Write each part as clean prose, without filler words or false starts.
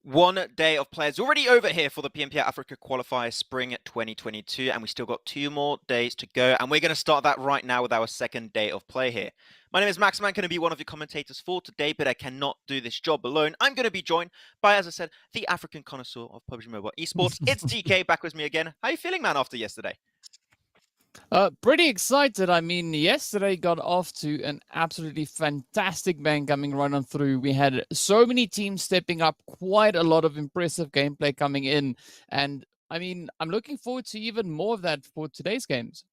1 day of players already over here for the PMPL Africa Qualifier Spring 2022, and we still got 2 more days to go, and we're going to start that right now with our second day of play here. My name is Max, and I'm going to be one of your commentators for today, but I cannot do this job alone. I'm going to be joined by, as I said, the African connoisseur of PUBG Mobile Esports. It's DK back with me again. How are you feeling, man, after yesterday? Pretty excited. I mean, yesterday got off to an absolutely fantastic bang coming right on through. We had so many teams stepping up, quite a lot of impressive gameplay coming in. And I mean, I'm looking forward to even more of that for today's games.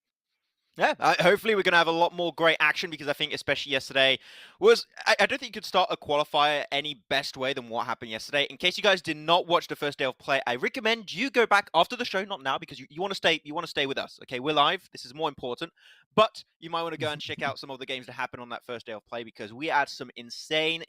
Yeah, hopefully we're going to have a lot more great action because I think especially yesterday was... I don't think you could start a qualifier any best way than what happened yesterday. In case you guys did not watch the first day of play, I recommend you go back after the show, not now, because you want to stay with us. Okay, we're live. This is more important. But you might want to go and check out some of the games that happened on that first day of play because we had some insane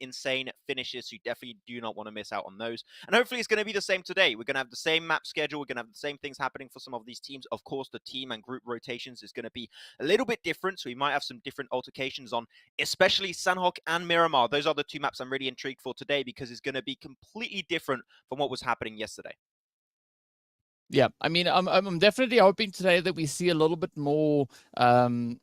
finishes. So you definitely do not want to miss out on those. And hopefully it's going to be the same today. We're going to have the same map schedule. We're going to have the same things happening for some of these teams. Of course, the team and group rotations is going to be a little bit different, so we might have some different altercations on, especially Sanhok and Miramar. Those are the 2 maps I'm really intrigued for today because it's going to be completely different from what was happening yesterday. Yeah, I mean, I'm definitely hoping today that we see a little bit more. I'd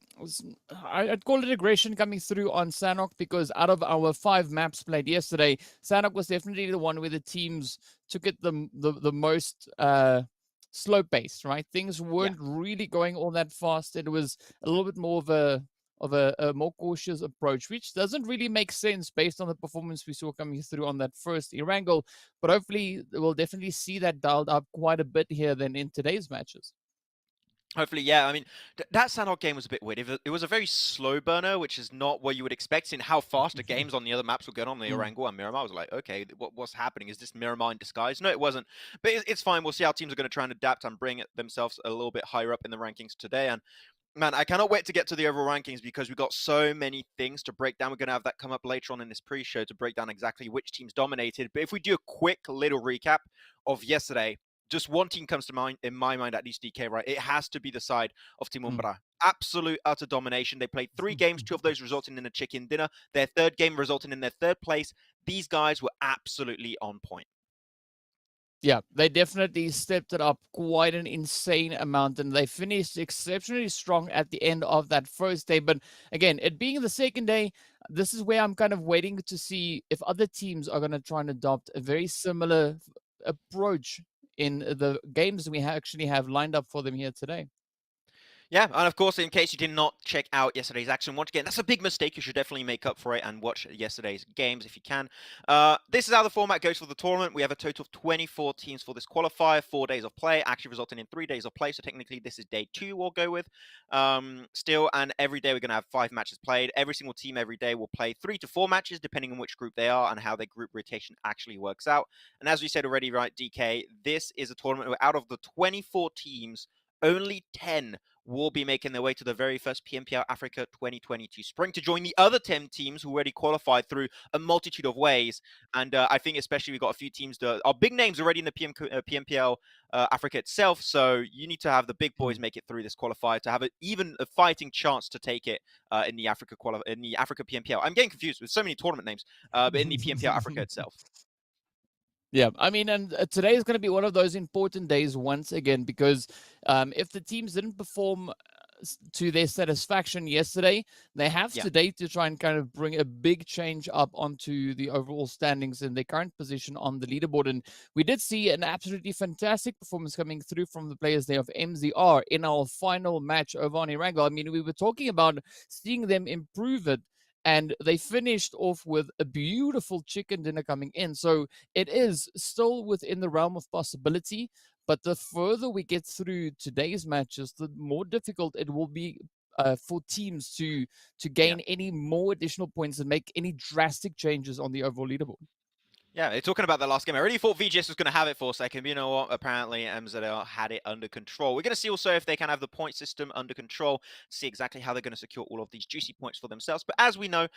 call it aggression coming through on Sanhok because out of our 5 maps played yesterday, Sanhok was definitely the one where the teams took it the most slow pace, right? Things weren't really going all that fast. It was a little bit more of a more cautious approach, which doesn't really make sense based on the performance we saw coming through on that first Erangel. But hopefully, we'll definitely see that dialed up quite a bit here than in today's matches. Hopefully, yeah. I mean, that Sanhok game was a bit weird. It was a very slow burner, which is not what you would expect in how fast the games on the other maps were going on the Erangel and Miramar. I was like, okay, what's happening? Is this Miramar in disguise? No, it wasn't. But it's fine. We'll see how teams are going to try and adapt and bring themselves a little bit higher up in the rankings today. And man, I cannot wait to get to the overall rankings because we've got so many things to break down. We're going to have that come up later on in this pre-show to break down exactly which teams dominated. But if we do a quick little recap of yesterday, just one team comes to mind, in my mind, at least, DK, right? It has to be the side of Team Umbra. Absolute, utter domination. They played 3 games, 2 of those resulting in a chicken dinner. Their 3rd game resulting in their 3rd place. These guys were absolutely on point. Yeah, they definitely stepped it up quite an insane amount, and they finished exceptionally strong at the end of that first day. But again, it being the second day, this is where I'm kind of waiting to see if other teams are going to try and adopt a very similar approach in the games we actually have lined up for them here today. Yeah, and of course, in case you did not check out yesterday's action, once again, that's a big mistake. You should definitely make up for it and watch yesterday's games if you can. This is how the format goes for the tournament. We have a total of 24 teams for this qualifier, 4 days of play, actually resulting in 3 days of play. So technically, this is day 2 we'll go with still. And every day we're going to have 5 matches played. Every single team every day will play 3 to 4 matches, depending on which group they are and how their group rotation actually works out. And as we said already, right, DK, this is a tournament where out of the 24 teams, only 10 will be making their way to the very first PMPL Africa 2022 Spring to join the other 10 teams who already qualified through a multitude of ways. And I think especially we've got a few teams that are big names already in the PMPL Africa itself. So you need to have the big boys make it through this qualifier to have even a fighting chance to take it in the Africa PMPL. I'm getting confused with so many tournament names, but in the PMPL Africa itself. Yeah, I mean, and today is going to be one of those important days once again because if the teams didn't perform to their satisfaction yesterday, they have today to try and kind of bring a big change up onto the overall standings in their current position on the leaderboard. And we did see an absolutely fantastic performance coming through from the players there of MZR in our final match over on Erangel. I mean, we were talking about seeing them improve it, and they finished off with a beautiful chicken dinner coming in. So it is still within the realm of possibility, but the further we get through today's matches, the more difficult it will be for teams to gain any more additional points and make any drastic changes on the overall leaderboard. Yeah, they're talking about the last game. I really thought VGS was going to have it for a second, but you know what? Apparently, MZL had it under control. We're going to see also if they can have the point system under control, see exactly how they're going to secure all of these juicy points for themselves. But as we know,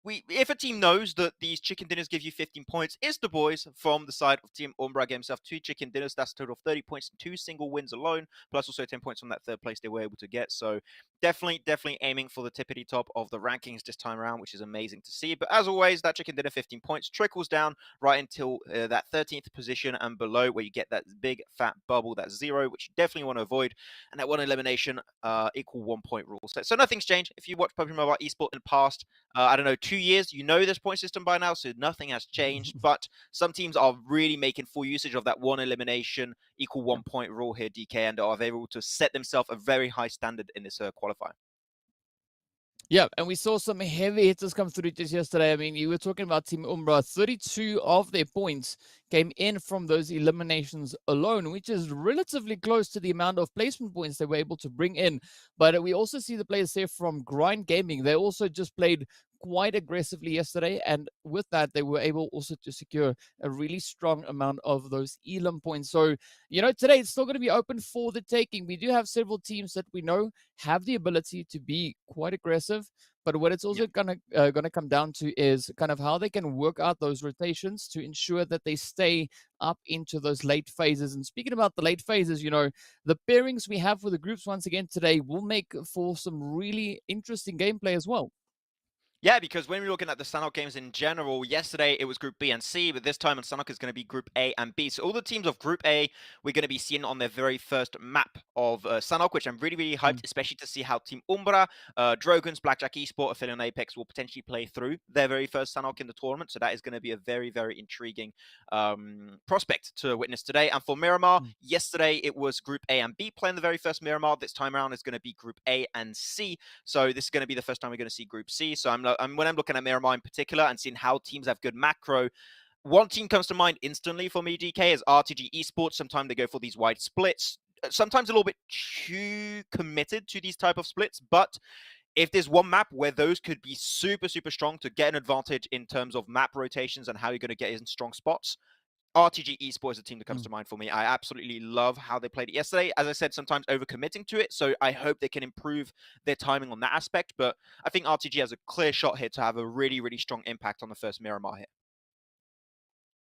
if a team knows that these chicken dinners give you 15 points, it's the boys from the side of Team Umbra getting themselves 2 chicken dinners. That's a total of 30 points and 2 single wins alone, plus also 10 points from that 3rd place they were able to get. So definitely aiming for the tippity top of the rankings this time around, which is amazing to see. But as always, that chicken dinner 15 points trickles down right until that 13th position and below, where you get that big fat bubble, that 0, which you definitely want to avoid, and that 1 elimination equal 1 point rule. So nothing's changed. If you watch PUBG Mobile Esports in the past, I don't know, 2 years, you know this point system by now, so nothing has changed. But some teams are really making full usage of that 1 elimination equal 1 point rule here, DK, and are able to set themselves a very high standard in this qualifier. Yeah, and we saw some heavy hitters come through just yesterday. I mean, you were talking about Team Umbra. 32 of their points came in from those eliminations alone, which is relatively close to the amount of placement points they were able to bring in. But we also see the players there from Grind Gaming. They also just played quite aggressively yesterday, and with that, they were able also to secure a really strong amount of those elim points. So, today it's still going to be open for the taking. We do have several teams that we know have the ability to be quite aggressive, but what it's also gonna come down to is kind of how they can work out those rotations to ensure that they stay up into those late phases. And speaking about the late phases, the pairings we have for the groups once again today will make for some really interesting gameplay as well. Yeah, because when we're looking at the Sanhok games in general, yesterday it was Group B and C, but this time on Sanhok is going to be Group A and B. So all the teams of Group A, we're going to be seeing on their very first map of Sanhok, which I'm really, really hyped, especially to see how Team Umbra, DROGONS, Blackjack Esports, Aphelion Apex will potentially play through their very first Sanhok in the tournament. So that is going to be a very, very intriguing prospect to witness today. And for Miramar, yesterday it was Group A and B playing the very first Miramar. This time around is going to be Group A and C. So this is going to be the first time we're going to see Group C. So when I'm looking at Miramar in particular and seeing how teams have good macro, one team comes to mind instantly for me, DK, is RTG Esports. Sometimes they go for these wide splits, sometimes a little bit too committed to these type of splits. But if there's one map where those could be super, super strong to get an advantage in terms of map rotations and how you're going to get in strong spots, RTG Esports is a team that comes to mind for me. I absolutely love how they played it yesterday. As I said, sometimes overcommitting to it, so I hope they can improve their timing on that aspect. But I think RTG has a clear shot here to have a really, really strong impact on the first Miramar hit.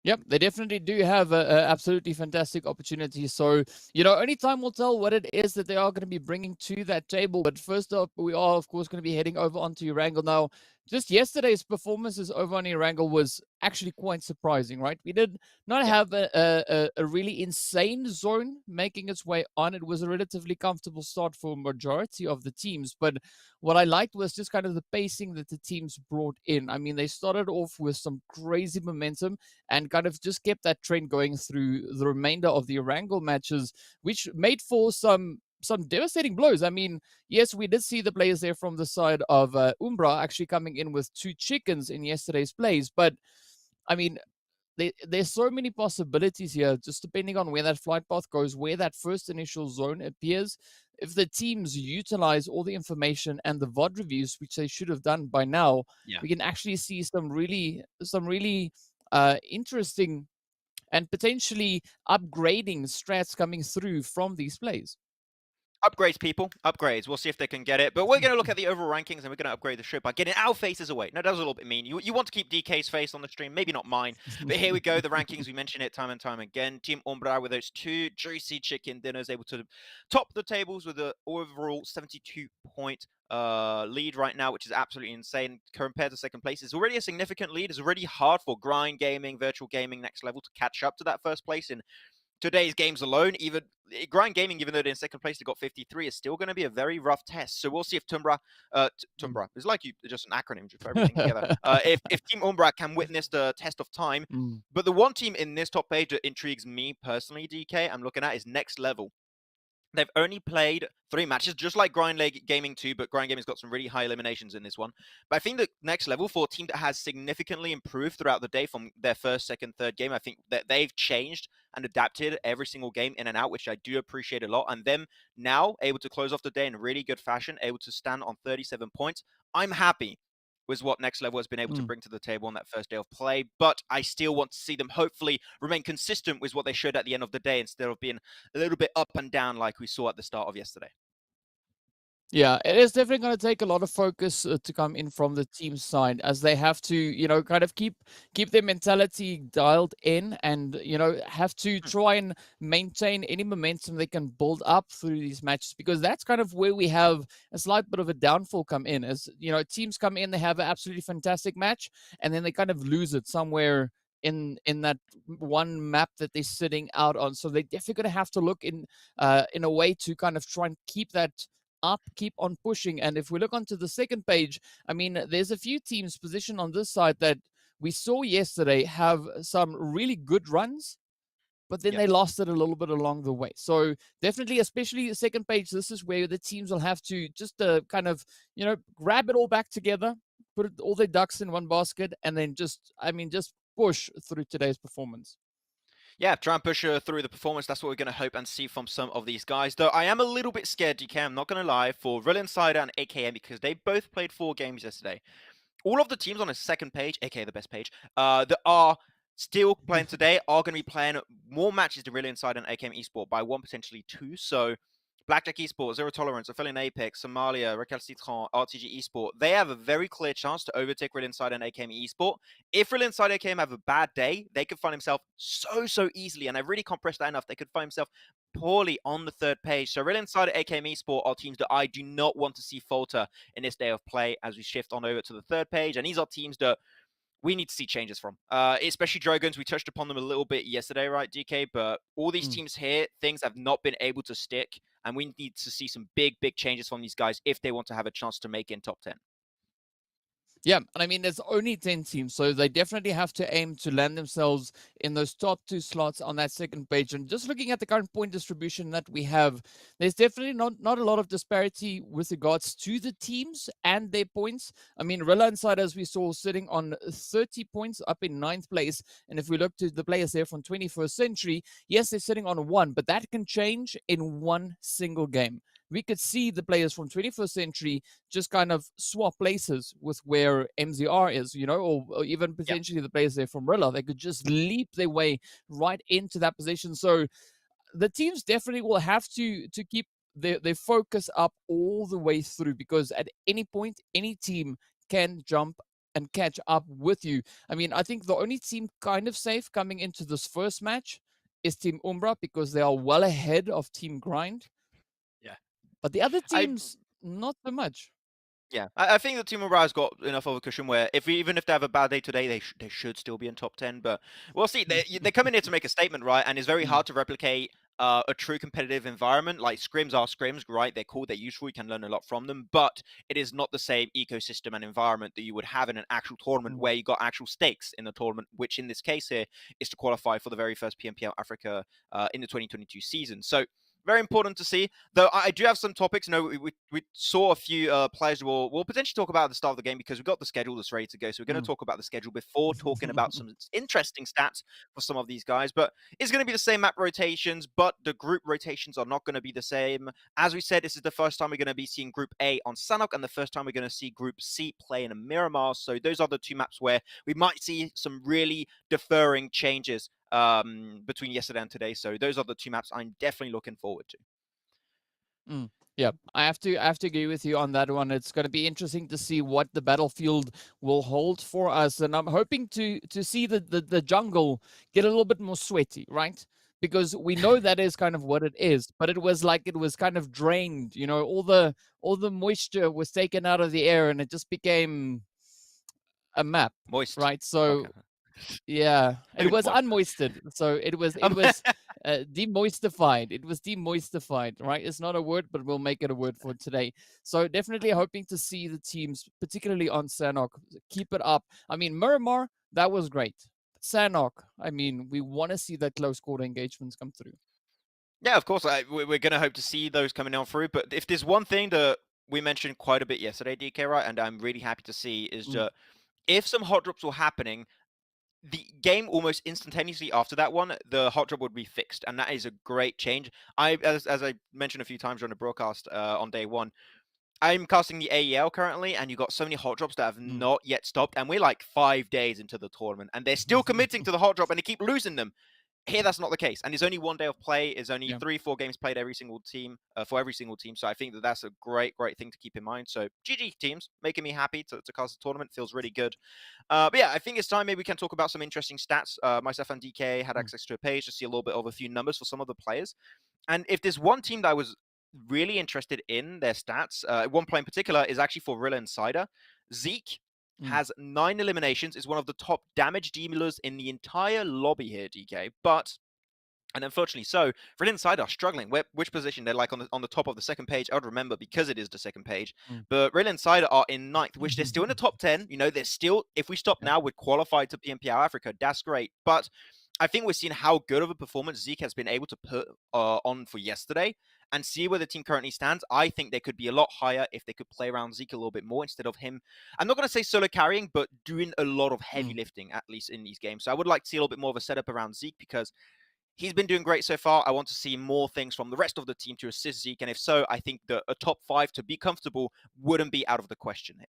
Yep, they definitely do have a absolutely fantastic opportunity. So, only time will tell what it is that they are going to be bringing to that table. But first up, we are, of course, going to be heading over onto Erangel now. Just yesterday's performances over on Erangel was actually quite surprising, right? We did not have a really insane zone making its way on. It was a relatively comfortable start for majority of the teams. But what I liked was just kind of the pacing that the teams brought in. I mean, they started off with some crazy momentum and kind of just kept that trend going through the remainder of the Erangel matches, which made for some devastating blows. I mean, yes, we did see the players there from the side of Umbra actually coming in with 2 chickens in yesterday's plays, but I mean, there's so many possibilities here, just depending on where that flight path goes, where that first initial zone appears. If the teams utilize all the information and the VOD reviews, which they should have done by now, we can actually see some really interesting and potentially upgrading strats coming through from these plays. Upgrades, people. Upgrades. We'll see if they can get it. But we're going to look at the overall rankings, and we're going to upgrade the show by getting our faces away. No, that was a little bit mean. You want to keep DK's face on the stream, maybe not mine. But here we go. The rankings, we mention it time and time again. Team Umbra with those 2 juicy chicken dinners, able to top the tables with an overall 72-point lead right now, which is absolutely insane compared to second place. It's already a significant lead. It's already hard for Grind Gaming, Virtual Gaming, Next Level to catch up to that first place in today's games alone. Even Grind Gaming, even though they're in second place, they got 53, is still going to be a very rough test. So we'll see if Tumbra, it's like just an acronym for everything together. If Team Umbra can witness the test of time. But the one team in this top page that intrigues me personally, DK, I'm looking at is Next Level. They've only played 3 matches, just like Grind Gaming 2, but Grind Gaming's got some really high eliminations in this one. But I think the Next Level, for a team that has significantly improved throughout the day from their first, second, third game, I think that they've changed and adapted every single game in and out, which I do appreciate a lot. And them now able to close off the day in really good fashion, able to stand on 37 points. I'm happy with what Next Level has been able to bring to the table on that first day of play, but I still want to see them hopefully remain consistent with what they showed at the end of the day instead of being a little bit up and down like we saw at the start of yesterday. Yeah, it is definitely going to take a lot of focus to come in from the team side, as they have to, kind of keep their mentality dialed in, and have to Mm, try and maintain any momentum they can build up through these matches, because that's kind of where we have a slight bit of a downfall come in. As teams come in, they have an absolutely fantastic match, and then they kind of lose it somewhere in that one map that they're sitting out on. So they're definitely going to have to look in a way to kind of try and keep that up, keep on pushing. And if we look onto the second page, I mean, there's a few teams positioned on this side that we saw yesterday have some really good runs, but then yep. they lost it a little bit along the way. So definitely, especially the second page, this is where the teams will have to just kind of, grab it all back together, put all their ducks in one basket, and then just push through today's performance. Yeah, try and push her through the performance. That's what we're going to hope and see from some of these guys. Though I am a little bit scared, DK, I'm not going to lie, for Rila Insider and AKM because they both played 4 games yesterday. All of the teams on the second page, aka the best page, that are still playing today are going to be playing more matches than Rila Insider and AKM Esport by 1, potentially 2. So Blackjack Esports, Zero Tolerance, Aphelion Apex, Somalia, Recalcitrant, RTG Esport, they have a very clear chance to overtake Real Insider and AKM Esport. If Real Insider and AKM have a bad day, they could find himself so easily, and I really compressed that enough, they could find himself poorly on the third page. So Real Insider, AKM Esport are teams that I do not want to see falter in this day of play as we shift on over to the third page, and these are teams that we need to see changes from, especially DROGONS. We touched upon them a little bit yesterday, right, DK? But all these teams here, things have not been able to stick, and we need to see some big changes from these guys if they want to have a chance to make it in top 10. Yeah, and I mean, there's only 10 teams, so they definitely have to aim to land themselves in those top 2 slots on that second page. And just looking at the current point distribution that we have, there's definitely not a lot of disparity with regards to the teams and their points. I mean, Rila Insider, as we saw, sitting on 30 points up in 9th place. And if we look to the players there from 21st Century, yes, they're sitting on 1, but that can change in one single game. We could see the players from 21st Century just kind of swap places with where MZR is, or even Yeah. potentially the players there from Rilla. They could just leap their way right into that position. So the teams definitely will have to keep their focus up all the way through, because at any point, any team can jump and catch up with you. I mean, I think the only team kind of safe coming into this first match is Team Umbra, because they are well ahead of Team Grind. Yeah. But the other I teams, not so much. Yeah, I think the team Umbra has got enough of a cushion where even if they have a bad day today, they should still be in top 10. But we'll see. They come in here to make a statement, right? And it's very hard to replicate a true competitive environment. Like scrims are scrims, right? They're cool, they're useful, you can learn a lot from them. But it is not the same ecosystem and environment that you would have in an actual tournament where you got actual stakes in the tournament, which in this case here is to qualify for the very first PMPL Africa in the 2022 season. So very important to see. Though I do have some topics. We saw a few players we'll potentially talk about at the start of the game because we've got the schedule that's ready to go. So we're going to talk about the schedule before talking about some interesting stats for some of these guys. But it's going to be the same map rotations, but the group rotations are not going to be the same. As we said, this is the first time we're going to be seeing Group A on Sanhok and the first time we're going to see Group C play in a Miramar. So those are the 2 maps where we might see some really differing changes between yesterday and today. So those are the 2 maps I'm definitely looking forward to. Yeah, I have to agree with you on that one. It's going to be interesting to see what the battlefield will hold for us, and I'm hoping to see the jungle get a little bit more sweaty, right? Because we know that is kind of what it is, but it was kind of drained. All the moisture was taken out of the air, and it just became a map, Moist. right? So Okay. yeah, it Maybe not was moist. unmoisted. So it was demoistified. It was demoistified, right? It's not a word, but we'll make it a word for today. So definitely hoping to see the teams, particularly on Sanhok, keep it up. I mean, Miramar, that was great. Sanhok, I mean, we want to see that close quarter engagements come through. Yeah, of course. We're going to hope to see those coming on through. But if there's one thing that we mentioned quite a bit yesterday, DK, right, and I'm really happy to see is Mm, that if some hot drops were happening, the game almost instantaneously after that one, the hot drop would be fixed, and that is a great change. As I mentioned a few times during the broadcast on day one, I'm casting the AEL currently, and you got so many hot drops that have mm. not yet stopped, and we're like 5 days into the tournament, and they're still committing to the hot drop, and they keep losing them. Here, that's not the case, and it's only 1 day of play. It's only Yeah. 3-4 games played every single team for every single team. So I think that that's a great thing to keep in mind. So GG teams, making me happy to cast the tournament. Feels really good. But yeah, I think it's time maybe we can talk about some interesting stats. Myself and DK had access to a page to see a little bit of a few numbers for some of the players. And if there's one team that I was really interested in their stats, one player in particular is actually for Rila Insider. Zeke has 9 eliminations, is one of the top damage dealers in the entire lobby here, DK. But, and unfortunately so, Rila Insider are struggling. Which position? They're like on the top of the second page. I would remember because it is the second page. But Rila Insider are in 9th, which they're still in the top 10. You know, they're still, if we stop now, we're qualified to PMPL Africa. That's great. But I think we're seeing how good of a performance Zeke has been able to put on for yesterday and see where the team currently stands. I think they could be a lot higher if they could play around Zeke a little bit more instead of him. I'm not going to say solo carrying, but doing a lot of heavy lifting, at least in these games. So I would like to see a little bit more of a setup around Zeke because he's been doing great so far. I want to see more things from the rest of the team to assist Zeke. And if so, I think that a top 5 to be comfortable wouldn't be out of the question here.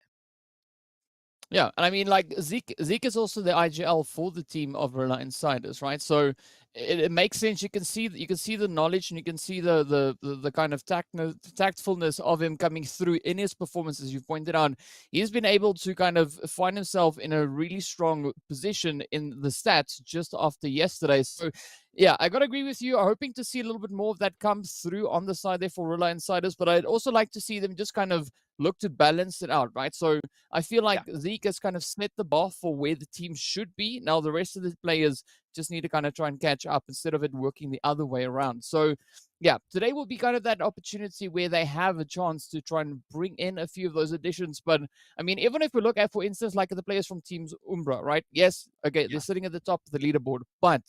Yeah, and I mean, like Zeke is also the IGL for the team of Rila Insiders, right? So it makes sense. You can see the knowledge, and you can see the kind of tactfulness of him coming through in his performance, as you pointed out. He's been able to kind of find himself in a really strong position in the stats just after yesterday. So yeah, I gotta agree with you. I'm hoping to see a little bit more of that come through on the side there for Rila Insiders, but I'd also like to see them just kind of look to balance it out, right? So I feel like Zeke has kind of set the bar for where the team should be. Now the rest of the players just need to kind of try and catch up instead of it working the other way around. So yeah, today will be kind of that opportunity where they have a chance to try and bring in a few of those additions. But I mean, even if we look at, for instance, like the players from teams Umbra, right? Yes, okay, they're sitting at the top of the leaderboard, but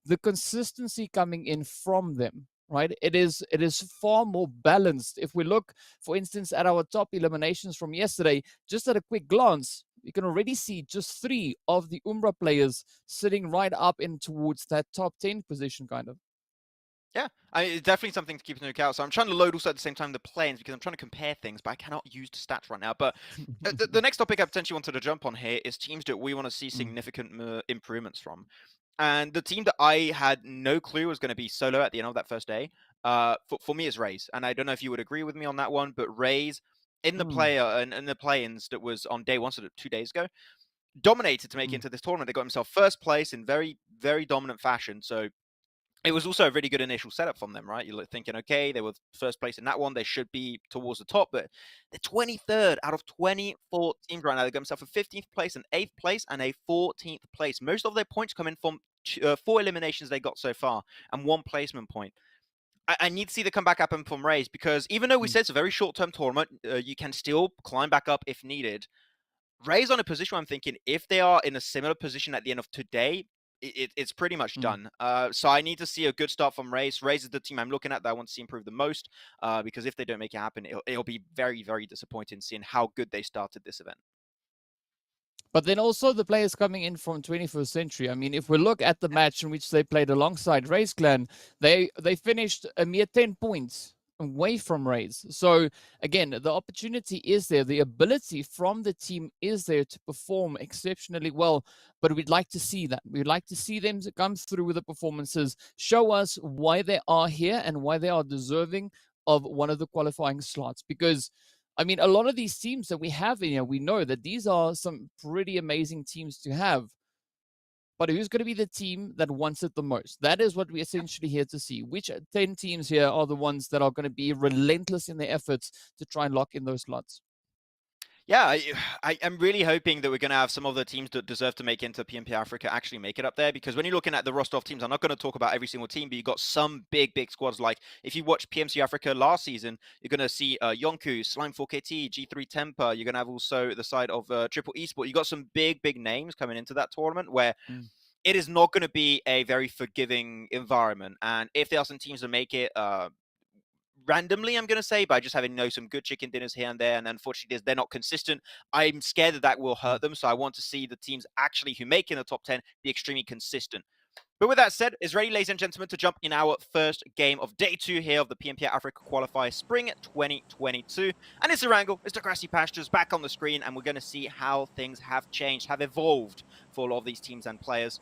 the consistency coming in from them, right? It is far more balanced. If we look, for instance, at our top eliminations from yesterday, just at a quick glance, you can already see just 3 of the Umbra players sitting right up in towards that top 10 position, kind of. Yeah, it's definitely something to keep into account. So I'm trying to load also at the same time the planes because I'm trying to compare things, but I cannot use the stats right now. But the next topic I potentially wanted to jump on here is teams that we want to see significant improvements from. And the team that I had no clue was going to be solo at the end of that first day, for me is Raze. And I don't know if you would agree with me on that one, but Raze in the player and the play-ins that was on day 1, so 2 days ago, dominated to make it into this tournament. They got himself first place in very, very dominant fashion. So it was also a really good initial setup from them, right? You're thinking, okay, they were first place in that one. They should be towards the top, but they're 23rd out of 24 teams right now. They got themselves a 15th place, an 8th place, and a 14th place. Most of their points come in from 4 eliminations they got so far and 1 placement point. I need to see the comeback happen from Raze because even though we said it's a very short-term tournament, you can still climb back up if needed. Raze on a position where I'm thinking if they are in a similar position at the end of today, it's pretty much done. So I need to see a good start from Raze. Raze is the team I'm looking at that I want to see improve the most because if they don't make it happen, it'll be very, very disappointing seeing how good they started this event. But then also the players coming in from 21st Century. I mean, if we look at the match in which they played alongside Raze Clan, they finished a mere 10 points away from Raze. So again, the opportunity is there. The ability from the team is there to perform exceptionally well. But we'd like to see that. We'd like to see them come through with the performances, show us why they are here and why they are deserving of one of the qualifying slots. Because I mean, a lot of these teams that we have in here, we know that these are some pretty amazing teams to have. But who's going to be the team that wants it the most? That is what we're essentially here to see. Which 10 teams here are the ones that are going to be relentless in their efforts to try and lock in those slots? Yeah, I am really hoping that we're going to have some of the teams that deserve to make into PMP Africa actually make it up there. Because when you're looking at the roster of teams, I'm not going to talk about every single team, but you've got some big squads. Like if you watch PMC Africa last season, you're going to see Yonku, Slime 4KT, G3 Temper. You're going to have also the side of Triple Esport. You got some big names coming into that tournament where it is not going to be a very forgiving environment. And if there are some teams that make it, randomly, I'm going to say, by just having some good chicken dinners here and there, and unfortunately they're not consistent, I'm scared that will hurt them. So I want to see the teams actually who make in the top 10 be extremely consistent. But with that said, is ready, ladies and gentlemen, to jump in our first game of day 2 here of the PMPL Africa Qualifier Spring 2022. And it's Erangel, it's the Grassy Pastures back on the screen, and we're going to see how things have changed, have evolved for a lot of these teams and players.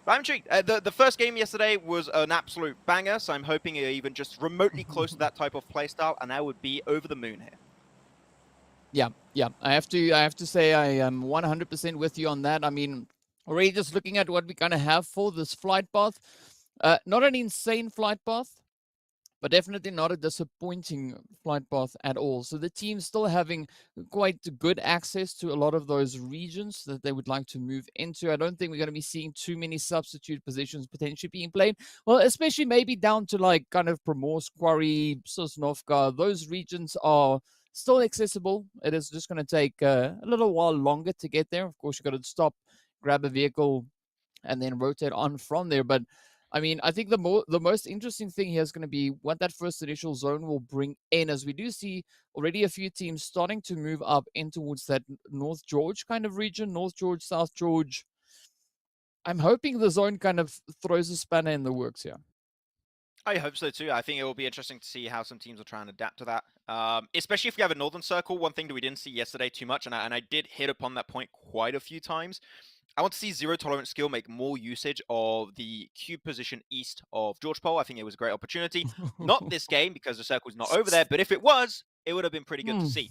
But I'm intrigued. The first game yesterday was an absolute banger, so I'm hoping you're even just remotely close to that type of playstyle, and I would be over the moon here. Yeah. I have to say I am 100% with you on that. I mean, already just looking at what we kind of have for this flight path, not an insane flight path, but definitely not a disappointing flight path at all. So the team's still having quite good access to a lot of those regions that they would like to move into. I don't think we're going to be seeing too many substitute positions potentially being played. Well, especially maybe down to like kind of Primorsk, Quarry, Sosnovka. Those regions are still accessible. It is just going to take a little while longer to get there. Of course, you've got to stop, grab a vehicle, and then rotate on from there. But I mean, I think the most interesting thing here is going to be what that first initial zone will bring in, as we do see already a few teams starting to move up in towards that North George kind of region, North George, South George. I'm hoping the zone kind of throws a spanner in the works here. I hope so too. I think it will be interesting to see how some teams will try and adapt to that. Especially if we have a Northern Circle. One thing that we didn't see yesterday too much, and I did hit upon that point quite a few times. I want to see Zero Tolerance Skill make more usage of the cube position east of George Pole. I think it was a great opportunity. Not this game because the circle's not over there, but if it was, it would have been pretty good to see.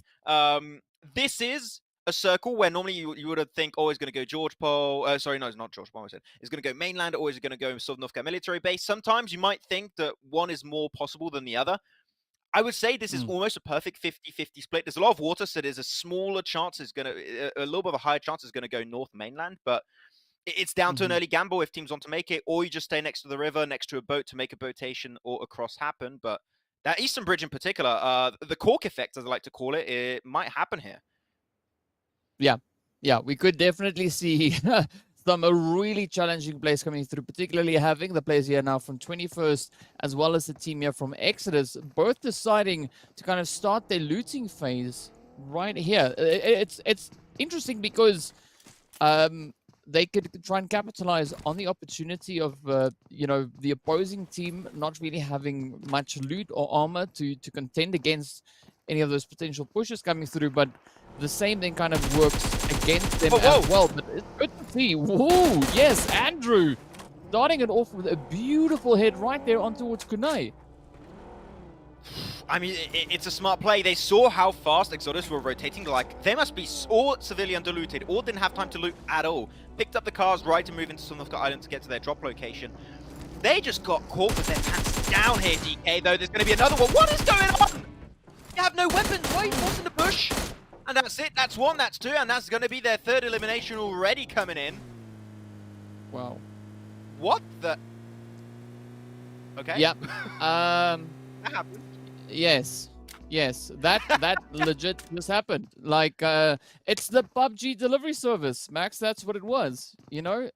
This is a circle where normally you would have think, oh, it's going to go George Pole. Sorry, no, it's not George Pole. It's going to go mainland, or is it going to go Sovnovka military base? Sometimes you might think that one is more possible than the other. I would say this is almost a perfect 50-50 split. There's a lot of water, so there's a smaller chance it's going to, a little bit of a higher chance it's going to go north mainland, but it's down to an early gamble if teams want to make it, or you just stay next to the river, next to a boat to make a boatation or a cross happen. But that eastern bridge in particular, the cork effect, as I like to call it, it might happen here. Yeah, we could definitely see some really challenging plays coming through, particularly having the players here now from 21st, as well as the team here from Exodus, both deciding to kind of start their looting phase right here. It's interesting because they could try and capitalize on the opportunity of, the opposing team not really having much loot or armor to contend against any of those potential pushes coming through, but the same thing kind of works against them as well. But it's good to see. Whoa, yes, Andrew starting it off with a beautiful hit right there on towards Kunai. I mean, it's a smart play. They saw how fast Exodus were rotating. Like, they must be all civilian diluted, or didn't have time to loot at all. Picked up the cars right to move into Sovnovka Island to get to their drop location. They just got caught with their pants down here, DK, though. There's going to be another one. What is going on? You have no weapons. Why are you forced in the bush? And that's it. That's one, that's two, and that's going to be their third elimination already coming in. Wow. What the? Okay. Yep. That happened. Yes, that legit just happened. Like, it's the PUBG delivery service, Max. That's what it was. You know,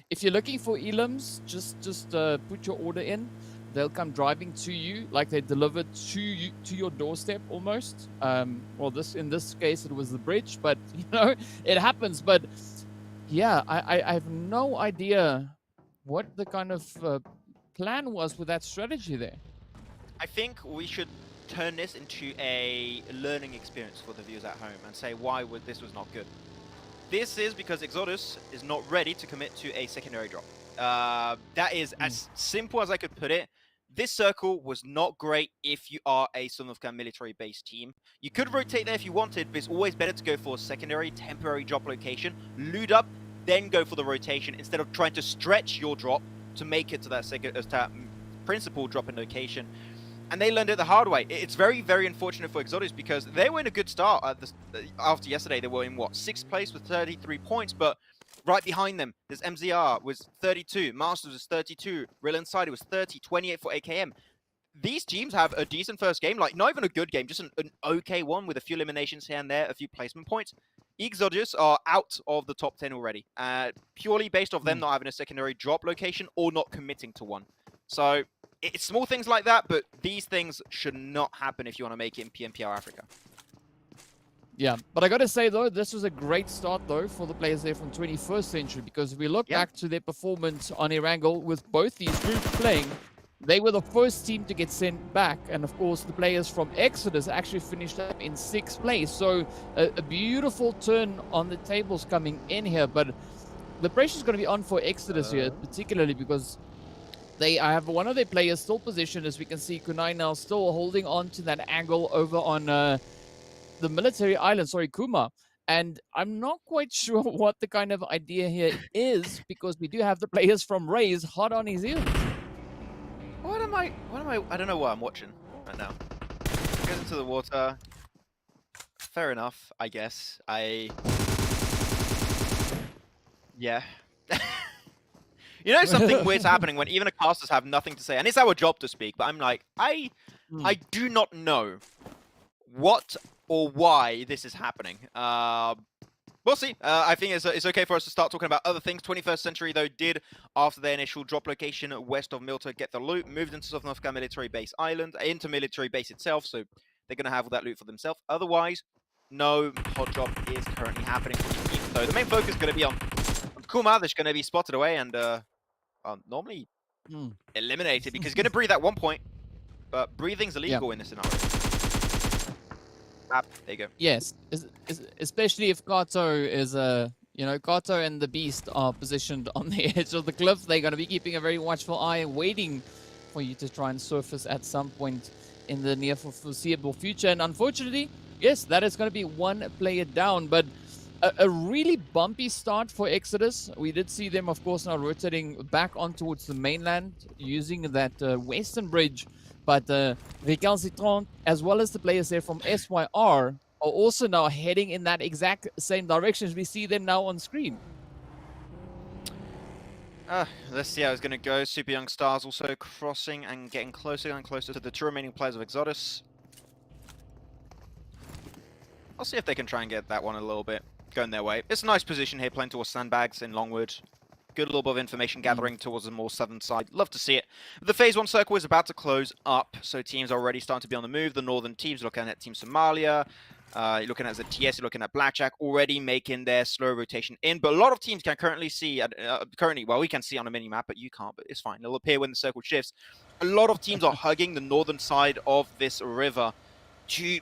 if you're looking for elims, just put your order in. They'll come driving to you, like they delivered to you, to your doorstep almost. Well, in this case it was the bridge, but it happens. But yeah, I have no idea what the kind of plan was with that strategy there. I think we should turn this into a learning experience for the viewers at home and say why this was not good. This is because Exodus is not ready to commit to a secondary drop. That is as simple as I could put it. This circle was not great if you are a Sovnovka military-based team. You could rotate there if you wanted, but it's always better to go for a secondary, temporary drop location, loot up, then go for the rotation instead of trying to stretch your drop to make it to that principal drop-in location. And they learned it the hard way. It's very, very unfortunate for Exodus because they were in a good start after yesterday. They were in, 6th place with 33 points, but right behind them, there's MZR was 32, Masters was 32, Rila Insider was 30, 28 for AKM. These teams have a decent first game, like not even a good game, just an okay one with a few eliminations here and there, a few placement points. Exodus are out of the top 10 already, purely based off them not having a secondary drop location or not committing to one. So it's small things like that, but these things should not happen if you want to make it in PMPL Africa. Yeah, but I got to say, though, this was a great start, though, for the players there from 21st Century, because if we look back to their performance on Erangel with both these groups playing, they were the first team to get sent back. And, of course, the players from Exodus actually finished up in 6th place. So a beautiful turn on the tables coming in here. But the pressure's going to be on for Exodus here, particularly because I have one of their players still positioned, as we can see. Kunai now still holding on to that angle over on the military island, sorry, Kuma. And I'm not quite sure what the kind of idea here is, because we do have the players from Raze hot on his heels. I don't know what I'm watching right now. Goes into the water. Fair enough, I guess. Yeah. You know, something weird's happening when even the casters have nothing to say, and it's our job to speak, but I'm like, I do not know what or why this is happening. We'll see. I think it's okay for us to start talking about other things. 21st Century, though, did, after their initial drop location west of Milta, get the loot, moved into Sanhok military base island, into military base itself, so they're going to have all that loot for themselves. Otherwise, no hot drop is currently happening for these teams. So the main focus is going to be on Kuma. That's going to be spotted away and normally eliminated, because he's going to breathe at one point, but breathing's illegal in this scenario. There you go. Yes, especially if Kato is Kato and the Beast are positioned on the edge of the cliff. They're going to be keeping a very watchful eye, waiting for you to try and surface at some point in the near foreseeable future. And unfortunately, yes, that is going to be one player down, but a really bumpy start for Exodus. We did see them, of course, now rotating back on towards the mainland using that western bridge. But Recalcitrant, as well as the players there from SYR, are also now heading in that exact same direction as we see them now on screen. Let's see how it's going to go. Super Young Stars also crossing and getting closer and closer to the two remaining players of Exodus. I'll see if they can try and get that one a little bit going their way. It's a nice position here, playing towards sandbags in Longwood. Good little bit of information gathering towards the more southern side. Love to see it. The Phase 1 circle is about to close up, so teams are already starting to be on the move. The northern teams, looking at Team Somalia, you're looking at ZTS, you're looking at Blackjack, already making their slow rotation in. But a lot of teams can currently see, well, we can see on a mini-map, but you can't, but it's fine. It'll appear when the circle shifts. A lot of teams are hugging the northern side of this river to,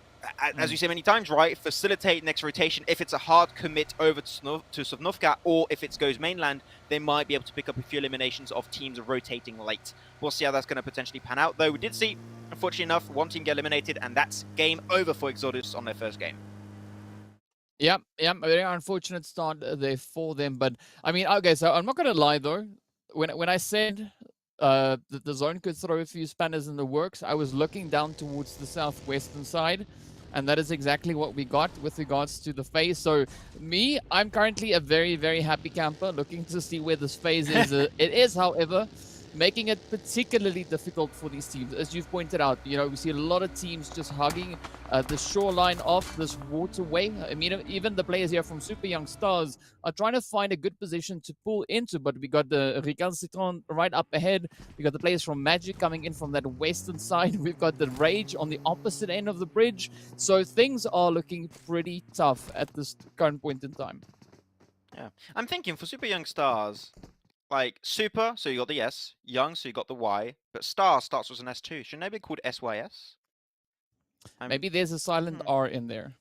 as we say many times, right, facilitate next rotation. If it's a hard commit over to Sovnovka, or if it goes mainland, they might be able to pick up a few eliminations of teams rotating late. We'll see how that's going to potentially pan out, though we did see, unfortunately enough, one team get eliminated, and that's game over for Exodus on their first game. Yeah, a very unfortunate start there for them. But, I mean, okay, so I'm not going to lie, though. When I said that the zone could throw a few spanners in the works, I was looking down towards the southwestern side, and that is exactly what we got with regards to the phase. So I'm currently a very, very happy camper looking to see where this phase is. It is, however, making it particularly difficult for these teams. As you've pointed out, we see a lot of teams just hugging the shoreline of this waterway. I mean, even the players here from Super Young Stars are trying to find a good position to pull into, but we got the Recalcitrant right up ahead. We got the players from Magic coming in from that western side. We've got the Rage on the opposite end of the bridge. So things are looking pretty tough at this current point in time. Yeah, I'm thinking for Super Young Stars, like Super, so you got the S, Young, so you got the Y, but Star starts with an S2. Shouldn't they be called SYS? Maybe there's a silent R in there.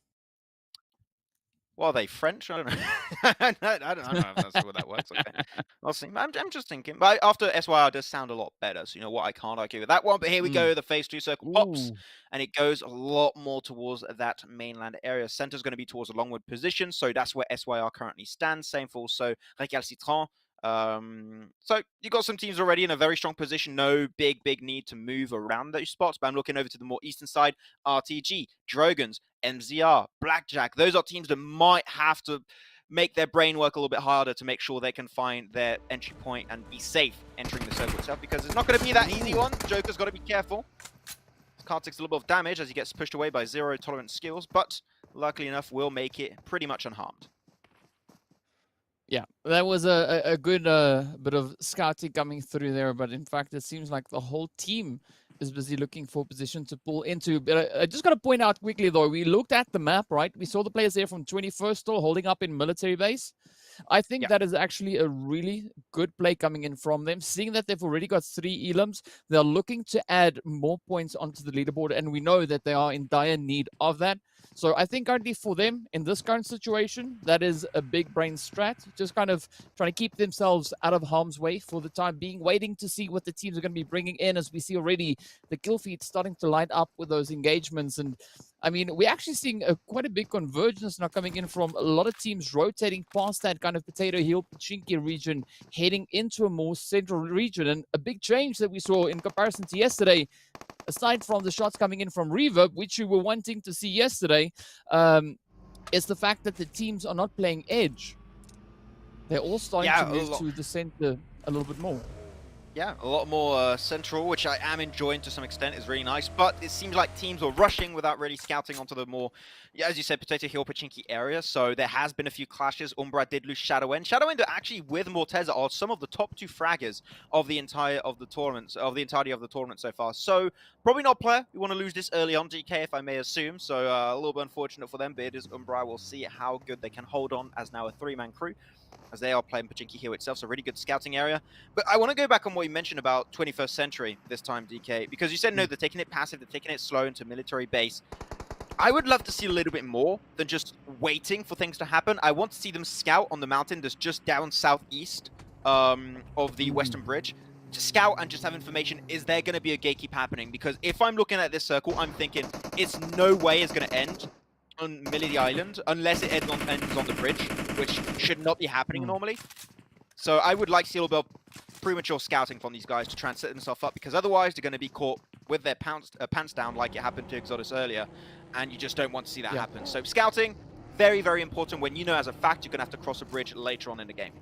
Well, are they French? I don't know. I don't know if that's what that works. Okay. I'll see. I'm just thinking. But after SYR does sound a lot better, so you know what? I can't argue with that one. But here we go. The Phase 2 circle pops, and it goes a lot more towards that mainland area. Center's going to be towards a Longwood position, so that's where SYR currently stands. Same for also Recalcitrant. So you got some teams already in a very strong position. No big need to move around those spots. But I'm looking over to the more eastern side. RTG, DROGONS, MZR, Blackjack. Those are teams that might have to make their brain work a little bit harder to make sure they can find their entry point and be safe entering the circle itself, because it's not going to be that easy one. Joker's got to be careful. Card takes a little bit of damage as he gets pushed away by zero tolerance skills, but luckily enough will make it pretty much unharmed. Yeah, that was a good bit of scouting coming through there, but in fact, it seems like the whole team is busy looking for position to pull into. But I just got to point out quickly, though, we looked at the map, right? We saw the players there from 21st still holding up in military base. I think that is actually a really good play coming in from them. Seeing that they've already got 3 elims, they're looking to add more points onto the leaderboard, and we know that they are in dire need of that. So I think currently for them in this current situation, that is a big brain strat. Just kind of trying to keep themselves out of harm's way for the time being, waiting to see what the teams are going to be bringing in, as we see already the kill feed starting to line up with those engagements. And I mean, we're actually seeing quite a big convergence now coming in from a lot of teams rotating past that kind of Potato Hill, Pachinki region, heading into a more central region. And a big change that we saw in comparison to yesterday, aside from the shots coming in from Reverb, which you were wanting to see yesterday, is the fact that the teams are not playing edge. They're all starting to move to the center a little bit more. Yeah, a lot more central, which I am enjoying to some extent, is really nice. But it seems like teams are rushing without really scouting onto the more, as you said, Potato Hill, Pachinki area. So there has been a few clashes. Umbra did lose Shadow End. Shadow End, actually, with Morteza, are some of the top 2 fraggers of the entirety of the tournament so far. So probably not a player we want to lose this early on, DK, if I may assume. So a little bit unfortunate for them, but it is Umbra. We'll see how good they can hold on as now a 3-man crew, as they are playing Pachinki Hill itself, so really good scouting area. But I want to go back on what you mentioned about 21st century this time, DK, because you said, no, they're taking it passive, they're taking it slow into military base. I would love to see a little bit more than just waiting for things to happen. I want to see them scout on the mountain that's just down southeast of the Western Bridge. To scout and just have information, is there going to be a gatekeep happening? Because if I'm looking at this circle, I'm thinking, it's no way it's going to end on Millie Island unless it ends on the bridge, which should not be happening normally. So I would like to see a little bit of premature scouting from these guys to try and set themselves up, because otherwise they're going to be caught with their pants down like it happened to Exodus earlier, and you just don't want to see that happen. So scouting, very, very important when you know as a fact you're going to have to cross a bridge later on in the game.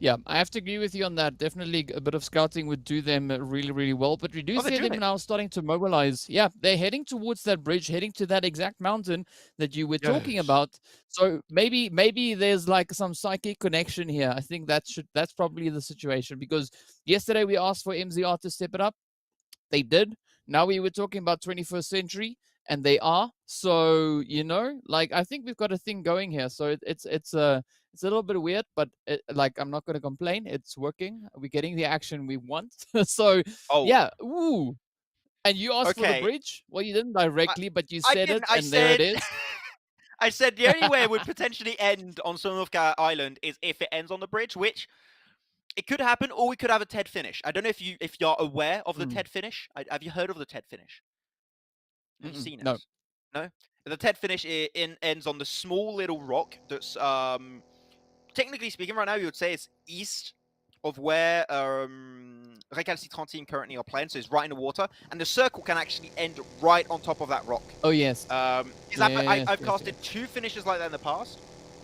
Yeah, I have to agree with you on that. Definitely a bit of scouting would do them really, really well. But we do see them now starting to mobilize. Yeah, they're heading towards that bridge, heading to that exact mountain that you were talking about. So maybe there's like some psychic connection here. I think that's probably the situation, because yesterday we asked for MZR to step it up. They did. Now we were talking about 21st century, and they are. So, you know, like, I think we've got a thing going here. So it's a little bit weird, but like, I'm not going to complain. It's working. We're getting the action we want. So, yeah. Ooh. And you asked for the bridge? Well, you didn't directly, but you said it, and there it is. I said the only way it would potentially end on Sanhok Island is if it ends on the bridge, which it could happen, or we could have a TED finish. I don't know if you're aware of the TED finish. Have you heard of the TED finish? Have you seen it? No. No? The TED finish ends on the small little rock that's, technically speaking, right now you would say it's east of where Recalcitrant Team currently are playing, so it's right in the water, and the circle can actually end right on top of that rock. Oh, yes. I've casted 2 finishes like that in the past.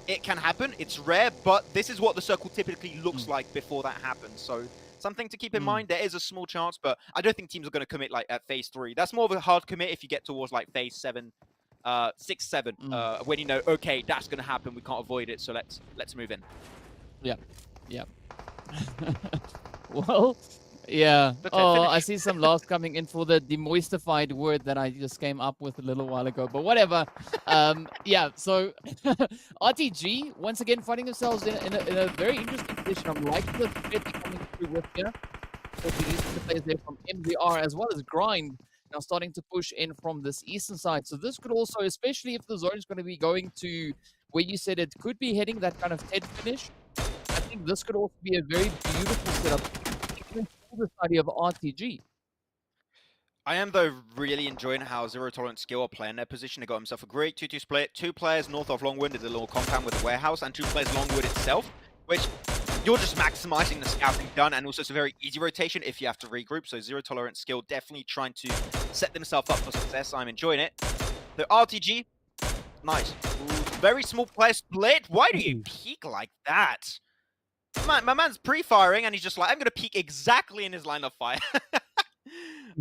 It can happen, it's rare, but this is what the circle typically looks like before that happens, so something to keep in mind. There is a small chance, but I don't think teams are going to commit like at phase 3. That's more of a hard commit if you get towards like phase 7, 6, 7, when you know, okay, that's going to happen, we can't avoid it, so let's move in. Yeah. Well, yeah. Oh, I see some laughs coming in for the demoistified word that I just came up with a little while ago, but whatever. Yeah, so RTG, once again, finding themselves in a very interesting position. I'm liking the fit coming through with here. So we need the players there from MZR as well as Grind now starting to push in from this eastern side. So this could also, especially if the zone is going to be going to where you said it could be heading that kind of TED finish, I think this could also be a very beautiful setup even for the study of RTG. I am, though, really enjoying how Zero Tolerant Skill are playing their position. They got himself a great 2-2 split. 2 players north of Longwood in the little compound with the warehouse, and 2 players Longwood itself, which you're just maximizing the scouting done, and also it's a very easy rotation if you have to regroup. So Zero Tolerant Skill definitely trying to set themselves up for success. I'm enjoying it. The RTG, nice. Ooh, very small player split. Why do you peek like that? My man's pre-firing, and he's just like, I'm going to peek exactly in his line of fire.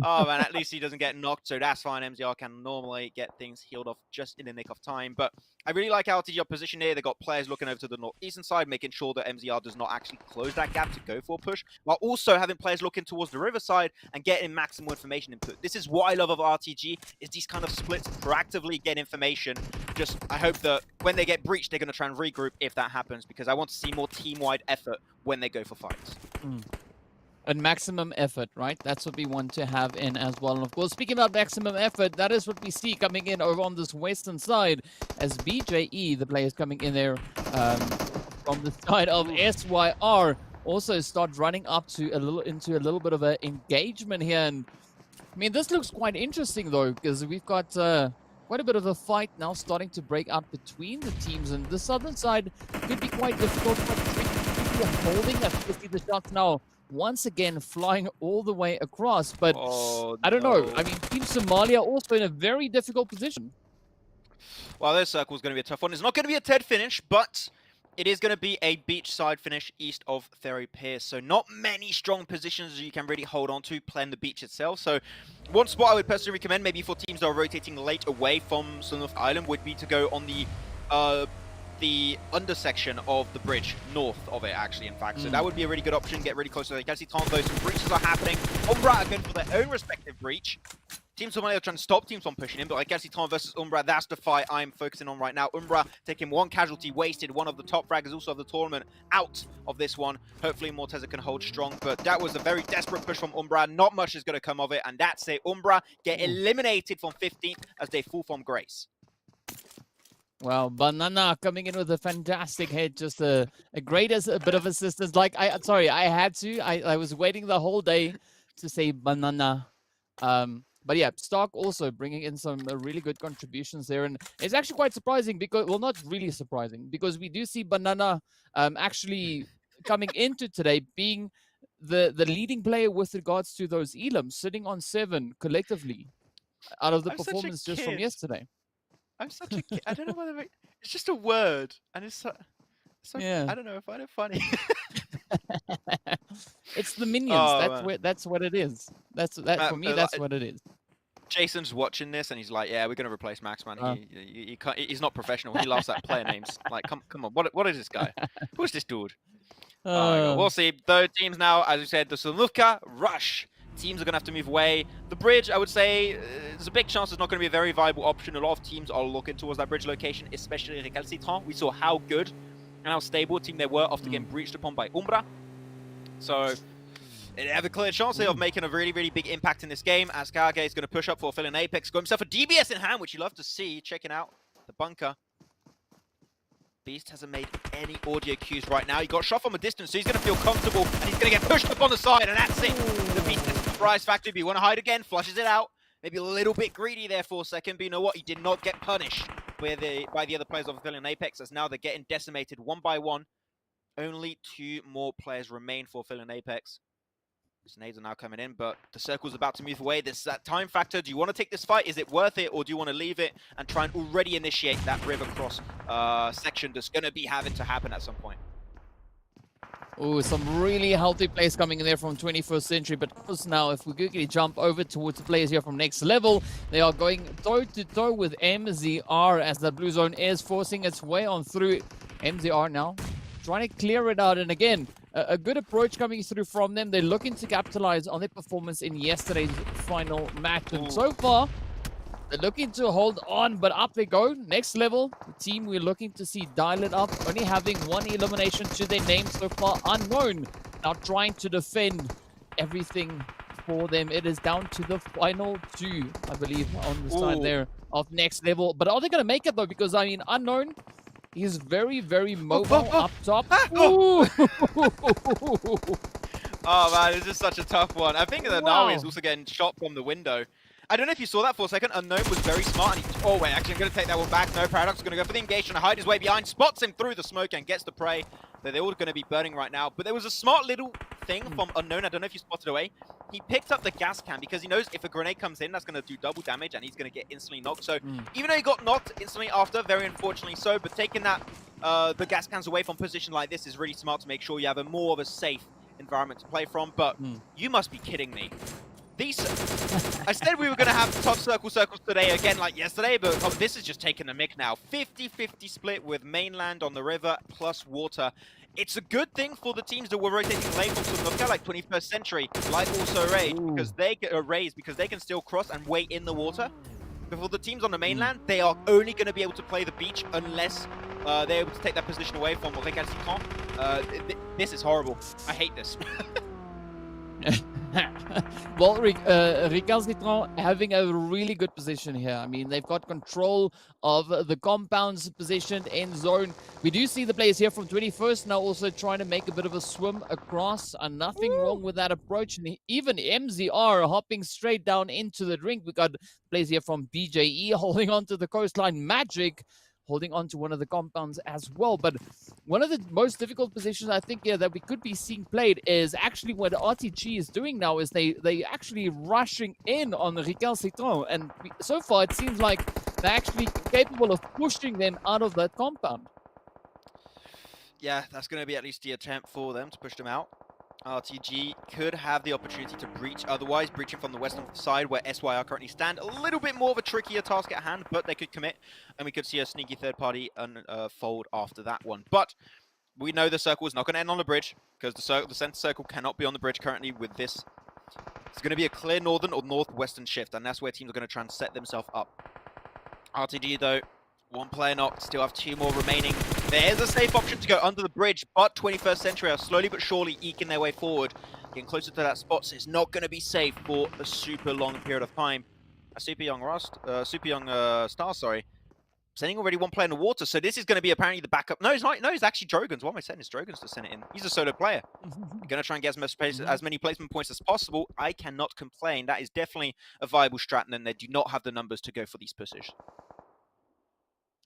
Oh, man, at least he doesn't get knocked, so that's fine. MZR can normally get things healed off just in the nick of time. But I really like RTG position here. They've got players looking over to the northeastern side, making sure that MZR does not actually close that gap to go for a push, while also having players looking towards the riverside and getting maximal information input. This is what I love of RTG, is these kind of splits, proactively get information. Just, I hope that when they get breached, they're going to try and regroup if that happens, because I want to see more team-wide effort when they go for fights. And maximum effort, right? That's what we want to have in as well. And of course, speaking about maximum effort, that is what we see coming in over on this western side as BJE, the players coming in there from the side of SYR, also start running up to into a little bit of an engagement here. And I mean, this looks quite interesting though, because we've got quite a bit of a fight now starting to break out between the teams, and the southern side could be quite difficult, quite tricky, holding. I think you see the shots now once again flying all the way across, but I don't know. I mean, Team Somalia also in a very difficult position. Well, this circle is going to be a tough one. It's not going to be a TED finish, but it is going to be a beachside finish east of Ferry Pier. So not many strong positions you can really hold on to playing the beach itself. So one spot I would personally recommend, maybe for teams that are rotating late away from Sanhok Island, would be to go on the undersection of the bridge, north of it, actually, in fact. So that would be a really good option. Get really close to the Recalcitrant, though some breaches are happening. Umbra are going for their own respective breach. Team Somalia are trying to stop teams from pushing in, but Recalcitrant versus Umbra, that's the fight I'm focusing on right now. Umbra taking one casualty, wasted one of the top fraggers also of the tournament out of this one. Hopefully Morteza can hold strong, but that was a very desperate push from Umbra. Not much is going to come of it, and that's it. Umbra get eliminated from 15th as they fall from grace. Well, Banana coming in with a fantastic hit, just a great a bit of assistance. Like, I was waiting the whole day to say Banana. But yeah, Stark also bringing in some really good contributions there. And it's actually quite surprising because, well, not really surprising, because we do see Banana actually coming into today being the leading player with regards to those elims, sitting on 7 collectively out of the performance just from yesterday. I'm such a kid. I don't know whether it's just a word, and it's so yeah. I don't know if I find it funny. It's the minions. That's what it is. For me. That's what it is. Jason's watching this, and he's like, "Yeah, we're gonna replace Max, man. He can't, he's not professional. He loves that player names. Like, come on, what is this guy? Who's this dude? Oh my God. We'll see. Third teams now, as we said, the Sanhok rush. Teams are going to have to move away. The bridge, I would say, there's a big chance it's not going to be a very viable option. A lot of teams are looking towards that bridge location, especially Recalcitrant. We saw how good and how stable a team they were after getting breached upon by Umbra. So they have a clear chance of making a really, really big impact in this game. As Kage is going to push up for Aphelion Apex. Got himself a DBS in hand, which you love to see. Checking out the bunker. Beast hasn't made any audio cues right now. He got shot from a distance, so he's going to feel comfortable, and he's going to get pushed up on the side, and that's it. The Beast has a surprise factor. If you want to hide again, flushes it out. Maybe a little bit greedy there for a second, but you know what? He did not get punished by the other players of Aphelion Apex, as now they're getting decimated one by one. Only 2 more players remain for Aphelion Apex. Nades are now coming in, but the circle's about to move away. There's that time factor. Do you want to take this fight? Is it worth it? Or do you want to leave it and try and already initiate that river cross section that's going to be having to happen at some point? Oh, some really healthy plays coming in there from 21st Century. But now, if we quickly jump over towards the players here from Next Level, they are going toe-to-toe with MZR as the blue zone is forcing its way on through. MZR now trying to clear it out. And again, a good approach coming through from them. They're looking to capitalize on their performance in yesterday's final match. And so far, they're looking to hold on, but up they go. Next Level, the team we're looking to see dial it up. Only having 1 elimination to their name so far, Unknown. Now trying to defend everything for them. It is down to the final 2, I believe, on the side there of Next Level. But are they going to make it, though? Because, I mean, Unknown, he's very, very mobile up top. Oh, man, this is such a tough one. I think that Nawi is also getting shot from the window. I don't know if you saw that for a second. Unknown was very smart. And oh, wait, actually, I'm going to take that one back. No, Paradox is going to go for the engage and hide his way behind. Spots him through the smoke and gets the prey. They're all going to be burning right now. But there was a smart little thing from Unknown. I don't know if you spotted away. He picked up the gas can because he knows if a grenade comes in, that's going to do double damage and he's going to get instantly knocked. So even though he got knocked instantly after, very unfortunately so, but taking that the gas cans away from position like this is really smart to make sure you have a more of a safe environment to play from. But you must be kidding me. These, I said we were going to have tough circles today again like yesterday, but this is just taking a mick now. 50-50 split with mainland on the river plus water. It's a good thing for the teams that were rotating late from Sanhok, like 21st Century, like also Rage, because they get raised because they can still cross and wait in the water. But for the teams on the mainland, they are only going to be able to play the beach unless they're able to take that position away from Recalcitrant. This is horrible. I hate this. Well, Recalcitrant having a really good position here. I mean, they've got control of the compounds positioned in zone. We do see the players here from 21st now also trying to make a bit of a swim across. Nothing wrong with that approach. And even MZR hopping straight down into the drink. We got players here from BJE holding on to the coastline. Magic holding on to one of the compounds as well. But one of the most difficult positions I think that we could be seeing played is actually what RTG is doing now is they actually rushing in on Recalcitrant. And so far it seems like they're actually capable of pushing them out of that compound. Yeah, that's going to be at least the attempt for them to push them out. RTG could have the opportunity to breach otherwise, breaching from the western side where SYR currently stand. A little bit more of a trickier task at hand, but they could commit, and we could see a sneaky third party unfold after that one. But we know the circle is not going to end on the bridge, because the center circle cannot be on the bridge currently with this. It's going to be a clear northern or northwestern shift, and that's where teams are going to try and set themselves up. RTG, though, one player knocked, still have 2 more remaining. There's a safe option to go under the bridge, but 21st Century are slowly but surely eking their way forward, getting closer to that spot, so it's not going to be safe for a super long period of time. A super young Star, sending already 1 player in the water, so this is going to be apparently the backup. No, it's not. No, it's actually DROGONS. What am I saying? It's DROGONS to send it in. He's a solo player. Going to try and get as many placement points as possible. I cannot complain. That is definitely a viable strat, and they do not have the numbers to go for these pushes.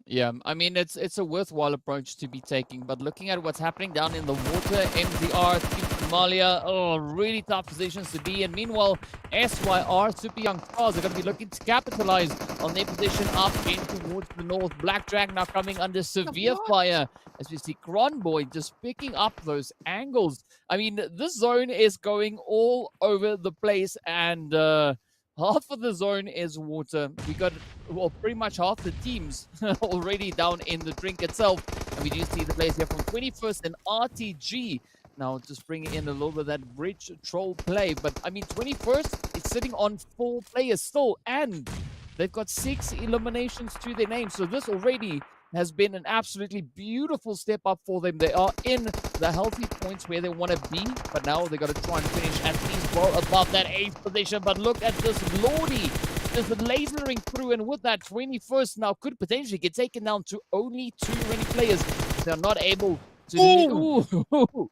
Yeah, I mean, it's a worthwhile approach to be taking, but looking at what's happening down in the water, MZR, Team Somalia, oh, really tough positions to be in. Meanwhile, SYR, Super Young Stars are going to be looking to capitalize on their position up in towards the north. Black Drag now coming under severe fire as we see Cronboy just picking up those angles. I mean, this zone is going all over the place, and half of the zone is water. We got, well, pretty much half the teams already down in the drink itself. And we do see the players here from 21st and RTG now just bringing in a little bit of that bridge troll play. But, I mean, 21st is sitting on 4 players still, and they've got 6 eliminations to their name. So this already has been an absolutely beautiful step up for them. They are in the healthy points where they want to be, but now they got to try and finish at least well above that 8th position. But look at this Lordy just lasering through, and with that 21st now could potentially get taken down to only 2 remaining players. They're not able to... Ooh.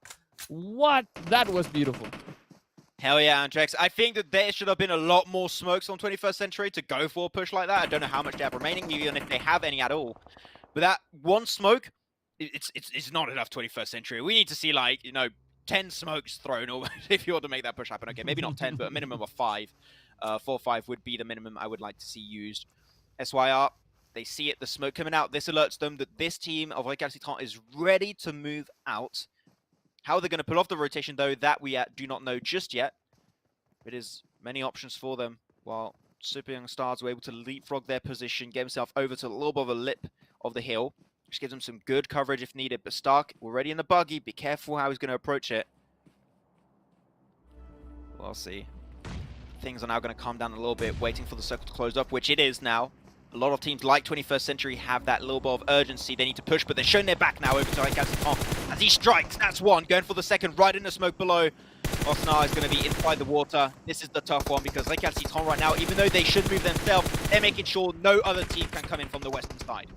What? That was beautiful. Hell yeah, Andrex. I think that there should have been a lot more smokes on 21st Century to go for a push like that. I don't know how much they have remaining, even if they have any at all. But that one smoke, it's not enough 21st Century. We need to see, like, 10 smokes thrown, or if you want to make that push happen. Okay, maybe not 10, but a minimum of 5. 4 or 5 would be the minimum I would like to see used. SYR, they see it, the smoke coming out. This alerts them that this team of Recalcitrant is ready to move out. How they're going to pull off the rotation, though, that we do not know just yet. It is many options for them, while Super Young Stars were able to leapfrog their position, get himself over to a little bit of a lip of the hill, which gives them some good coverage if needed. But Stark, already in the buggy, be careful how he's going to approach it. We'll see. Things are now going to calm down a little bit, waiting for the circle to close up, which it is now. A lot of teams like 21st Century have that little bit of urgency. They need to push, but they're showing their back now over to Recalcitrant. As he strikes, that's one. Going for the second, right in the smoke below. Osnar is going to be inside the water. This is the tough one because Recalcitrant right now, even though they should move themselves, they're making sure no other team can come in from the western side.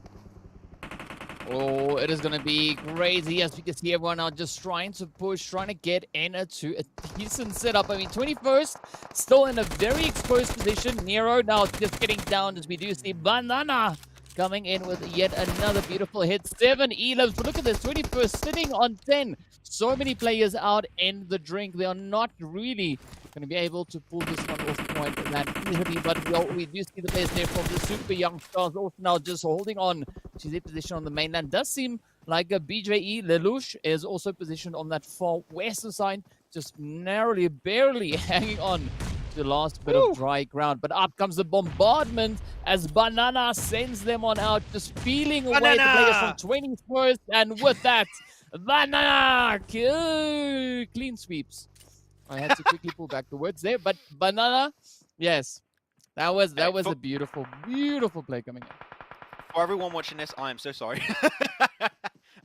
Oh, it is going to be crazy as we can see everyone now just trying to push, trying to get into a decent setup. I mean, 21st still in a very exposed position. Nero now just getting down as we do see Banana coming in with yet another beautiful hit. 7 elims, but look at this, 21st sitting on 10. So many players out in the drink. They are not really going to be able to pull this one off point that easily, but we do see the players there from the Super Young Stars also now just holding on to their position on the mainland. Does seem like a BJE Lelouch is also positioned on that far western side, just narrowly, barely hanging on to the last bit of dry ground. But up comes the bombardment as Banana sends them on out, just peeling away the players from 21st, and with that, Banana clean sweeps. I had to quickly pull back the words there, but Banana, yes, that was a beautiful, beautiful play coming in. For everyone watching this, I am so sorry.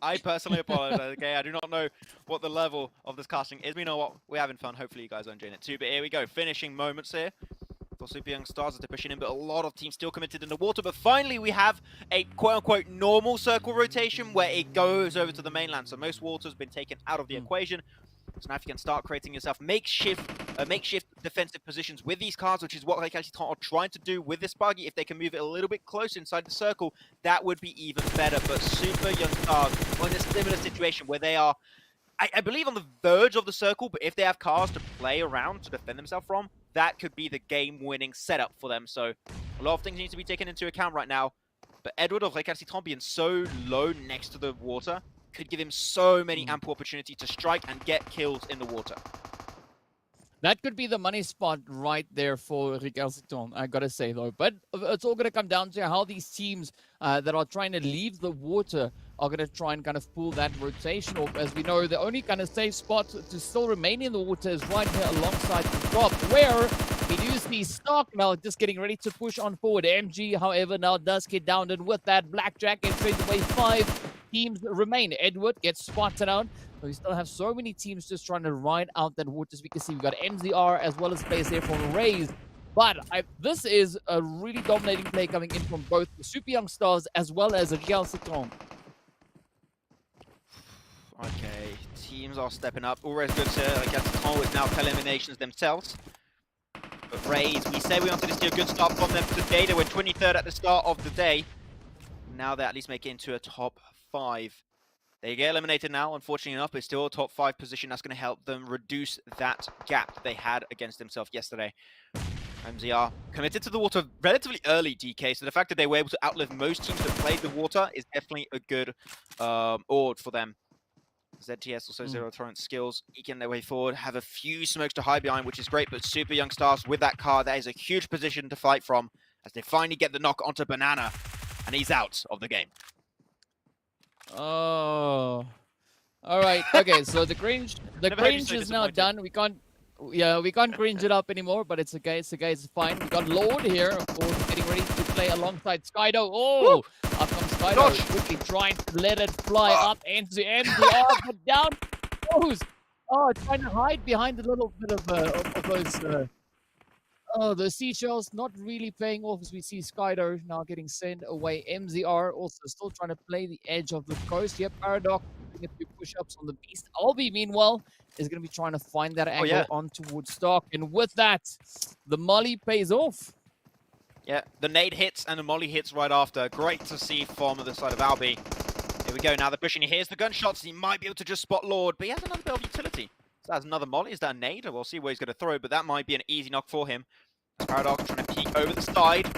I personally apologize, okay? I do not know what the level of this casting is. We know what, we're having fun. Hopefully you guys are enjoying it too. But here we go, finishing moments here for Super Young Stars as they're pushing in, but a lot of teams still committed in the water. But finally we have a quote-unquote normal circle rotation where it goes over to the mainland. So most water's been taken out of the equation. So now if you can start creating yourself makeshift defensive positions with these cards, which is what Recalcitrant are trying to do with this buggy. If they can move it a little bit closer inside the circle, that would be even better. But Super Young Stars are in a similar situation where they are, I believe, on the verge of the circle, but if they have cars to play around to defend themselves from, that could be the game-winning setup for them. So a lot of things need to be taken into account right now. But Edward of Recalcitrant being so low next to the water could give him so many ample opportunity to strike and get kills in the water. That could be the money spot right there for Recalcitrant, I gotta say though. But it's all gonna come down to how these teams that are trying to leave the water are gonna try and kind of pull that rotation off. As we know, the only kind of safe spot to still remain in the water is right here alongside the drop, where we do see Sanhok now just getting ready to push on forward. MG, however, now does get down, and with that, Blackjack gets straight away 5 teams remain. Edward gets spotted out. So we still have so many teams just trying to ride out that water. As we can see, we've got MZR as well as players there from Raze. But this is a really dominating play coming in from both the Super Young Stars as well as Recalcitrant. Okay, teams are stepping up. Always good to Recalcitrant with now eliminations themselves. But Raze, we said we wanted to see a good start from them today. They were 23rd at the start of the day. Now they at least make it into a top 5. They get eliminated now, unfortunately enough, but still a top 5 position. That's going to help them reduce that gap that they had against themselves yesterday. MZR committed to the water relatively early, DK, so the fact that they were able to outlive most teams that played the water is definitely a good ord for them. ZTS also zero tolerance skills, eking their way forward, have a few smokes to hide behind, which is great, but Super Young Stars with that card, that is a huge position to fight from as they finally get the knock onto Banana, and he's out of the game. Oh, all right. Okay, so the cringe is now done. We can't cringe it up anymore, but it's okay. It's okay. It's fine. We got Lord here, of course, getting ready to play alongside Skydo. Oh, up comes Skydo, quickly trying to let it fly up into MDR, but down goes. Oh, trying to hide behind a little bit of those. The seashells not really paying off as we see Skydo now getting sent away. MZR also still trying to play the edge of the coast. Yep, Paradox doing a few push-ups on the Beast. Albi, meanwhile, is going to be trying to find that angle on towards Stark. And with that, the molly pays off. Yeah, the nade hits and the molly hits right after. Great to see from the side of Albi. Here we go, now they're pushing. He hears the gunshots. He might be able to just spot Lord, but he has another bit of utility. So that's another molly. Is that a nade? We'll see where he's going to throw, but that might be an easy knock for him. Paradox trying to peek over the side.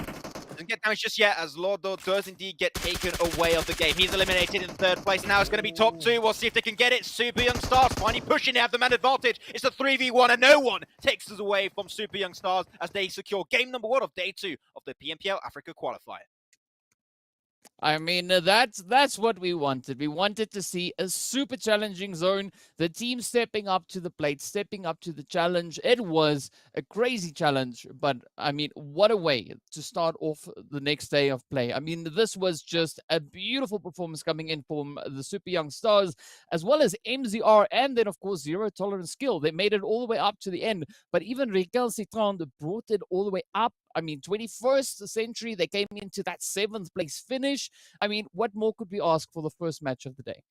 Doesn't get damage just yet as Lord does indeed get taken away of the game. He's eliminated in 3rd place. Now it's going to be top 2. We'll see if they can get it. Super Young Stars finally pushing. They have the man advantage. It's a 3v1 and no one takes us away from Super Young Stars as they secure game number 1 of day 2 of the PMPL Africa Qualifier. I mean, that's what we wanted. We wanted to see a super challenging zone, the team stepping up to the plate, stepping up to the challenge. It was a crazy challenge, but I mean, what a way to start off the next day of play. I mean, this was just a beautiful performance coming in from the Super Young Stars, as well as MZR, and then, of course, zero tolerance skill. They made it all the way up to the end, but even Recalcitrant brought it all the way up. I mean, 21st century, they came into that 7th place finish. I mean, what more could we ask for the first match of the day?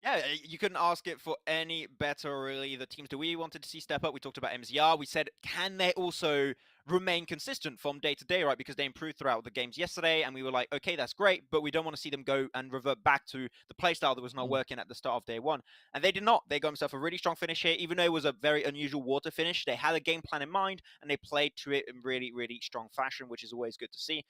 Yeah, you couldn't ask it for any better, really. The teams that we wanted to see step up, we talked about MZR. We said, can they also remain consistent from day to day, right? Because they improved throughout the games yesterday, and we were like, okay, that's great, but we don't want to see them go and revert back to the playstyle that was not working at the start of day 1. And they did not. They got themselves a really strong finish here, even though it was a very unusual water finish. They had a game plan in mind, and they played to it in really, really strong fashion, which is always good to see.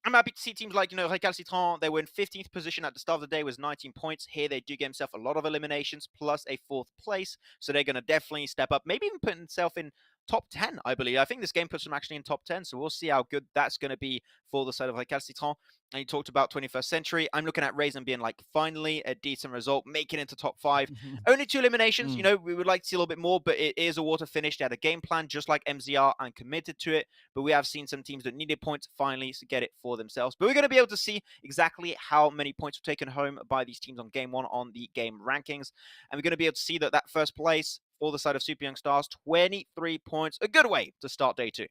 I'm happy to see teams like, Recalcitrant, they were in 15th position at the start of the day, was 19 points. Here they do get themselves a lot of eliminations, plus a 4th place. So they're going to definitely step up, maybe even put themselves in top 10, I believe. I think this game puts them actually in top 10, so we'll see how good that's going to be for the side of Recalcitrant. And you talked about 21st Century. I'm looking at Raisin being like finally a decent result, making it into top 5. Only 2 eliminations. You know, we would like to see a little bit more, but it is a water finish. They had a game plan just like MZR and committed to it. But we have seen some teams that needed points finally to get it for themselves. But we're going to be able to see exactly how many points were taken home by these teams on game 1 on the game rankings. And we're going to be able to see that first place for the side of Super Young Stars, 23 points. A good way to start day 2.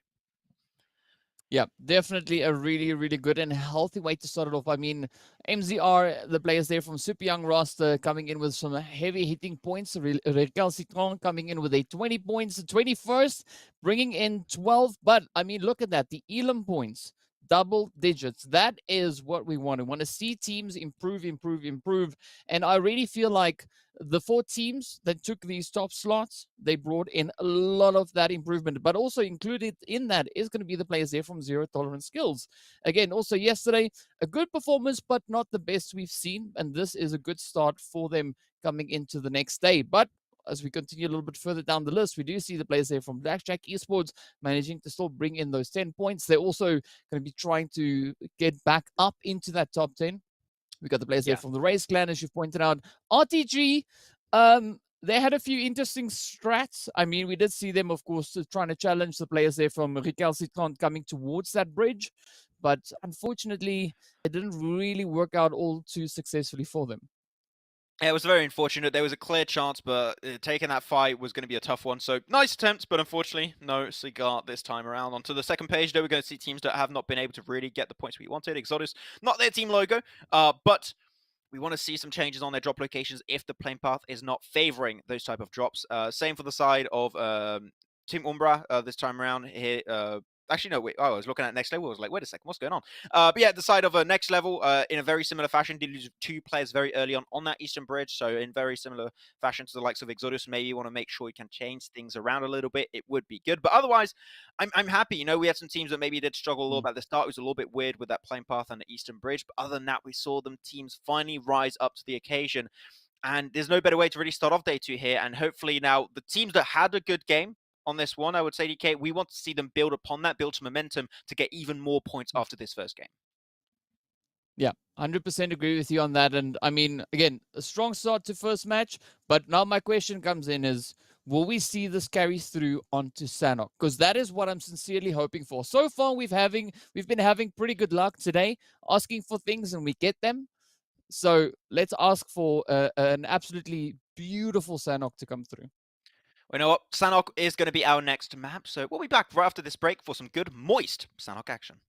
Yeah, definitely a really, really good and healthy way to start it off. I mean, MZR, the players there from Super Young roster, coming in with some heavy hitting points. Recalcitrant coming in with a 20 points, the 21st, bringing in 12. But, I mean, look at that. The Elam points, double digits. That is what we want. We want to see teams improve. And I really feel like the 4 teams that took these top slots, they brought in a lot of that improvement, but also included in that is going to be the players there from Zero Tolerance Skills. Again, also yesterday, a good performance, but not the best we've seen. And this is a good start for them coming into the next day. But as we continue a little bit further down the list, we do see the players there from Blackjack Esports managing to still bring in those 10 points. They're also going to be trying to get back up into that top 10. We got the players there from the Race Clan, as you've pointed out. RTG, they had a few interesting strats. I mean, we did see them, of course, trying to challenge the players there from Recalcitrant coming towards that bridge. But unfortunately, it didn't really work out all too successfully for them. Yeah, it was very unfortunate. There was a clear chance, but taking that fight was going to be a tough one. So, nice attempts, but unfortunately, no cigar this time around. Onto the second page, though, we're going to see teams that have not been able to really get the points we wanted. Exodus, not their team logo, but we want to see some changes on their drop locations if the playing path is not favoring those type of drops. Same for the side of Team Umbra this time around here. Actually, no, wait. Oh, I was looking at next level. I was like, wait a second, what's going on? But yeah, the side of next level, in a very similar fashion, did lose 2 players very early on that Eastern Bridge. So in very similar fashion to the likes of Exodus, maybe you want to make sure you can change things around a little bit. It would be good. But otherwise, I'm happy. You know, we had some teams that maybe did struggle a little bit at the start. It was a little bit weird with that playing path and the Eastern Bridge. But other than that, we saw them teams finally rise up to the occasion. And there's no better way to really start off day 2 here. And hopefully now the teams that had a good game on this one, I would say, DK, we want to see them build upon that, build some momentum to get even more points after this first game. Yeah, 100% agree with you on that. And I mean, again, a strong start to first match. But now my question comes in is, will we see this carry through onto Sanhok? Because that is what I'm sincerely hoping for. So far, we've been having pretty good luck today, asking for things and we get them. So let's ask for an absolutely beautiful Sanhok to come through. Well, you know what? Sanhok is going to be our next map, so we'll be back right after this break for some good, moist Sanhok action.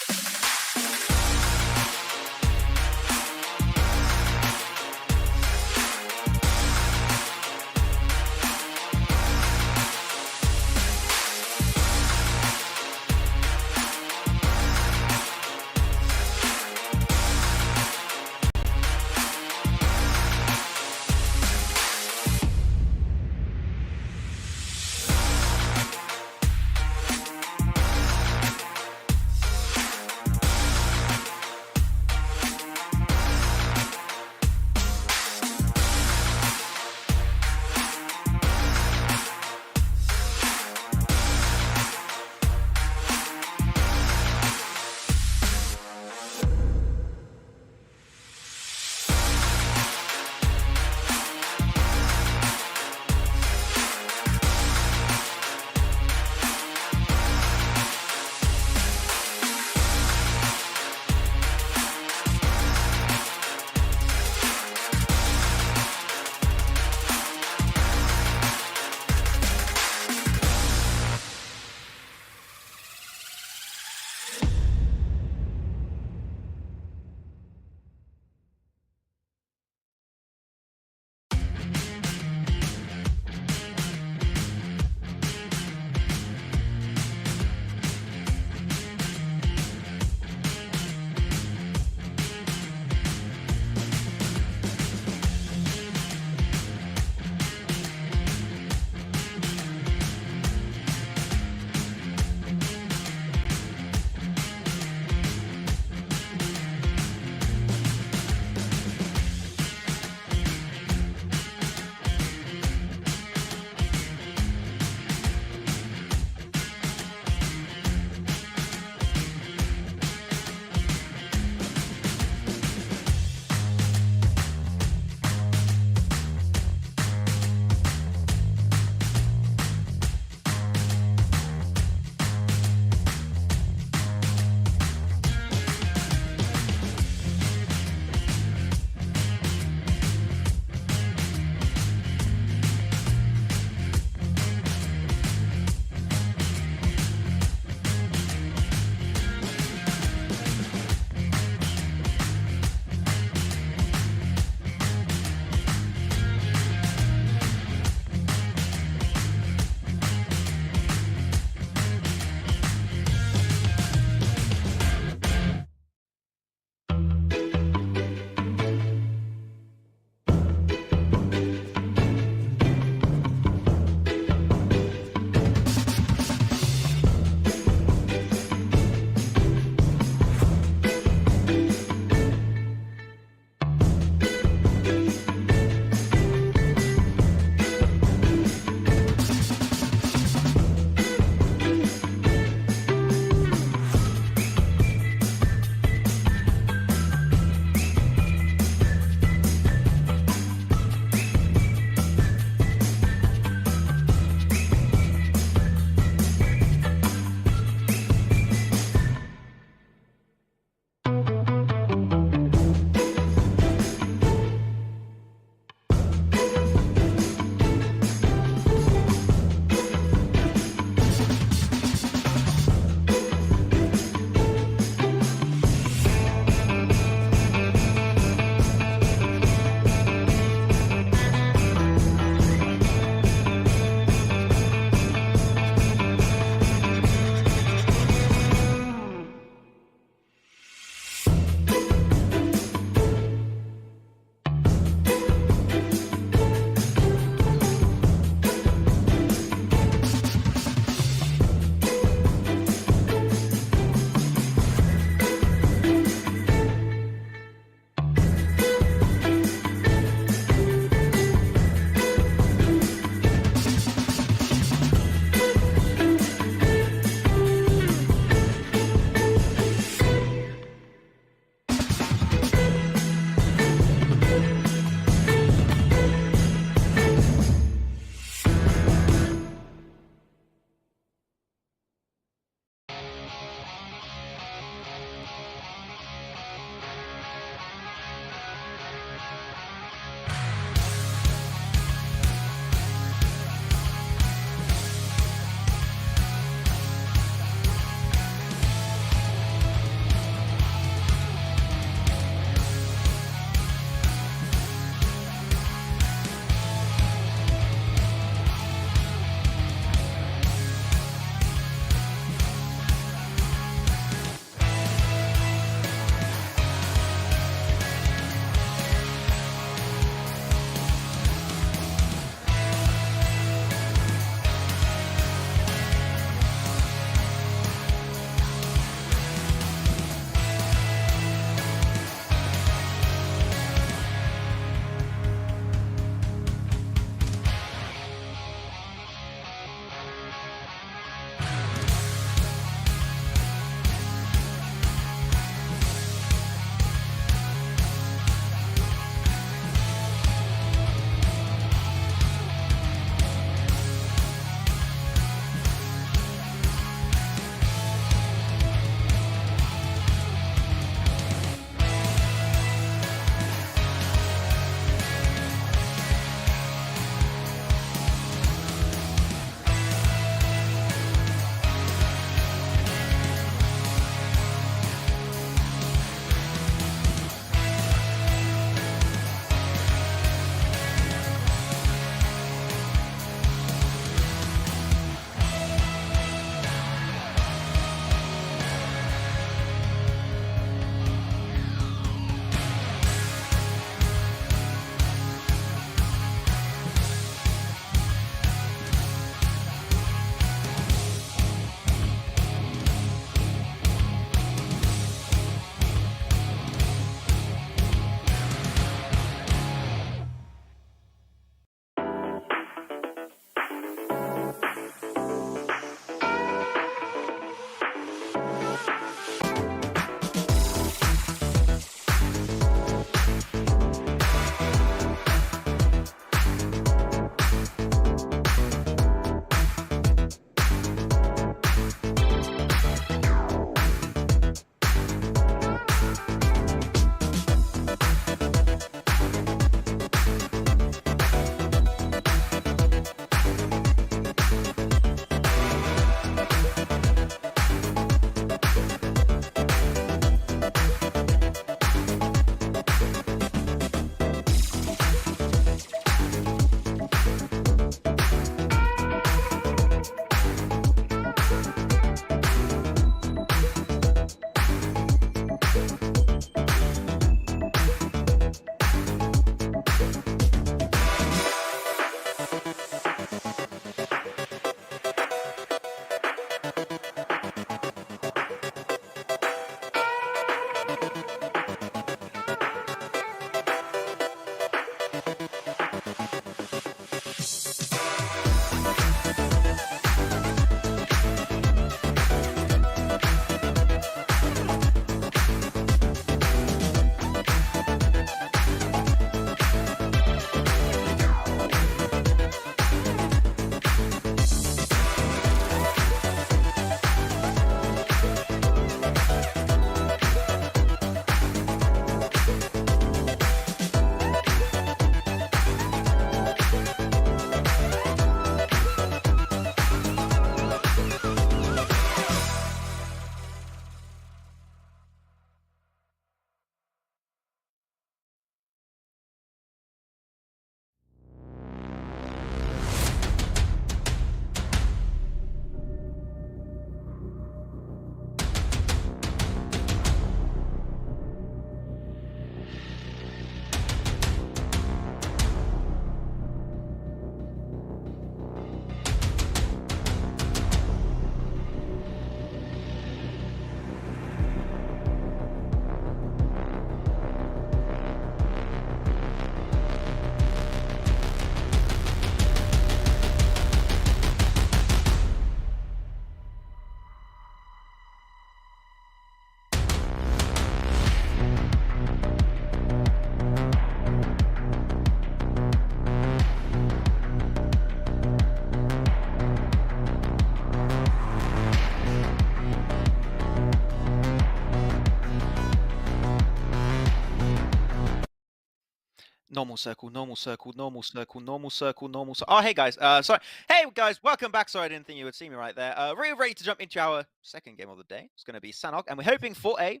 Normal circle, normal circle, normal circle, normal circle, normal circle. Oh, hey guys. Sorry. Hey guys, welcome back. Sorry, I didn't think you would see me right there. We're ready to jump into our second game of the day. It's going to be Sanhok, and we're hoping for a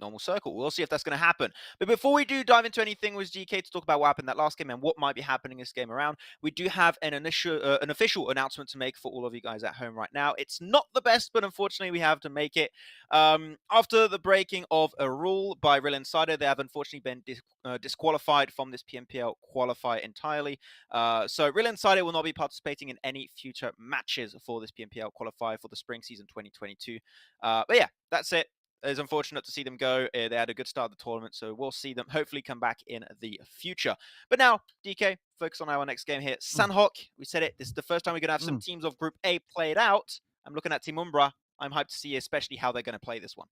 normal circle. We'll see if that's going to happen. But before we do dive into anything with GK to talk about what happened that last game and what might be happening this game around, we do have an official announcement to make for all of you guys at home right now. It's not the best, but unfortunately we have to make it. After the breaking of a rule by Rila Insider, they have unfortunately been disqualified from this PMPL qualifier entirely. So Rila Insider will not be participating in any future matches for this PMPL qualifier for the spring season 2022. But yeah, that's it. It's unfortunate to see them go. They had a good start of the tournament, so we'll see them hopefully come back in the future. But now, DK, focus on our next game here. Sanhok, we said it, this is the first time we're going to have some teams of Group A played out. I'm looking at Team Umbra. I'm hyped to see especially how they're going to play this one.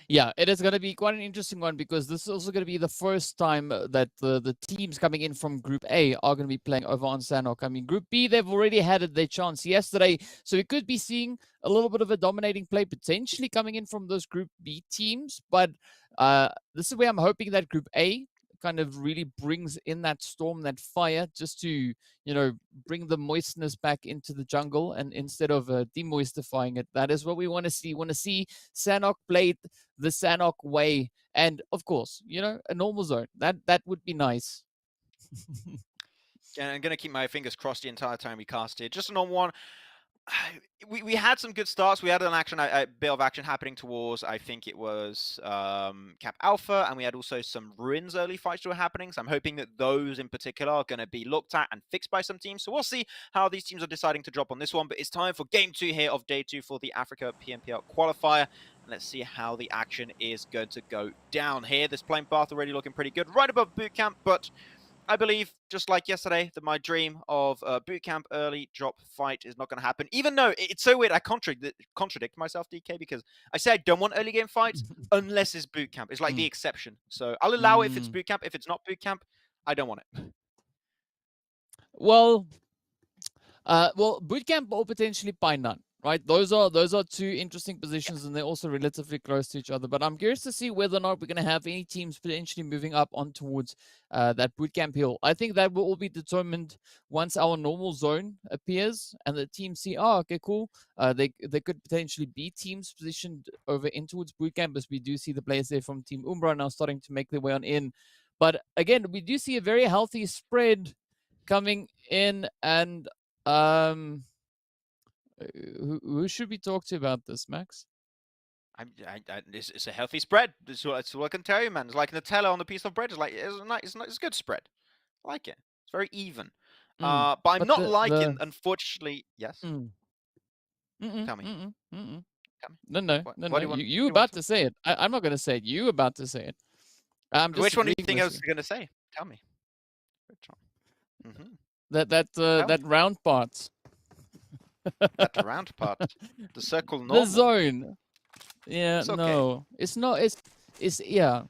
Yeah, it is going to be quite an interesting one because this is also going to be the first time that the teams coming in from Group A are going to be playing over on Sanhok. I mean, Group B, they've already had their chance yesterday, so we could be seeing a little bit of a dominating play potentially coming in from those Group B teams. But this is where I'm hoping that Group A kind of really brings in that storm, that fire, just to, you know, bring the moistness back into the jungle, and instead of demoistifying it. That is what we want to see. Want to see Sanhok played the Sanhok way, and of course, you know, a normal zone. That would be nice. And I'm going to keep my fingers crossed the entire time we cast it. Just a normal one. We had some good starts. We had a bit of action happening towards, I think it was Cap Alpha, and we had also some Ruins early fights that were happening. So I'm hoping that those in particular are going to be looked at and fixed by some teams. So we'll see how these teams are deciding to drop on this one. But it's time for Game 2 here of Day 2 for the Africa PMPL Qualifier. And let's see how the action is going to go down here. This playing path already looking pretty good, right above bootcamp, but I believe, just like yesterday, that my dream of a bootcamp early drop fight is not going to happen. Even though it's so weird, I contradict myself, DK, because I say I don't want early game fights unless it's bootcamp. It's like the exception. So I'll allow it if it's bootcamp. If it's not bootcamp, I don't want it. Well, bootcamp or potentially by none. Right, those are two interesting positions, and they're also relatively close to each other. But I'm curious to see whether or not we're going to have any teams potentially moving up on towards that bootcamp hill. I think that will all be determined once our normal zone appears and the teams see, oh, okay, cool. They could potentially be teams positioned over in towards bootcamp, as we do see the players there from Team Umbra now starting to make their way on in. But again, we do see a very healthy spread coming in, and who should we talk to about this, Max? It's a healthy spread. That's all I can tell you, man. It's like Nutella on a piece of bread. It's like it's a good spread. I like it. It's very even. But I'm not liking, unfortunately. Yes. Tell me. Tell me. No. You about to say it. I'm not going to say it. You about to say it. Which one do you think I was going to say? Tell me. Which one? That round part. That round part. The circle normal. The zone. Yeah, it's okay. No. It's not. It's yeah.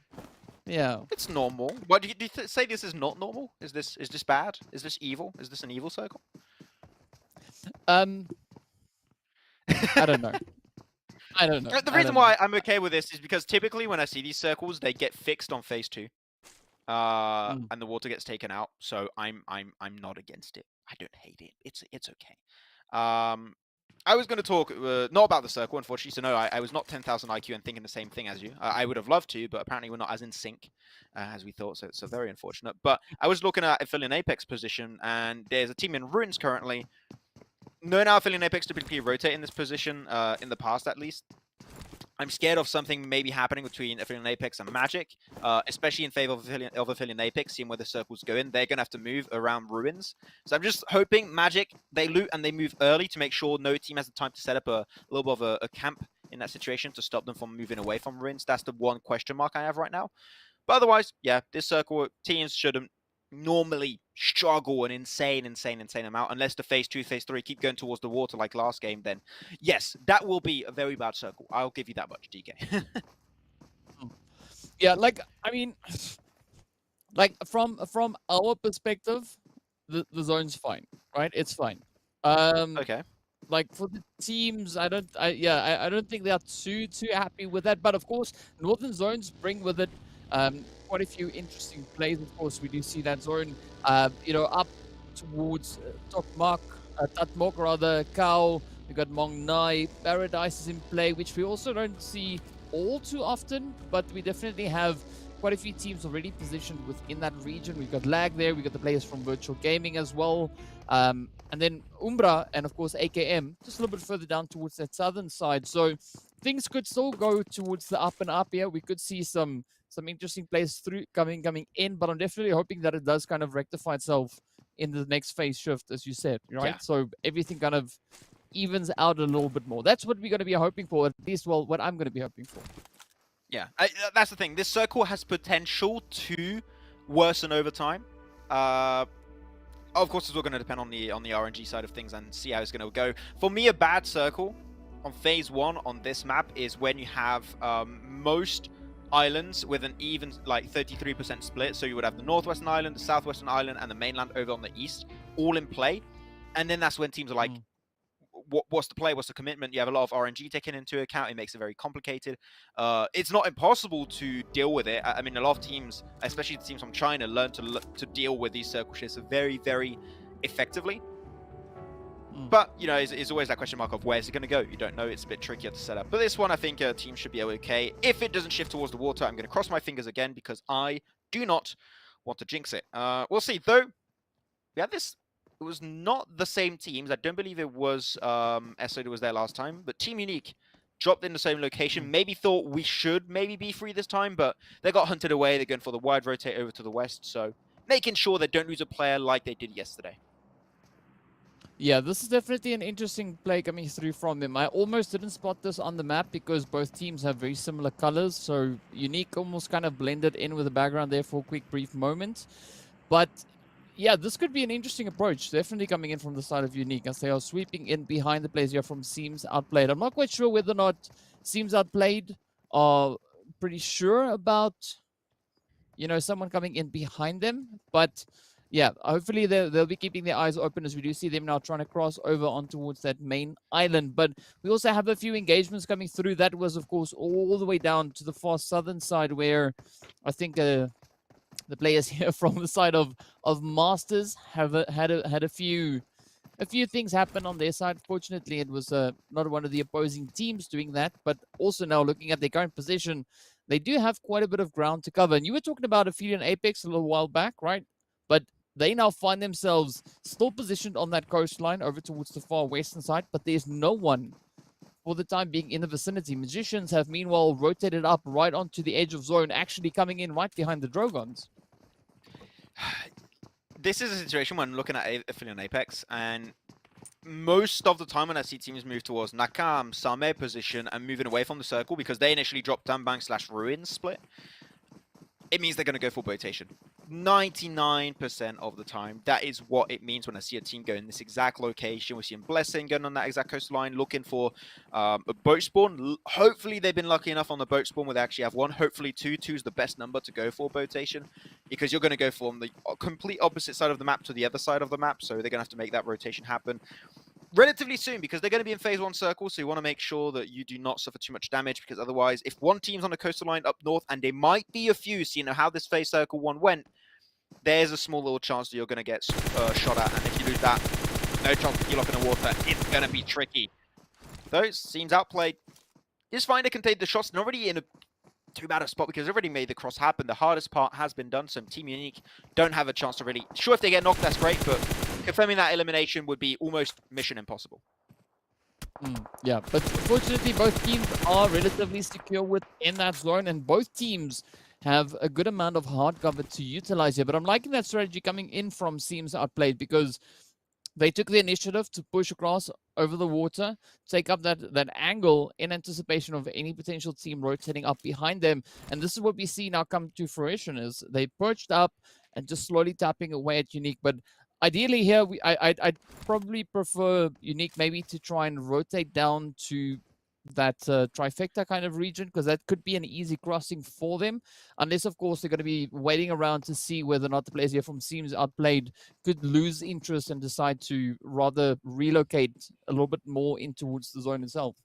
It's normal. Why do you say this is not normal? Is this bad? Is this evil? Is this an evil circle? I don't know. The reason why I'm okay with this is because typically when I see these circles, they get fixed on phase 2. And the water gets taken out. So I'm not against it. I don't hate it. It's okay. I was going to talk not about the circle, unfortunately. So no, I was not 10,000 IQ and thinking the same thing as you. I would have loved to, but apparently we're not as in sync as we thought. So it's very unfortunate. But I was looking at Aphelion Apex position, and there's a team in Ruins currently. No, now Aphelion Apex typically rotate in this position, in the past at least. I'm scared of something maybe happening between Aphelion Apex and Magic, especially in favor of Aphelion Apex, seeing where the circles go in. They're going to have to move around Ruins. So I'm just hoping Magic, they loot and they move early to make sure no team has the time to set up a little bit of a camp in that situation to stop them from moving away from Ruins. That's the one question mark I have right now. But otherwise, yeah, this circle, teams shouldn't normally struggle an insane amount unless the phase 2, phase 3 keep going towards the water like last game. Then yes, that will be a very bad circle. I'll give you that much, DK. Yeah, like I mean, like from our perspective, the zone's fine, right? It's fine. Okay. Like for the teams, I don't think they are too happy with that. But of course, northern zones bring with it Quite a few interesting plays. Of course, we do see that zone, up towards Tatmok rather, Cow. We got Mong Nai, Paradise is in play, which we also don't see all too often, but we definitely have quite a few teams already positioned within that region. We've got Lag there, we've got the players from Virtual Gaming as well. And then Umbra and of course AKM, just a little bit further down towards that southern side. So things could still go towards the up and up here. We could see some interesting plays through coming in, but I'm definitely hoping that it does kind of rectify itself in the next phase shift, as you said, right? Yeah. So everything kind of evens out a little bit more. That's what we're going to be hoping for, at least, well, what I'm going to be hoping for. Yeah, that's the thing. This circle has potential to worsen over time. Of course, it's all going to depend on the RNG side of things and see how it's going to go. For me, a bad circle on phase 1 on this map is when you have most islands with an even like 33% split. So you would have the northwestern island, the southwestern island, and the mainland over on the east, all in play. And then that's when teams are like, what's the play? What's the commitment? You have a lot of RNG taken into account. It makes it very complicated. It's not impossible to deal with it. I mean, a lot of teams, especially the teams from China, learn to deal with these circle shifts very, very effectively. But, you know, it's always that question mark of where's it going to go? You don't know. It's a bit trickier to set up. But this one, I think teams should be okay. If it doesn't shift towards the water, I'm going to cross my fingers again because I do not want to jinx it. We'll see. Though, we had this... It was not the same teams. I don't believe it was SO that was there last time, but Team Unique dropped in the same location. Maybe thought we should maybe be free this time, but they got hunted away. They're going for the wide rotate over to the west, so making sure they don't lose a player like they did yesterday. Yeah, this is definitely an interesting play coming through from them. I almost didn't spot this on the map because both teams have very similar colors, so Unique almost kind of blended in with the background there for a quick brief moment. But yeah, this could be an interesting approach, definitely coming in from the side of Unique as they are sweeping in behind the players here from Seems Outplayed. I'm not quite sure whether or not Seems Outplayed are pretty sure about, someone coming in behind them. But yeah, hopefully they'll be keeping their eyes open as we do see them now trying to cross over on towards that main island. But we also have a few engagements coming through. That was, of course, all the way down to the far southern side where I think... the players here from the side of Masters have had a few things happen on their side. Fortunately, it was not one of the opposing teams doing that, but also now looking at their current position, they do have quite a bit of ground to cover. And you were talking about Aphelion Apex a little while back, right? But they now find themselves still positioned on that coastline over towards the far western side, but there's no one for the time being in the vicinity. Magicians have meanwhile rotated up right onto the edge of zone, actually coming in right behind the DROGONS. This is a situation when looking at Aphelion Apex, and most of the time when I see teams move towards Nakam, Same position and moving away from the circle because they initially dropped Tambang/Ruins split, it means they're going to go for rotation. 99% of the time, that is what it means when I see a team go in this exact location. We're seeing Blessing going on that exact coastline, looking for a boat spawn. Hopefully, they've been lucky enough on the boat spawn where they actually have one. Hopefully, 2. 2 is the best number to go for rotation because you're going to go from the complete opposite side of the map to the other side of the map. So they're going to have to make that rotation happen relatively soon because they're going to be in phase 1 circle, so you want to make sure that you do not suffer too much damage because otherwise, if one team's on the coastal line up north, and there might be a few, so you know how this phase circle 1 went, there's a small little chance that you're going to get shot at, and if you lose that, no chance to heal up in the water. It's going to be tricky. Those Seems Outplayed. It's fine to contain the shots. Not really in a too bad a spot because they've already made the cross happen. The hardest part has been done, so Team Unique don't have a chance to really... Sure, if they get knocked, that's great, but confirming that elimination would be almost mission impossible. Yeah, but fortunately, both teams are relatively secure within that zone, and both teams have a good amount of hard cover to utilize here. But I'm liking that strategy coming in from Seems Outplayed because they took the initiative to push across over the water, take up that angle in anticipation of any potential team rotating up behind them. And this is what we see now come to fruition is they perched up and just slowly tapping away at Unique. But ideally here, I'd probably prefer Unique maybe to try and rotate down to that trifecta kind of region because that could be an easy crossing for them, unless of course they're going to be waiting around to see whether or not the players here from Seems Outplayed could lose interest and decide to rather relocate a little bit more in towards the zone itself.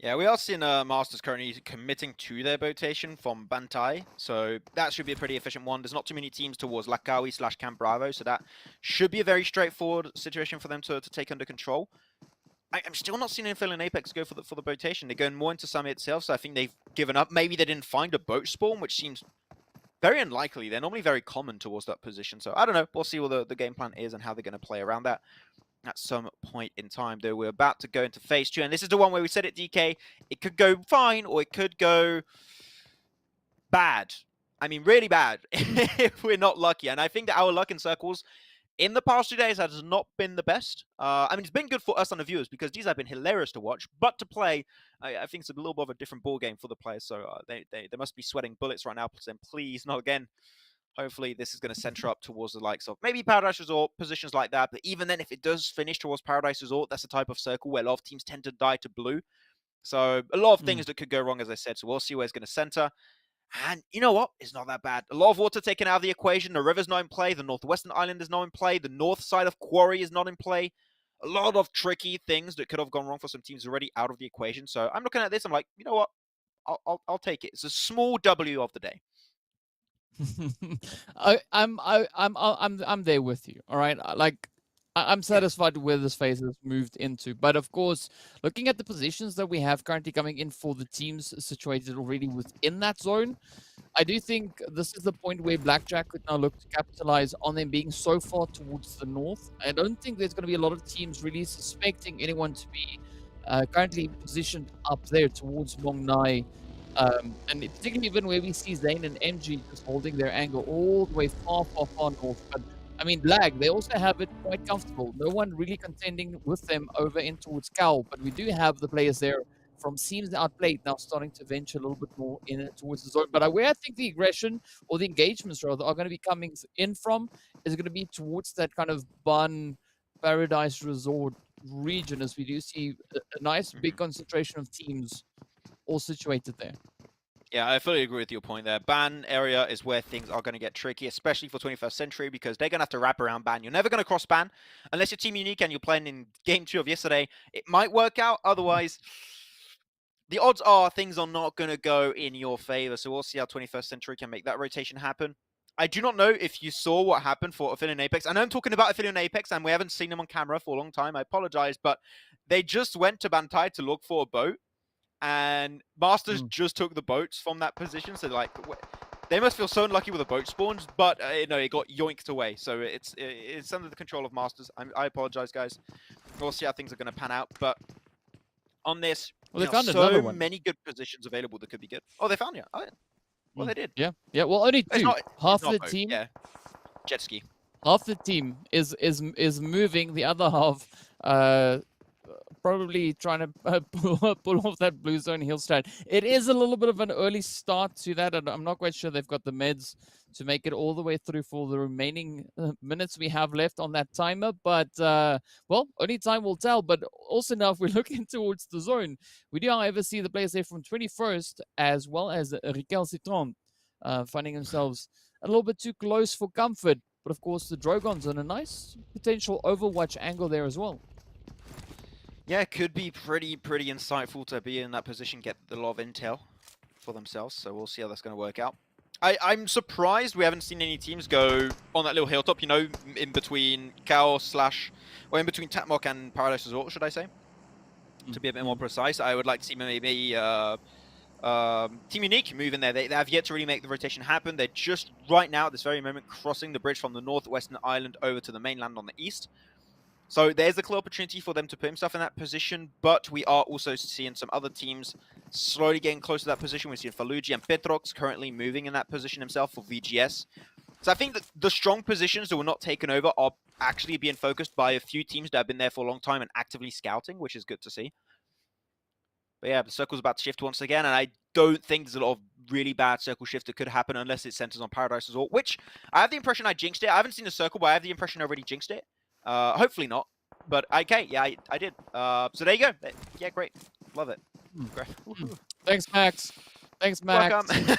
Yeah, we are seeing Masters currently committing to their rotation from Bantai, so that should be a pretty efficient one. There's not too many teams towards Lakawi / Camp Bravo, so that should be a very straightforward situation for them to take under control. I'm still not seeing Aphelion Apex go for the rotation. They're going more into Summit itself, so I think they've given up. Maybe they didn't find a boat spawn, which seems very unlikely. They're normally very common towards that position, so I don't know. We'll see what the game plan is and how they're going to play around that at some point in time. Though we're about to go into phase 2, and this is the one where we said it, DK, it could go fine or it could go bad. I mean, really bad if we're not lucky. And I think that our luck in circles in the past 2 days has not been the best. I mean, it's been good for us and the viewers because these have been hilarious to watch, but to play, I think it's a little bit of a different ball game for the players. So they must be sweating bullets right now. And please, not again. Hopefully, this is going to center up towards the likes of maybe Paradise Resort, positions like that. But even then, if it does finish towards Paradise Resort, that's the type of circle where a lot of teams tend to die to blue. So a lot of things that could go wrong, as I said. So we'll see where it's going to center. And you know what? It's not that bad. A lot of water taken out of the equation. The river's not in play. The northwestern island is not in play. The north side of Quarry is not in play. A lot of tricky things that could have gone wrong for some teams already out of the equation. So I'm looking at this. I'm like, you know what? I'll take it. It's a small W of the day. I'm there with you. All right, like I'm satisfied with where this phase has moved into. But of course, looking at the positions that we have currently coming in for the teams situated already within that zone, I do think this is the point where Blackjack could now look to capitalize on them being so far towards the north. I don't think there's going to be a lot of teams really suspecting anyone to be currently positioned up there towards Mong Nai. And particularly even where we see Zane and MG just holding their angle all the way far north. But I mean, Lag, they also have it quite comfortable. No one really contending with them over in towards Cal, but we do have the players there from Seems Outplayed now starting to venture a little bit more in towards the zone. But where I think the aggression or the engagements rather are going to be coming in from is going to be towards that kind of Bun Paradise Resort region, as we do see a nice big concentration of teams all situated there. Yeah, I fully agree with your point there. Ban area is where things are going to get tricky, especially for 21st Century, because they're going to have to wrap around ban. You're never going to cross ban unless you're Team Unique and you're playing in Game 2 of yesterday. It might work out. Otherwise, the odds are things are not going to go in your favor. So we'll see how 21st Century can make that rotation happen. I do not know if you saw what happened for Aphelion Apex. I know I'm talking about Aphelion Apex, and we haven't seen them on camera for a long time. I apologize, but they just went to Bantai to look for a boat. And Masters just took the boats from that position, so like they must feel so unlucky with the boat spawns. But no, it got yoinked away, so it's under the control of Masters. I apologize, guys. We'll see how things are going to pan out. But on this, well, they found so many good positions available that could be good. Oh, they found you. Oh, yeah. Well, they did. Yeah. Well, only two. Half the team. Yeah. Jet ski. Half the team is moving. The other half. Probably trying to pull off that blue zone heel strat. It is a little bit of an early start to that, and I'm not quite sure they've got the meds to make it all the way through for the remaining minutes we have left on that timer. But, well, only time will tell. But also now, if we're looking towards the zone, we do, however, see the players there from 21st, as well as Recalcitrant, finding themselves a little bit too close for comfort. But, of course, the DROGONS on a nice potential Overwatch angle there as well. Yeah, it could be pretty insightful to be in that position, get a lot of intel for themselves. So we'll see how that's going to work out. I'm surprised we haven't seen any teams go on that little hilltop, you know, in between Chaos / or in between Tatmok and Paradise Resort, should I say? To be a bit more precise, I would like to see maybe Team Unique move in there. They have yet to really make the rotation happen. They're just right now at this very moment crossing the bridge from the northwestern island over to the mainland on the east. So there's a clear opportunity for them to put himself in that position, but we are also seeing some other teams slowly getting close to that position. We're seeing Faluji and Petrox currently moving in that position himself for VGS. So I think that the strong positions that were not taken over are actually being focused by a few teams that have been there for a long time and actively scouting, which is good to see. But yeah, the circle's about to shift once again, and I don't think there's a lot of really bad circle shift that could happen unless it centers on Paradise Resort, which I have the impression I jinxed it. I haven't seen the circle, but I have the impression I already jinxed it. Hopefully not, but okay, yeah, I did. So there you go. Yeah, great. Love it. Great. Thanks, Max. Thanks, Max. Welcome.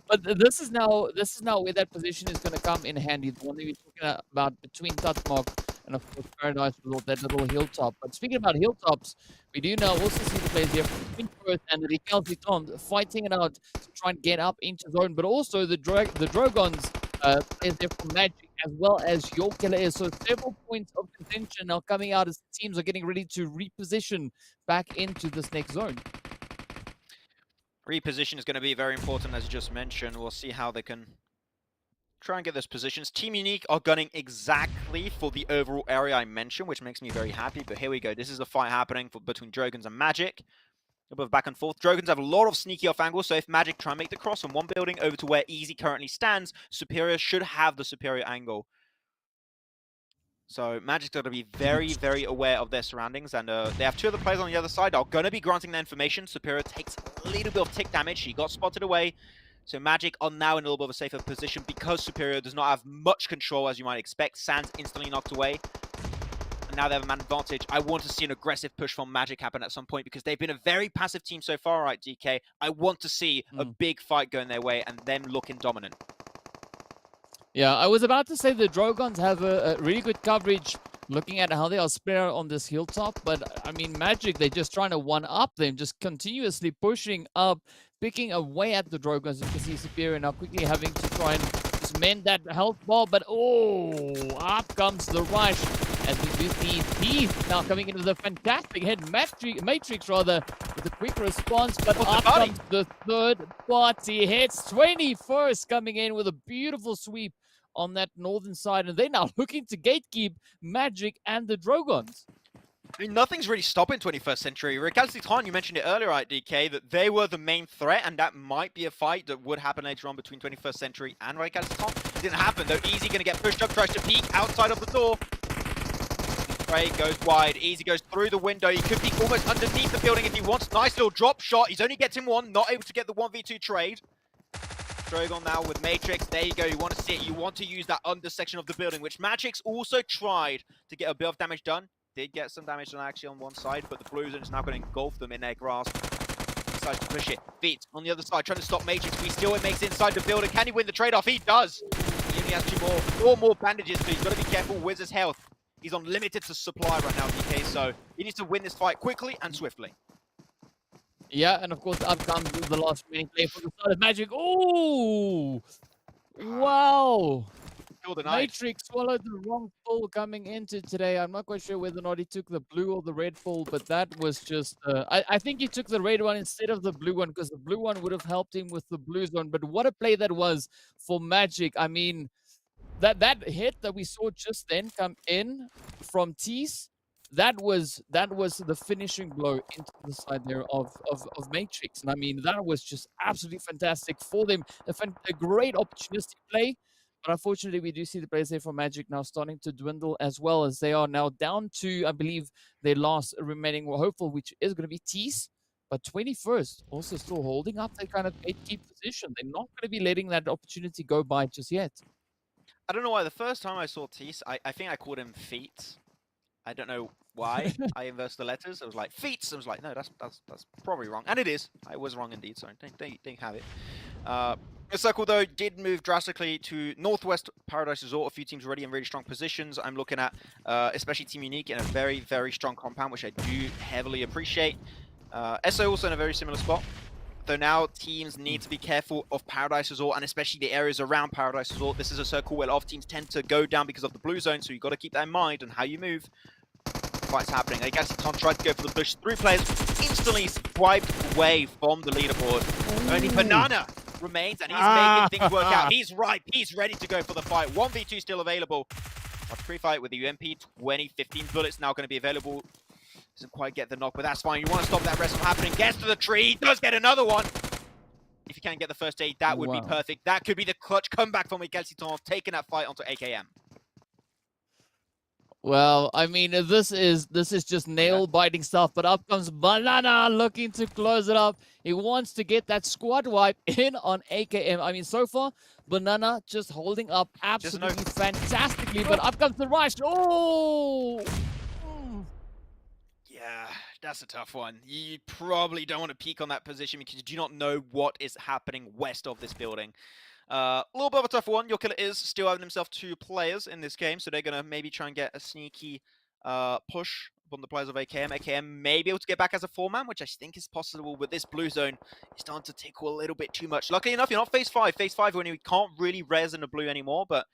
But this is now where that position is going to come in handy. The one that we're talking about between Tatmok And of course, Paradise with that little hilltop. But speaking about hilltops, we do now also see the players here from Esports and the Recalcitrant fighting it out to try and get up into zone, but also the DROGONS players there from Magic as well as your killer is. So several points of contention now coming out as the teams are getting ready to reposition back into this next zone. Reposition is going to be very important, as you just mentioned. We'll see how they can try and get those positions. Team Unique are gunning exactly for the overall area I mentioned, which makes me very happy. But here we go. This is a fight happening between DROGONS and Magic. A bit of back and forth. DROGONS have a lot of sneaky off angles, so if Magic try and make the cross from one building over to where Easy currently stands, Superior should have the superior angle. So Magic's got to be very, very aware of their surroundings, and they have two other players on the other side. Are going to be granting that information. Superior takes a little bit of tick damage. He got spotted away. So Magic are now in a little bit of a safer position because Superior does not have much control, as you might expect. Sans instantly knocked away. And now they have a man advantage. I want to see an aggressive push from Magic happen at some point because they've been a very passive team so far, right, DK? I want to see a big fight going their way and them looking dominant. Yeah, I was about to say the DROGONS have a really good coverage looking at how they are spread out on this hilltop, but I mean, Magic, they're just trying to one-up them, just continuously pushing up, picking away at the DROGONS. You can see Superior now quickly having to try and just mend that health bar, but oh, up comes the rush. As we do see Teeth now coming into the fantastic head Matrix rather, with a quick response, but up comes the third party. Hits 21st coming in with a beautiful sweep on that northern side, and they're now looking to gatekeep Magic and the DROGONS. I mean, nothing's really stopping 21st Century. Recalcitrant, you mentioned it earlier, right, DK, that they were the main threat, and that might be a fight that would happen later on between 21st Century and Recalcitrant. It didn't happen, though. Easy going to get pushed up, tries to peek outside of the door. Trey goes wide. Easy goes through the window. He could be almost underneath the building if he wants. Nice little drop shot. He's only getting one, not able to get the 1v2 trade. Drogon now with Matrix. There you go. You want to see it. You want to use that under section of the building, which Matrix also tried to get a bit of damage done. Did get some damage done actually on one side, but the Blue Zone is now going to engulf them in their grasp. Decides to push it. Feet on the other side, trying to stop Matrix. We still makes it inside the building. Can he win the trade-off? He does. He only has four more bandages, so he's got to be careful with his health. He's on limited supply right now, DK, so he needs to win this fight quickly and swiftly. Yeah, and of course, up comes the last remaining play for the side of Magic. Oh! Wow! Matrix swallowed the wrong pull coming into today. I'm not quite sure whether or not he took the blue or the red pull, but that was just... I think he took the red one instead of the blue one, because the blue one would have helped him with the blue zone. But what a play that was for Magic. I mean, that hit that we saw just then come in from Tease, that was the finishing blow into the side there of Matrix. And I mean, that was just absolutely fantastic for them. A great opportunistic play. But unfortunately, we do see the players there for Magic now starting to dwindle, as well as they are now down to, I believe, their last remaining hopeful, which is going to be Tease. But 21st also still holding up their kind of gatekeep position. They're not going to be letting that opportunity go by just yet. I don't know why. The first time I saw Tease, I think I called him Feet. I don't know why. I inversed the letters. I was like, Feet. I was like, no, that's probably wrong. And it is. I was wrong indeed, so don't have it. The circle, though, did move drastically to Northwest Paradise Resort. A few teams already in really strong positions. I'm looking at, especially Team Unique, in a very, very strong compound, which I do heavily appreciate. SO also in a very similar spot. Though now teams need to be careful of Paradise Resort, and especially the areas around Paradise Resort. This is a circle where a lot of teams tend to go down because of the blue zone, so you've got to keep that in mind and how you move. Fight's happening. I guess Tom tried to go for the push. 3 players instantly swiped away from the leaderboard. Only Banana remains, and he's making things work out. He's ripe. He's ready to go for the fight. 1v2 still available. A pre-fight with the UMP 2015 bullets now going to be available. Doesn't quite get the knock, but that's fine. You want to stop that rest from happening. Gets to the tree. Does get another one. If you can get the first aid, that would be perfect. That could be the clutch comeback from Recalcitrant, taking that fight onto AKM. Well, I mean, this is just nail-biting stuff, but up comes Banana looking to close it up. He wants to get that squad wipe in on AKM. I mean, so far, Banana just holding up absolutely fantastically, but up comes the rush. Oh! Yeah, that's a tough one. You probably don't want to peek on that position because you do not know what is happening west of this building. A little bit of a tough one. Your killer is still having himself 2 players in this game, so they're going to maybe try and get a sneaky push upon the players of AKM. AKM may be able to get back as a 4-man, which I think is possible, but this blue zone is starting to tickle a little bit too much. Luckily enough, you're not phase 5. Phase 5 when you can't really res in the blue anymore, but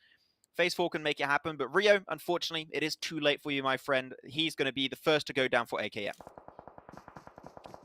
phase 4 can make it happen. But Rio, unfortunately, it is too late for you, my friend. He's going to be the first to go down for AKM.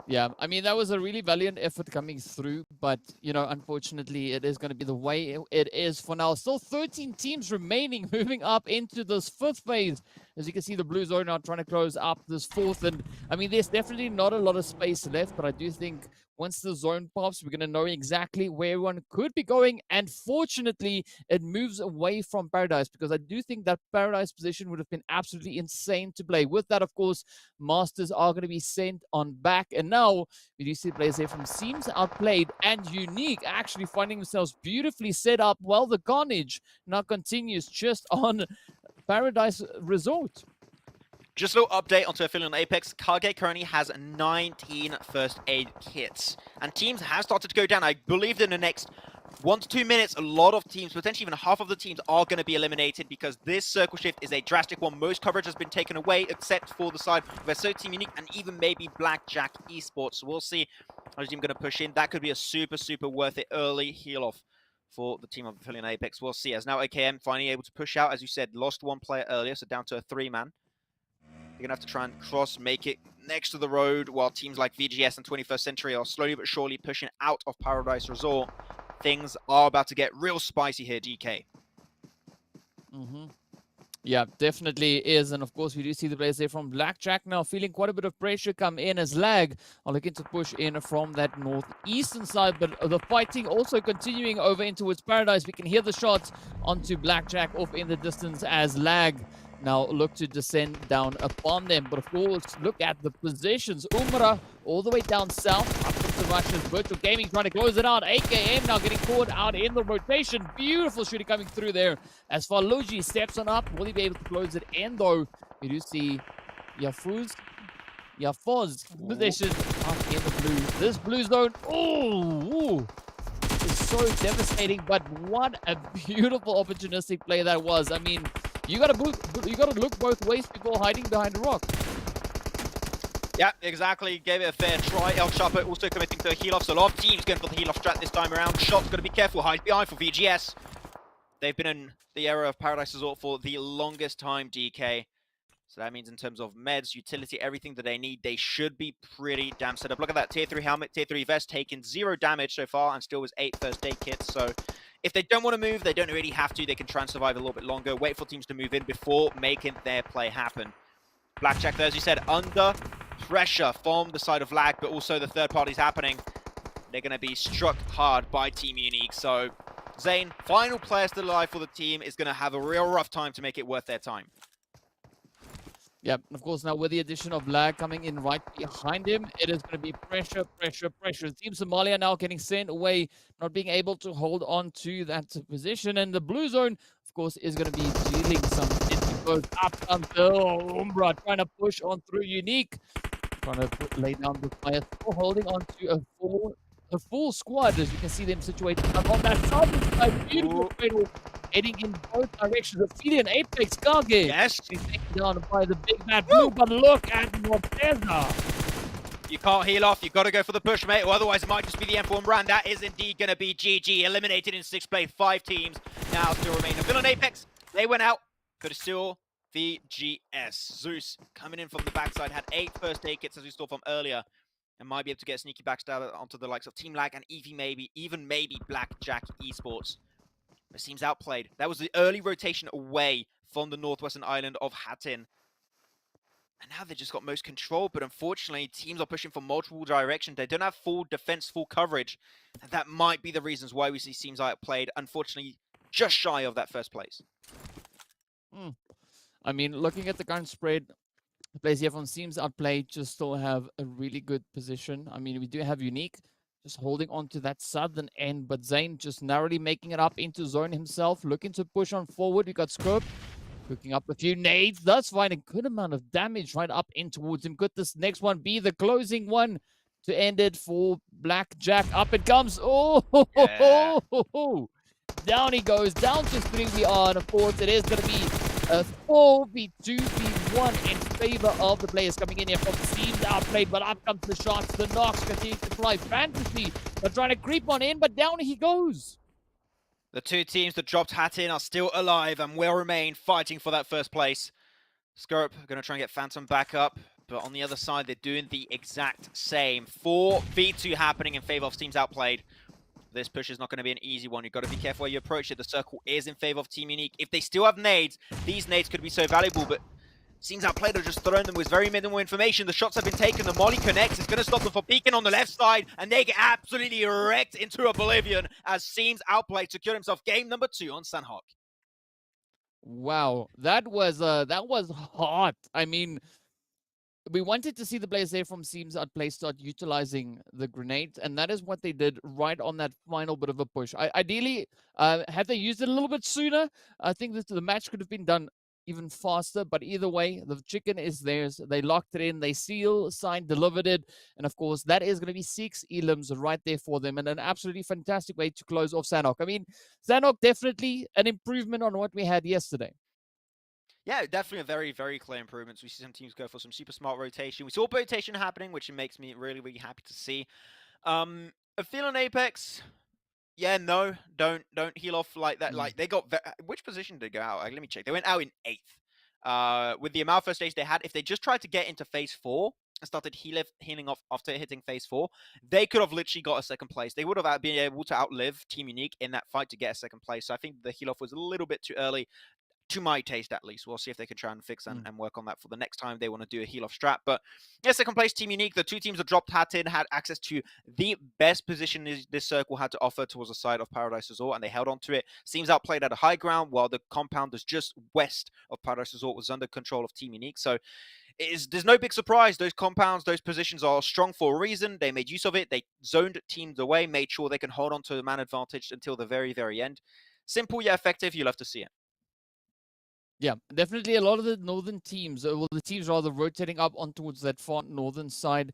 Yeah, I mean, that was a really valiant effort coming through, but, you know, unfortunately, it is going to be the way it is for now. Still 13 teams remaining, moving up into this 5th phase. As you can see, the blue zone now trying to close up this 4th, and, I mean, there's definitely not a lot of space left, but I do think once the zone pops, we're going to know exactly where everyone could be going, and fortunately, it moves away from Paradise, because I do think that Paradise position would have been absolutely insane to play. With that, of course, Masters are going to be sent on back, and now we do see players there from Seems, Outplayed, and Unique actually finding themselves beautifully set up, while the carnage now continues just on Paradise Resort. Just a little update onto Aphelion Apex. Cargate currently has 19 first aid kits. And teams have started to go down. I believe that in the next 1 to 2 minutes, a lot of teams, potentially even half of the teams, are going to be eliminated because this circle shift is a drastic one. Most coverage has been taken away, except for the side of SO Team Unique and even maybe Blackjack Esports. So we'll see how the team going to push in. That could be a super, super worth it early heal off for the team of Aphelion Apex. We'll see. As now AKM finally able to push out. As you said, lost 1 player earlier, so down to a 3-man. You're going to have to try and cross, make it next to the road, while teams like VGS and 21st Century are slowly but surely pushing out of Paradise Resort. Things are about to get real spicy here, DK. Yeah, definitely is. And of course, we do see the players there from Blackjack now feeling quite a bit of pressure come in as Lag are looking to push in from that northeastern side. But the fighting also continuing over in towards Paradise. We can hear the shots onto Blackjack off in the distance as Lag now look to descend down upon them. But of course, look at the positions. Umbra all the way down south, up into Russia's Virtual Gaming trying to close it out. AKM now getting caught out in the rotation. Beautiful shooting coming through there. As Farluji steps on up, will he be able to close it in though? We do see Yafoz position up in the blue. This blue zone, oh, is so devastating, but what a beautiful opportunistic play that was. I mean, you gotta look both ways before hiding behind a rock. Yeah, exactly. Gave it a fair try. El Chapo also committing to a heal off. So a lot of teams going for the heal off strat this time around. Shot's got to be careful. Hide behind for VGS. They've been in the era of Paradise Resort for the longest time, DK. So that means in terms of meds, utility, everything that they need, they should be pretty damn set up. Look at that tier 3 helmet, tier 3 vest, taking 0 damage so far and still with 8 first aid kits. So if they don't want to move, they don't really have to. They can try and survive a little bit longer. Wait for teams to move in before making their play happen. Blackjack there, as you said, under pressure from the side of Lag, but also the third party's happening. They're going to be struck hard by Team Unique. So Zane, final player still alive for the team, is going to have a real rough time to make it worth their time. Yeah, and of course, now with the addition of Lag coming in right behind him, it is going to be pressure, pressure, pressure. Team Somalia now getting sent away, not being able to hold on to that position. And the blue zone, of course, is going to be dealing some hit because up until Umbra trying to push on through Unique, trying to lay down the fire, still holding on to a full squad, as you can see them situated up on that southern side. Beautiful trade heading in both directions. Aphelion Apex Kage. Yes. He's taken down by the big bad blue, but look at Morteza. You can't heal off. You've got to go for the push, mate, or otherwise it might just be the M4 Umbra. That is indeed going to be GG. Eliminated in 6th place. 5 teams now still remain. Aphelion Apex, they went out. Could still VGS. Zeus coming in from the backside. Had 8 first aid kits, as we saw from earlier. And might be able to get a sneaky backstab onto the likes of Team Lag and even maybe Blackjack Esports. It seems outplayed. That was the early rotation away from the northwestern island of Hattin. And now they just got most control, but unfortunately, teams are pushing from multiple directions. They don't have full defense, full coverage. And that might be the reasons why we see teams outplayed. Unfortunately, just shy of that first place. I mean, looking at the current spread, the players here from Seems Outplayed just still have a really good position. I mean, we do have Unique just holding on to that southern end, but Zane just narrowly making it up into zone himself, looking to push on forward. We got Scope cooking up a few nades, thus finding a good amount of damage right up in towards him. Could this next one be the closing one to end it for Blackjack? Up it comes. Oh, yeah. Down he goes, down to 3 we are, and of course it is going to be a 4v2v1 in favor of the players coming in here from Teams Outplayed, but up comes the shots, the knocks continue to fly. Fantasy are trying to creep on in, but down he goes. The two teams that dropped hat in are still alive and will remain fighting for that first place. Scope going to try and get Phantom back up, but on the other side, they're doing the exact same. 4v2 happening in favor of Teams Outplayed. This push is not going to be an easy one. You've got to be careful where you approach it. The circle is in favor of Team Unique. If they still have nades, these nades could be so valuable, but Teams Outplayed are just throwing them with very minimal information. The shots have been taken. The molly connects. It's going to stop them from peeking on the left side, and they get absolutely wrecked into oblivion as Teams Outplayed secure himself game number 2 on Sanhok. Wow, that was hot. I mean, we wanted to see the players there from Teams Outplayed start utilizing the grenades, and that is what they did right on that final bit of a push. Ideally, had they used it a little bit sooner, I think that the match could have been done even faster, but either way, the chicken is theirs. They locked it in, they signed, delivered it, and of course, that is going to be 6 elims right there for them, and an absolutely fantastic way to close off Sanhok. I mean, Sanhok definitely an improvement on what we had yesterday. Yeah, definitely a very, very clear improvements. We see some teams go for some super smart rotation. We saw rotation happening, which makes me really, really happy to see. Aphelion Apex, yeah, no, don't heal off like that. Like, they got... Which position did they go out? Let me check. They went out in 8th. With the amount of first stage they had, if they just tried to get into phase 4 and started healing off after hitting phase 4, they could have literally got a second place. They would have been able to outlive Team Unique in that fight to get a second place. So I think the heal off was a little bit too early, to my taste at least. We'll see if they can try and fix and work on that for the next time they want to do a heal off strat. But yeah, second place Team Unique. The two teams that dropped hat in had access to the best position this circle had to offer towards the side of Paradise Resort, and they held on to it. Teams Outplayed at a high ground, while the compound is just west of Paradise Resort was under control of Team Unique. So there's no big surprise. Those compounds, those positions are strong for a reason. They made use of it. They zoned teams away, made sure they can hold on to the man advantage until the very, very end. Simple yet effective. You love to see it. Yeah, definitely a lot of the northern teams, well, the teams rather rotating up on towards that far northern side,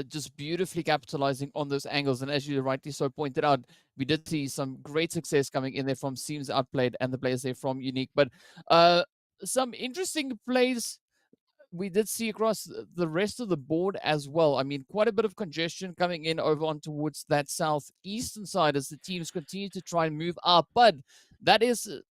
just beautifully capitalizing on those angles. And as you rightly so pointed out, we did see some great success coming in there from Teams Outplayed and the players there from Unique. But some interesting plays we did see across the rest of the board as well. I mean, quite a bit of congestion coming in over on towards that southeastern side as the teams continue to try and move up. But that is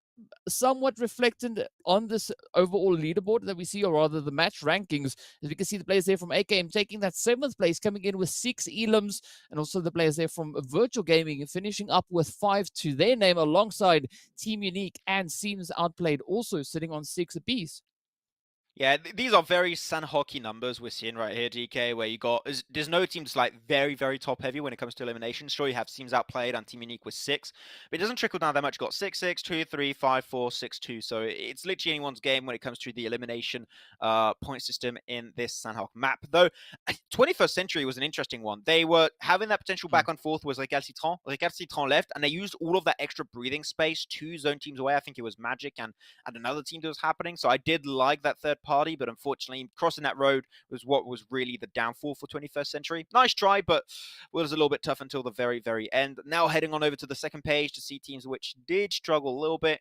somewhat reflected on this overall leaderboard that we see, or rather the match rankings, as we can see the players there from AKM taking that 7th place, coming in with 6 elims, and also the players there from Virtual Gaming finishing up with 5 to their name, alongside Team Unique and Teams Outplayed also sitting on 6 apiece. Yeah, these are very Sanhoki numbers we're seeing right here, DK, where you got... There's no teams like very, very top-heavy when it comes to elimination. Sure, you have Teams Outplayed and Team Unique with 6, but it doesn't trickle down that much. You got 6, 6, 2, 3, 5, 4, 6, 2. So it's literally anyone's game when it comes to the elimination point system in this Sanhok map. Though, 21st Century was an interesting one. They were having that potential back and forth was Recalcitrant. Recalcitrant left, and they used all of that extra breathing space to zone teams away. I think it was Magic and another team that was happening. So I did like that third party, but unfortunately crossing that road was what was really the downfall for 21st Century. Nice try, but was a little bit tough until the very, very end. Now heading on over to the second page to see teams which did struggle a little bit.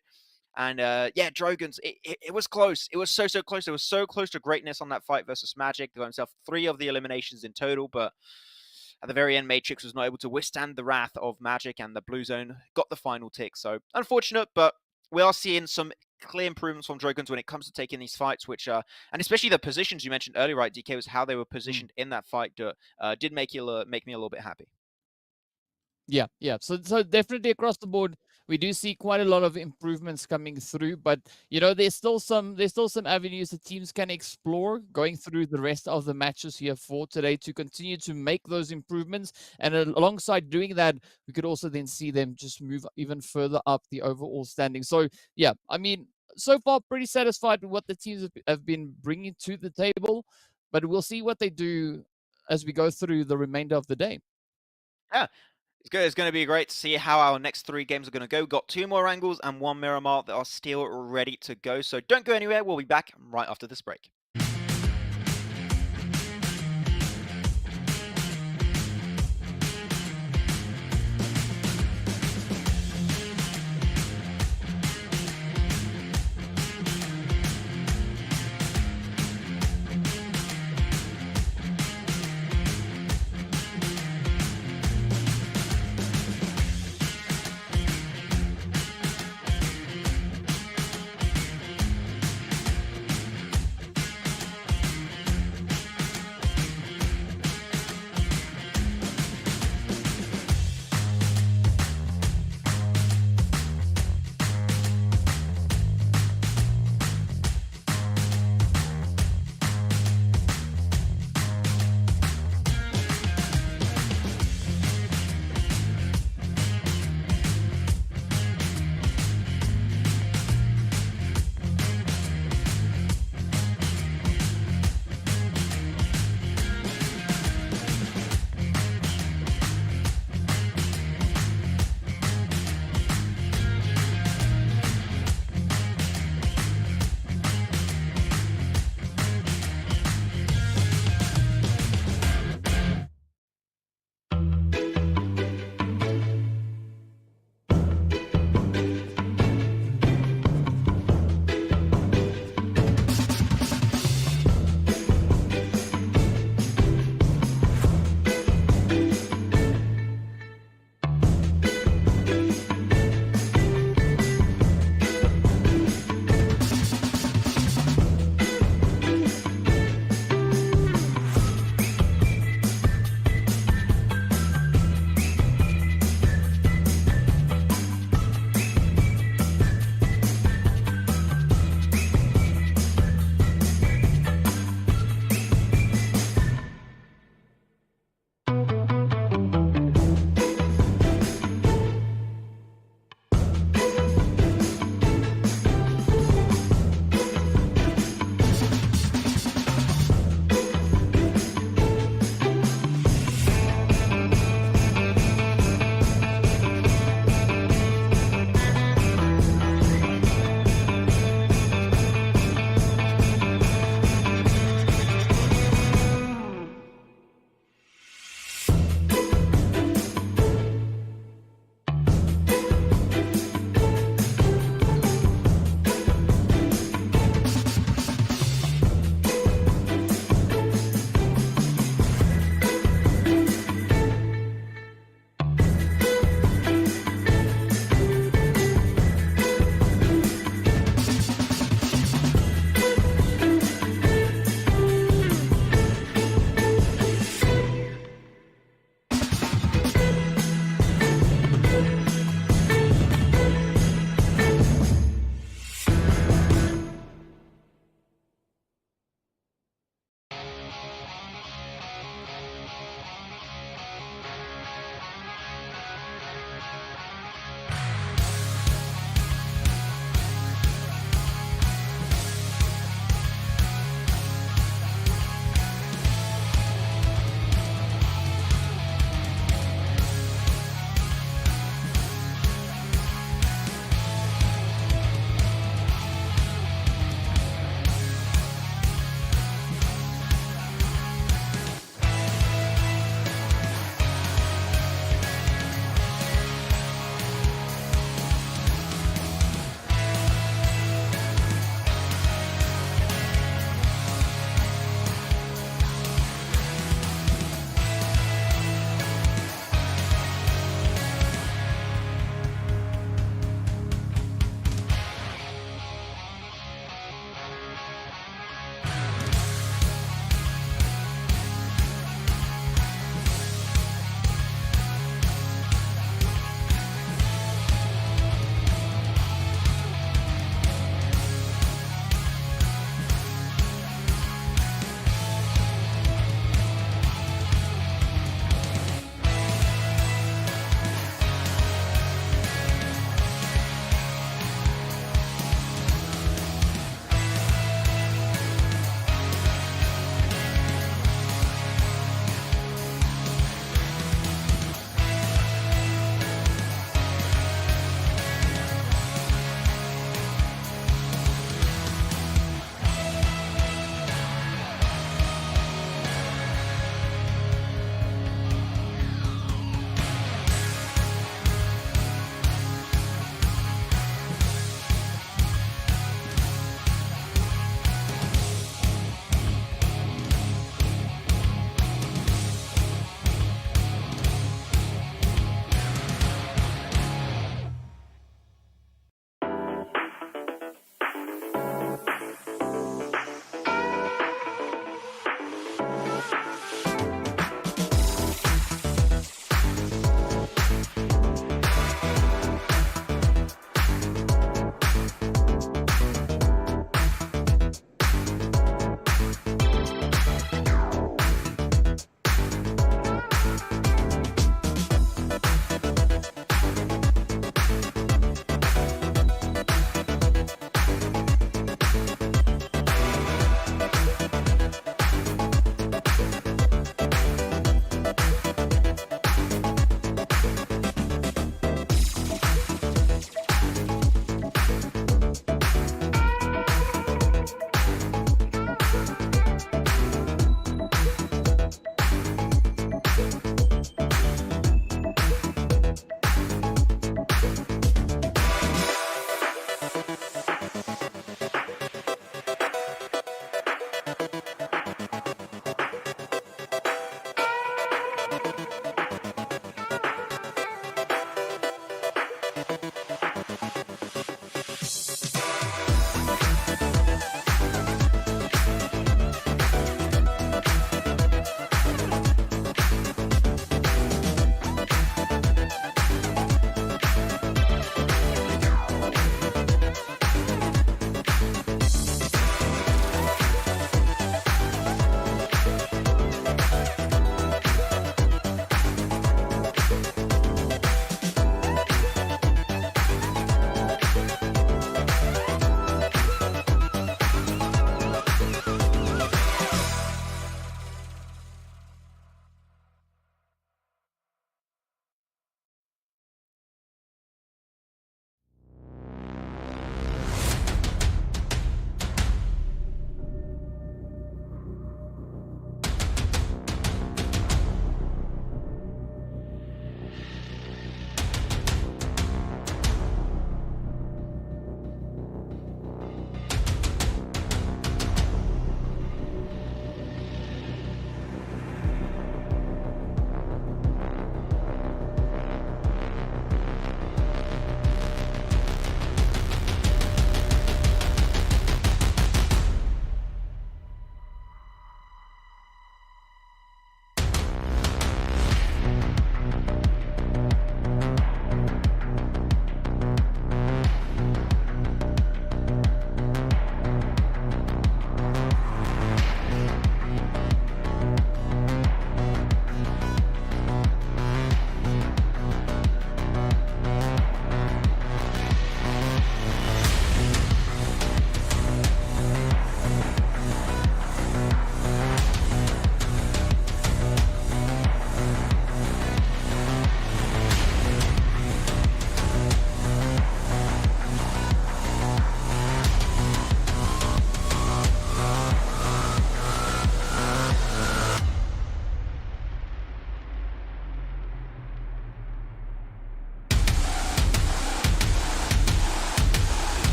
And yeah, DROGONS, it was close. It was so close. It was so close to greatness on that fight versus Magic. They got himself 3 of the eliminations in total, but at the very end, Matrix was not able to withstand the wrath of Magic, and the Blue Zone got the final tick. So unfortunate, but we are seeing some clear improvements from DROGONS when it comes to taking these fights, which and especially the positions you mentioned earlier, right, DK, was how they were positioned in that fight did make me a little bit happy. Yeah. So definitely across the board, we do see quite a lot of improvements coming through, but you know, there's still some avenues that teams can explore going through the rest of the matches here for today to continue to make those improvements. And alongside doing that, we could also then see them just move even further up the overall standing. So yeah, I mean, so far pretty satisfied with what the teams have been bringing to the table, but we'll see what they do as we go through the remainder of the day. Yeah. It's going to be great to see how our next 3 games are going to go. We've got 2 more Erangels and 1 Miramar that are still ready to go. So don't go anywhere. We'll be back right after this break.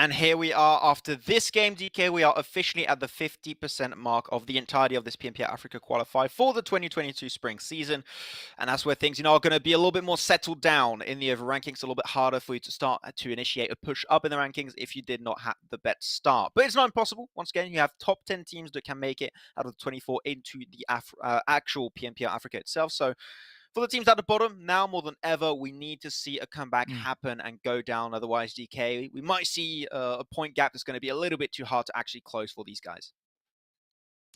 And here we are after this game, DK. We are officially at the 50% mark of the entirety of this PMPL Africa Qualifier for the 2022 spring season. And that's where things, are going to be a little bit more settled down in the over rankings. A little bit harder for you to start to initiate a push up in the rankings if you did not have the best start. But it's not impossible. Once again, you have top 10 teams that can make it out of the 24 into the actual PMPL Africa itself. So for the teams at the bottom, now more than ever, we need to see a comeback happen and go down. Otherwise, DK, we might see a point gap that's going to be a little bit too hard to actually close for these guys.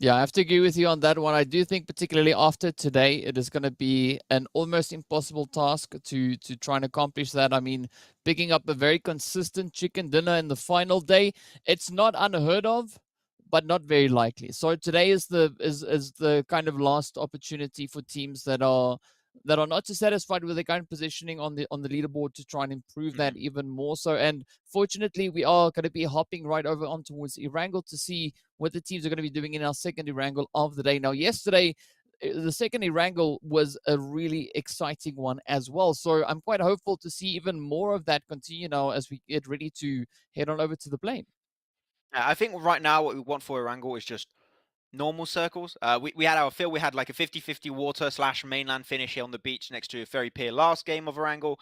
Yeah, I have to agree with you on that one. I do think particularly after today, it is going to be an almost impossible task to try and accomplish that. I mean, picking up a very consistent chicken dinner in the final day, it's not unheard of, but not very likely. So today is the kind of last opportunity for teams that are not too satisfied with their current positioning on the leaderboard to try and improve that even more so. And fortunately, we are going to be hopping right over on towards Erangel to see what the teams are going to be doing in our second Erangel of the day. Now, yesterday, the second Erangel was a really exciting one as well. So I'm quite hopeful to see even more of that continue now as we get ready to head on over to the plane. I think right now what we want for Erangel is just normal circles. We had our fill. We had like a 50-50 water / mainland finish here on the beach next to a ferry pier last game of Erangel.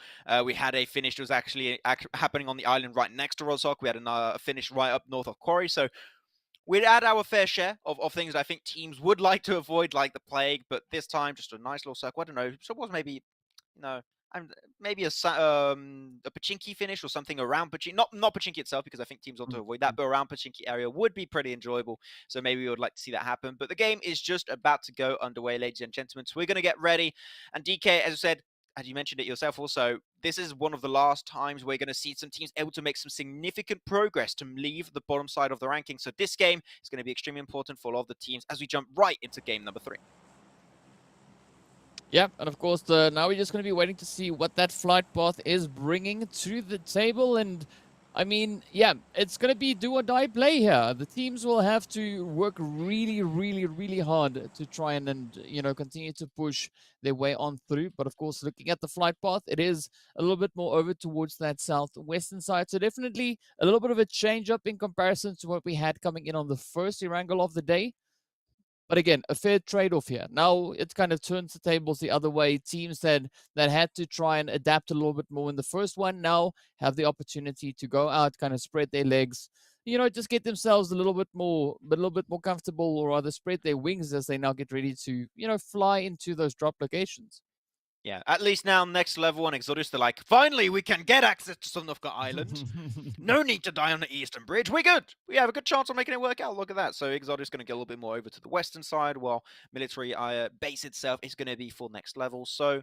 We had a finish that was actually happening on the island right next to Rozhok. We had a finish right up north of Quarry. So we'd had our fair share of things I think teams would like to avoid, like the plague. But this time, just a nice little circle. I don't know. So it was maybe, maybe a Pachinki finish or something around Pachinki. Not Pachinki itself, because I think teams want to avoid that, but around Pachinki area would be pretty enjoyable. So maybe we would like to see that happen. But the game is just about to go underway, ladies and gentlemen. So we're going to get ready. And DK, as I said, as you mentioned it yourself also, this is one of the last times we're going to see some teams able to make some significant progress to leave the bottom side of the ranking. So this game is going to be extremely important for all of the teams as we jump right into game number 3. Yeah, and of course, now we're just going to be waiting to see what that flight path is bringing to the table. And I mean, yeah, it's going to be do or die play here. The teams will have to work really, really, really hard to try and continue to push their way on through. But of course, looking at the flight path, it is a little bit more over towards that southwestern side. So definitely a little bit of a change up in comparison to what we had coming in on the first Erangel of the day. But again, a fair trade-off here. Now it kind of turns the tables the other way. Teams that had to try and adapt a little bit more in the first one now have the opportunity to go out, kind of spread their legs, just get themselves a little bit more comfortable, or rather spread their wings as they now get ready to, fly into those drop locations. Yeah, at least now next level on Exodus, they're like, finally we can get access to Sanhok Island. No need to die on the Eastern Bridge. We're good. We have a good chance of making it work out. Look at that. So Exodus is going to get a little bit more over to the western side, while military base itself is going to be for next level. So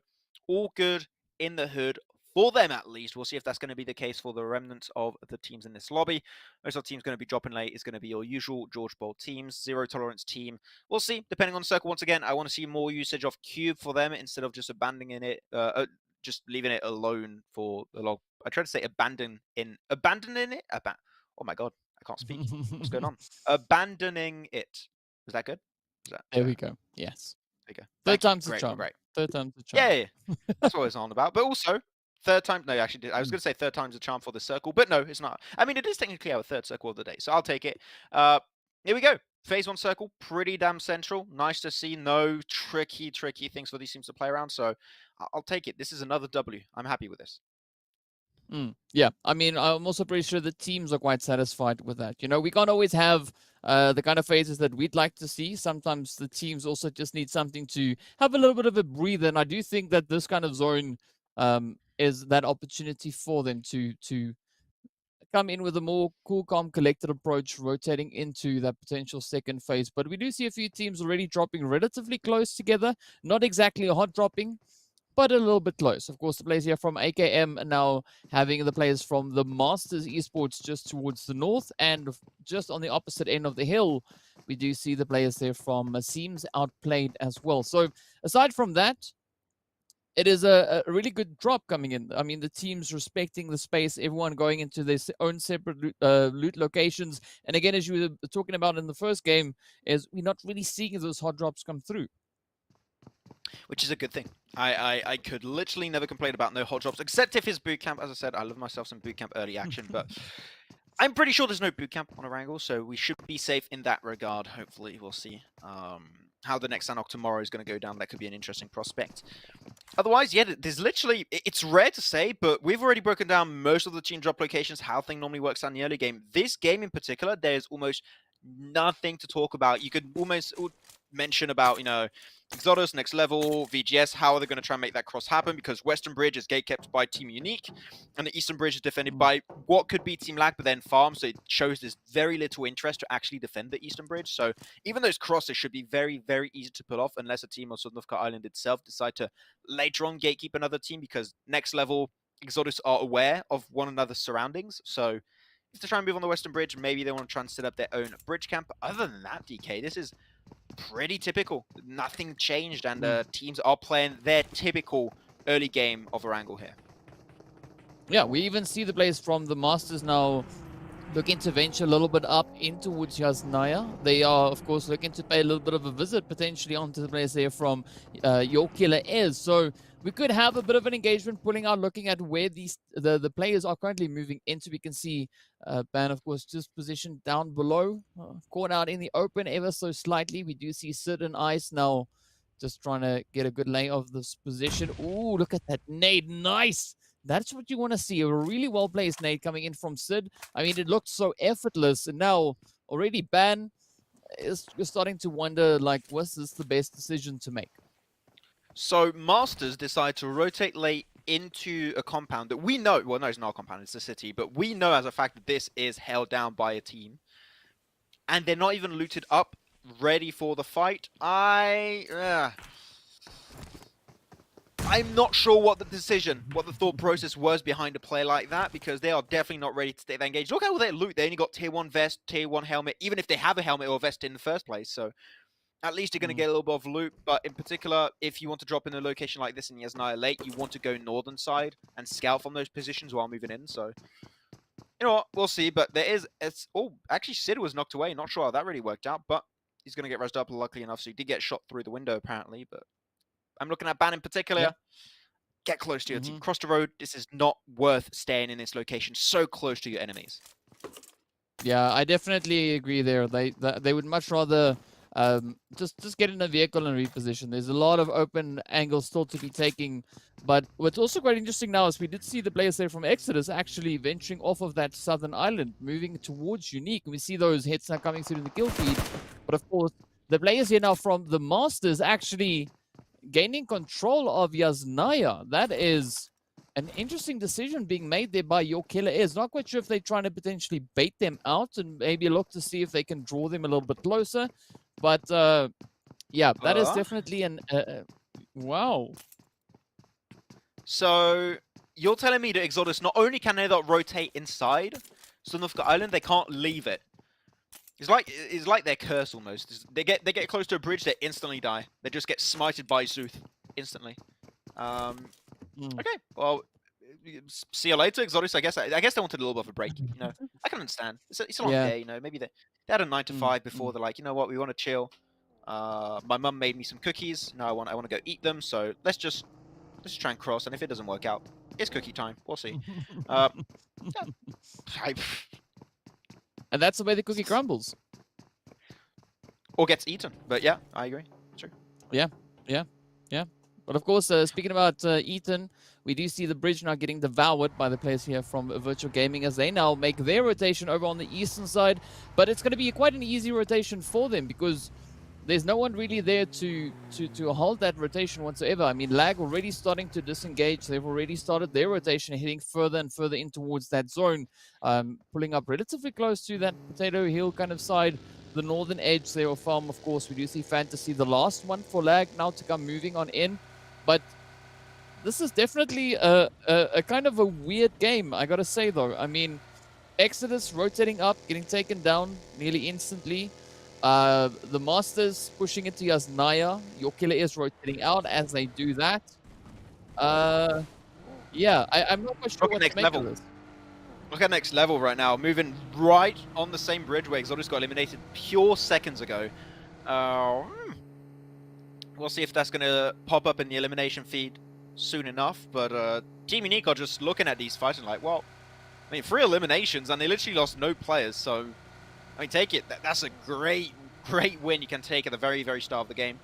all good in the hood for them, at least. We'll see if that's going to be the case for the remnants of the teams in this lobby. Most of the teams going to be dropping late is going to be your usual George Bowl teams, Zero Tolerance team. We'll see, depending on the circle. Once again, I want to see more usage of Cube for them instead of just abandoning it, just leaving it alone for the log. I tried to say abandoning it. Oh my god, I can't speak. What's going on? Abandoning it. Was that good? There we go. Yes. There you go. Third time's the charm. Great. Third time's the charm. Yeah. That's what it's on about. But also, third time. No, actually, I was going to say third time's a charm for the circle, but no, it's not. I mean, it is technically our third circle of the day, so I'll take it. Here we go. Phase 1 circle, pretty damn central. Nice to see. No tricky things for these teams to play around, so I'll take it. This is another W. I'm happy with this. Yeah, I mean, I'm also pretty sure the teams are quite satisfied with that. We can't always have the kind of phases that we'd like to see. Sometimes the teams also just need something to have a little bit of a breather, and I do think that this kind of zone is that opportunity for them to come in with a more cool, calm, collected approach, rotating into that potential second phase. But we do see a few teams already dropping relatively close together, not exactly a hot dropping, but a little bit close. Of course, the players here from AKM now having the players from the Masters Esports just towards the north, and just on the opposite end of the hill, we do see the players there from Seems Outplayed as well. So aside from that, it is a really good drop coming in. I mean, the teams respecting the space, everyone going into their own separate loot locations. And again, as you were talking about in the first game, is we're not really seeing those hot drops come through. Which is a good thing. I could literally never complain about no hot drops, except if it's boot camp. As I said, I love myself some boot camp early action, but I'm pretty sure there's no boot camp on Erangel, so we should be safe in that regard. Hopefully, we'll see how the next Sanhok tomorrow is going to go down. That could be an interesting prospect. Otherwise, yeah, there's literally, it's rare to say, but we've already broken down most of the team drop locations, how thing normally works out in the early game. This game in particular, there's almost nothing to talk about. You could almost mention about, you know, Exodus, next level, VGS, how are they going to try and make that cross happen? Because Western Bridge is gatekept by Team Unique, and the Eastern Bridge is defended by what could be Team Lag, but then Farm, so it shows there's very little interest to actually defend the Eastern Bridge. So even those crosses should be very, very easy to pull off, unless a team on Sanhok Island itself decide to later on gatekeep another team, because next level, Exodus are aware of one another's surroundings, so if they try and move on the Western Bridge, maybe they want to try and set up their own bridge camp. Other than that, DK, this is pretty typical. Nothing changed, and teams are playing their typical early game of Erangel here. Yeah, we even see the players from the Masters now looking to venture a little bit up in towards Yasnaya. They are, of course, looking to pay a little bit of a visit potentially onto the players there from Your Killer is. So we could have a bit of an engagement pulling out, looking at where the players are currently moving into. We can see Ban, of course, just positioned down below, caught out in the open ever so slightly. We do see Sid and Ice now just trying to get a good lay of this position. Ooh, look at that nade. Nice. That's what you want to see. A really well-placed nade coming in from Sid. I mean, it looked so effortless. And now already Ban is starting to wonder, like, was this the best decision to make? So Masters decide to rotate late into a compound that we know, well, no, it's not a compound, it's a city, but we know as a fact that this is held down by a team. And they're not even looted up, ready for the fight. I'm not sure what the thought process was behind a play like that, because they are definitely not ready to stay that engaged. Look at all their loot. They only got tier 1 vest, tier 1 helmet, even if they have a helmet or a vest in the first place. So at least you're going to get a little bit of loot. But in particular, if you want to drop in a location like this in Yasnaya late, you want to go northern side and scout from those positions while moving in. So, you know what? We'll see. But there is... actually, Sid was knocked away. Not sure how that really worked out, but he's going to get rezzed up, luckily enough. So he did get shot through the window, apparently, but... I'm looking at Ban in particular. Yeah. Get close to your team. Cross the road. This is not worth staying in this location so close to your enemies. Yeah, I definitely agree there. They would much rather just get in a vehicle and reposition. There's a lot of open angles still to be taking. But what's also quite interesting now is we did see the players there from Exodus actually venturing off of that southern island, moving towards Unique. We see those hits now coming through in the kill feed. But of course, the players here now from the Masters actually gaining control of Yasnaya. That is an interesting decision being made there by Your Killer is. Not quite sure if they're trying to potentially bait them out and maybe look to see if they can draw them a little bit closer. But yeah, that is definitely an wow. So you're telling me that Exodus, not only can they not rotate inside Sanhok Island, they can't leave it. It's like their curse almost. They get close to a bridge, they instantly die. They just get smited by Zuth instantly. Okay, well, see you later, Exodus. I guess they wanted a little bit of a break. You know, I can understand. It's a long day. You know, maybe they had a 9 to 5 before. They're like, you know what, we want to chill. My mum made me some cookies. Now I want to go eat them. So let's just try and cross. And if it doesn't work out, it's cookie time. We'll see. And that's the way the cookie crumbles. Or gets eaten. But yeah, I agree. True. Yeah. But of course, speaking about Ethan, we do see the bridge now getting devoured by the players here from Virtual Gaming as they now make their rotation over on the eastern side. But it's going to be quite an easy rotation for them because there's no one really there to hold that rotation whatsoever. I mean, Lag already starting to disengage. They've already started their rotation, heading further and further in towards that zone, pulling up relatively close to that Potato Hill kind of side. The northern edge there of Farm, of course, we do see Fantasy, the last one for Lag now to come moving on in. But this is definitely a kind of a weird game, I gotta say, though. I mean, Exodus rotating up, getting taken down nearly instantly. The Masters pushing into Yasnaya. Your Killer is rotating out as they do that. Yeah, I'm not quite sure what to make of this. Look at next level right now, moving right on the same bridge where Exodus got eliminated pure seconds ago. We'll see if that's going to pop up in the elimination feed soon enough, but Team Unique are just looking at these fights and like, well, I mean, 3 eliminations, and they literally lost no players, so, I mean, take it. That's a great win you can take at the very, very start of the game.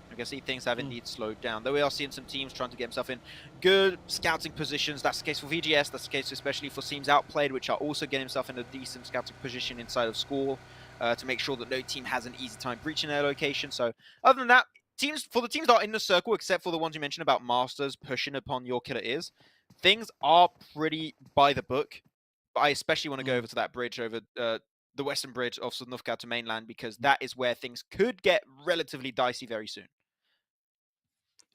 You can see things have indeed slowed down, though we are seeing some teams trying to get themselves in good scouting positions. That's the case for VGS, that's the case especially for teams Outplayed, which are also getting themselves in a decent scouting position inside of school to make sure that no team has an easy time breaching their location. So other than that, for the teams that are in the circle, except for the ones you mentioned about Masters pushing upon Your Killer Is, things are pretty by the book. But I especially want to go over to that bridge over the western bridge of Sanhok to mainland, because that is where things could get relatively dicey very soon.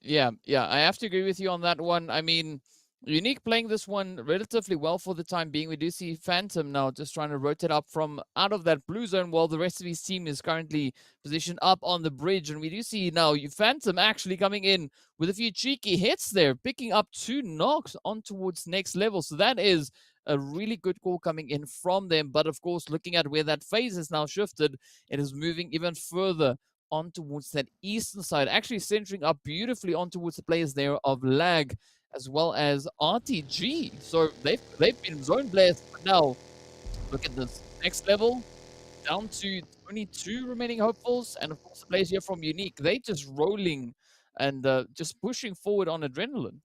Yeah, I have to agree with you on that one. I mean, Unique playing this one relatively well for the time being. We do see Phantom now just trying to rotate up from out of that blue zone, while the rest of his team is currently positioned up on the bridge. And we do see now Phantom actually coming in with a few cheeky hits there, picking up 2 knocks on towards next level. So that is a really good call coming in from them. But of course, looking at where that phase is now shifted, it is moving even further on towards that eastern side, actually centering up beautifully on towards the players there of Lag as well as RTG. So they've been zone blessed, but now look at this next level, down to 22 remaining hopefuls, and of course the players here from Unique, they just rolling and just pushing forward on adrenaline.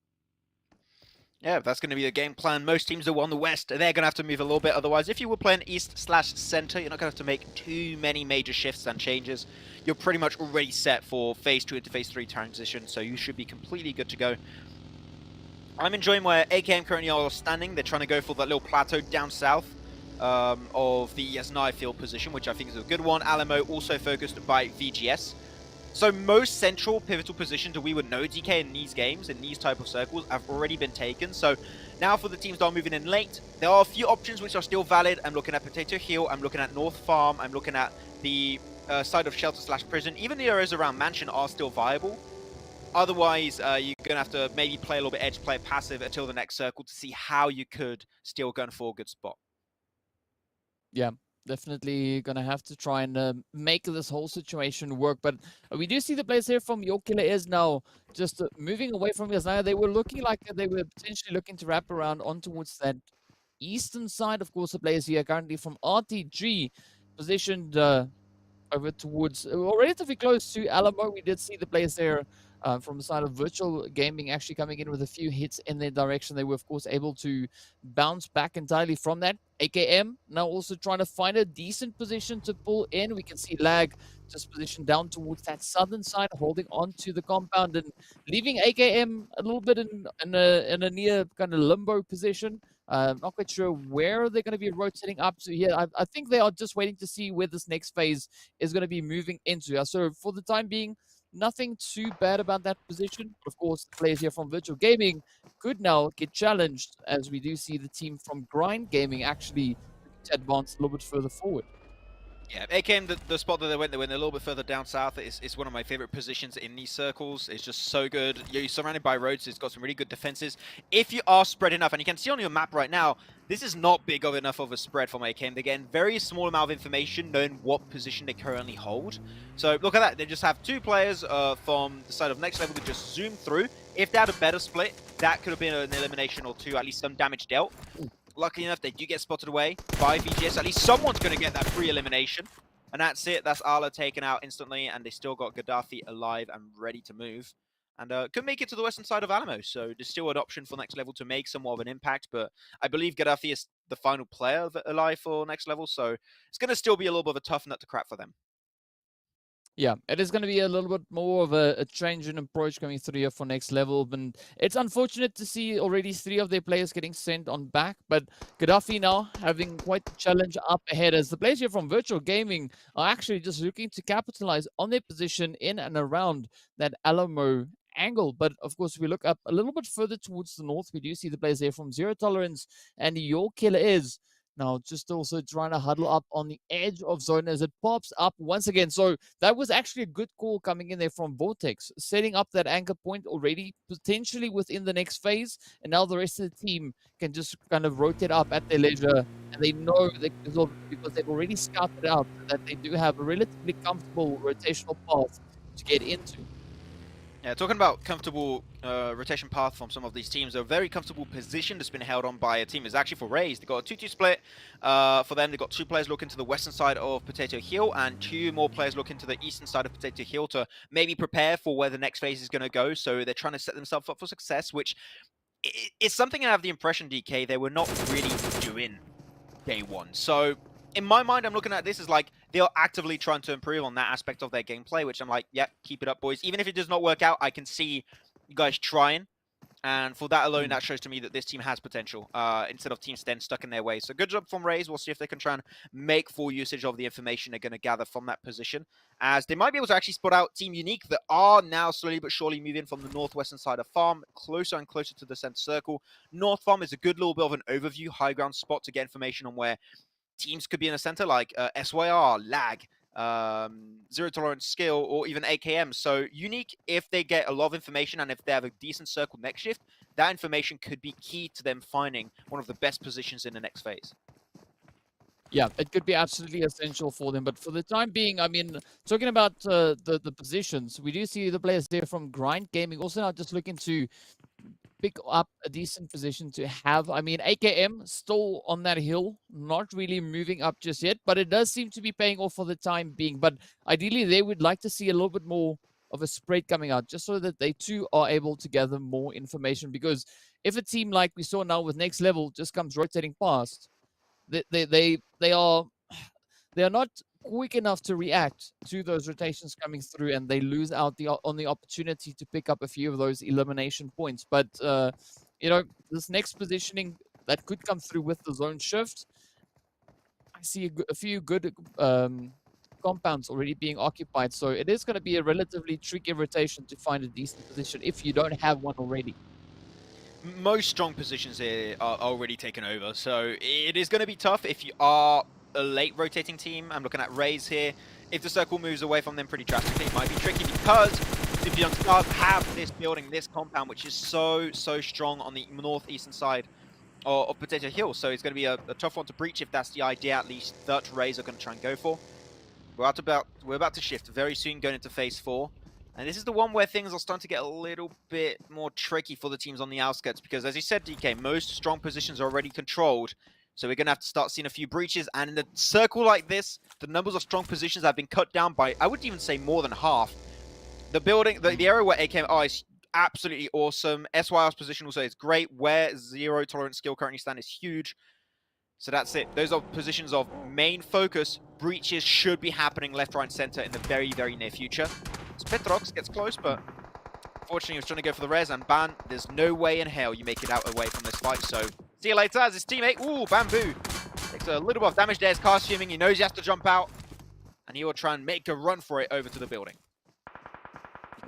Yeah, that's going to be the game plan. Most teams that are on the west, they're going to have to move a little bit. Otherwise, if you were playing east/center, you're not going to have to make too many major shifts and changes. You're pretty much already set for phase 2 into phase 3 transition, so you should be completely good to go. I'm enjoying where AKM currently are standing. They're trying to go for that little plateau down south of the Yasnai field position, which I think is a good one. Alamo also focused by VGS. So most central pivotal positions that we would know DK in these games, in these type of circles, have already been taken. So now for the teams that are moving in late, there are a few options which are still valid. I'm looking at Potato Hill, I'm looking at North Farm, I'm looking at the side of Shelter/Prison. Even the areas around Mansion are still viable. Otherwise, you're going to have to maybe play a little bit edge, play passive until the next circle to see how you could still go for a good spot. Yeah, definitely gonna have to try and make this whole situation work. But we do see the players here from Your Killer Is now just moving away from Yasnaya. They were looking like they were potentially looking to wrap around on towards that eastern side. Of course, the players here currently from RTG positioned over towards relatively close to Alamo. We did see the players there from the side of Virtual Gaming actually coming in with a few hits in their direction. They were, of course, able to bounce back entirely from that. AKM now also trying to find a decent position to pull in. We can see Lag just positioned down towards that southern side, holding on to the compound and leaving AKM a little bit in a near kind of limbo position. Not quite sure where they're going to be rotating up to here. I think they are just waiting to see where this next phase is going to be moving into. So for the time being, nothing too bad about that position. But of course, the players here from Virtual Gaming could now get challenged, as we do see the team from Grind Gaming actually to advance a little bit further forward. Yeah, AKM, the spot that they went a little bit further down south. It's one of my favorite positions in these circles. It's just so good. You're surrounded by roads. It's got some really good defenses. If you are spread enough, and you can see on your map right now, this is not big of enough of a spread from AKM. They're getting very small amount of information knowing what position they currently hold. So look at that. They just have 2 players from the side of next level that just zoom through. If they had a better split, that could have been an elimination or 2, at least some damage dealt. Luckily enough, they do get spotted away by VGS. At least someone's going to get that free elimination. And that's it. That's Ala taken out instantly. And they still got Gaddafi alive and ready to move. And could make it to the western side of Alamo. So there's still an option for next level to make somewhat of an impact. But I believe Gaddafi is the final player alive for next level. So it's going to still be a little bit of a tough nut to crack for them. Yeah, it is going to be a little bit more of a change in approach coming through here for next level. And it's unfortunate to see already 3 of their players getting sent on back. But Gaddafi now having quite the challenge up ahead, as the players here from Virtual Gaming are actually just looking to capitalize on their position in and around that Alamo angle. But of course, if we look up a little bit further towards the north, we do see the players there from Zero Tolerance, and Your Killer Is now just also trying to huddle up on the edge of zone as it pops up once again. So that was actually a good call coming in there from Vortex, setting up that anchor point already, potentially within the next phase. And now the rest of the team can just kind of rotate up at their leisure. And they know that because they've already scouted out, that they do have a relatively comfortable rotational path to get into. Yeah, AKM, the spot that they went in a little bit further down south. They were looking like they were playing a little bit more defensive. But I believe Gaddafi is the final player alive for next level. So it's going to still be a little bit of a tough nut to crack for them. Yeah, talking about comfortable rotation path from some of these teams, a very comfortable position that's been held on by a team is actually for Rays. They got a 2-2 split. For them, they've got 2 players looking to the western side of Potato Hill and 2 more players looking to the eastern side of Potato Hill to maybe prepare for where the next phase is going to go. So they're trying to set themselves up for success, which is something I have the impression, DK, they were not really doing day one. So in my mind, I'm looking at this as like they're actively trying to improve on that aspect of their gameplay, which I'm like, yeah, keep it up, boys. Even if it does not work out, I can see you guys trying. And for that alone, that shows to me that this team has potential instead of teams staying stuck in their ways. So good job from Rays. We'll see if they can try and make full usage of the information they're going to gather from that position, as they might be able to actually spot out Team Unique that are now slowly but surely moving from the northwestern side of Farm closer and closer to the center circle. North Farm is a good little bit of an overview, high ground spot to get information on where teams could be in the center, like SYR, Lag, Zero Tolerance Skill, or even AKM. So Unique, if they get a lot of information and if they have a decent circle next shift, that information could be key to them finding one of the best positions in the next phase. Yeah, it could be absolutely essential for them. But for the time being, I mean, talking about the positions, we do see the players there from Grind Gaming also now just looking to pick up a decent position to have. I mean, AKM still on that hill, not really moving up just yet, but it does seem to be paying off for the time being. But ideally, they would like to see a little bit more of a spread coming out, just so that they too are able to gather more information. Because if a team like we saw now with Next Level just comes rotating past, they are not quick enough to react to those rotations coming through, and they lose out on the opportunity to pick up a few of those elimination points. But you know, this next positioning that could come through with the zone shift, I see a few good compounds already being occupied, so it is going to be a relatively tricky rotation to find a decent position if you don't have one already. Most strong positions here are already taken over, so it is going to be tough if you are a late rotating team. I'm looking at Rays here. If the circle moves away from them pretty drastically, it might be tricky because Aphelion does have this building, this compound, which is so strong on the northeastern side of Potato Hill. So it's going to be a tough one to breach if that's the idea, at least, that Rays are going to try and go for. We're about to shift very soon, going into phase 4. And this is the one where things are starting to get a little bit more tricky for the teams on the outskirts, because as you said, DK, most strong positions are already controlled. So we're going to have to start seeing a few breaches. And in a circle like this, the numbers of strong positions have been cut down by, I would even say, more than half. The building, the area where AKM are is absolutely awesome. SYR's position also is great. Where Zero Tolerance Skill currently stand is huge. So that's it. Those are positions of main focus. Breaches should be happening left, right, and center in the very near future. Petrox gets close, but unfortunately he was trying to go for the res, and Ban, there's no way in hell you make it out away from this fight, so see you later as his teammate, Bamboo, takes a little bit of damage there, his car's fuming, he knows he has to jump out, and he will try and make a run for it over to the building.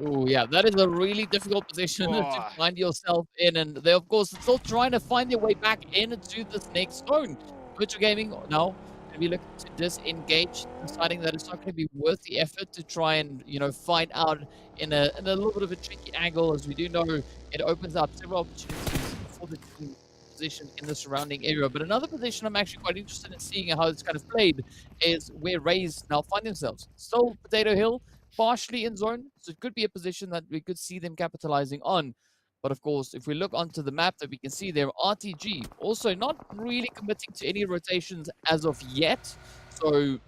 Oh, yeah, that is a really difficult position to find yourself in, and they're, of course, still trying to find their way back into this next zone. Virtual Gaming now going to be looking to disengage, deciding that it's not going to be worth the effort to try and, you know, find out in a little bit of a tricky angle, as we do know it opens up several opportunities for the team position in the surrounding area. But another position I'm actually quite interested in seeing how it's kind of played is where Rays now find themselves. Still Potato Hill, partially in zone, so it could be a position that we could see them capitalizing on. But of course, if we look onto the map that we can see there, RTG also not really committing to any rotations as of yet. So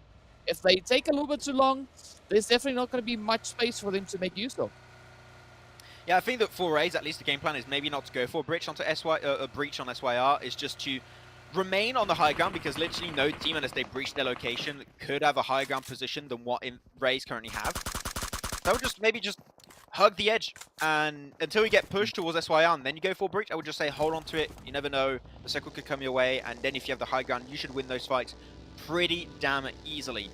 if they take a little bit too long, there's definitely not going to be much space for them to make use of. Yeah, I think that for Rays, at least the game plan is maybe not to go for a breach onto a breach on SYR, is just to remain on the high ground, because literally no team, unless they breach their location, could have a high ground position than what Rays currently have. So I would just maybe just hug the edge and until you get pushed towards SYR, and then you go for a breach. I would just say hold on to it. You never know, the circle could come your way, and then if you have the high ground, you should win those fights pretty damn easily.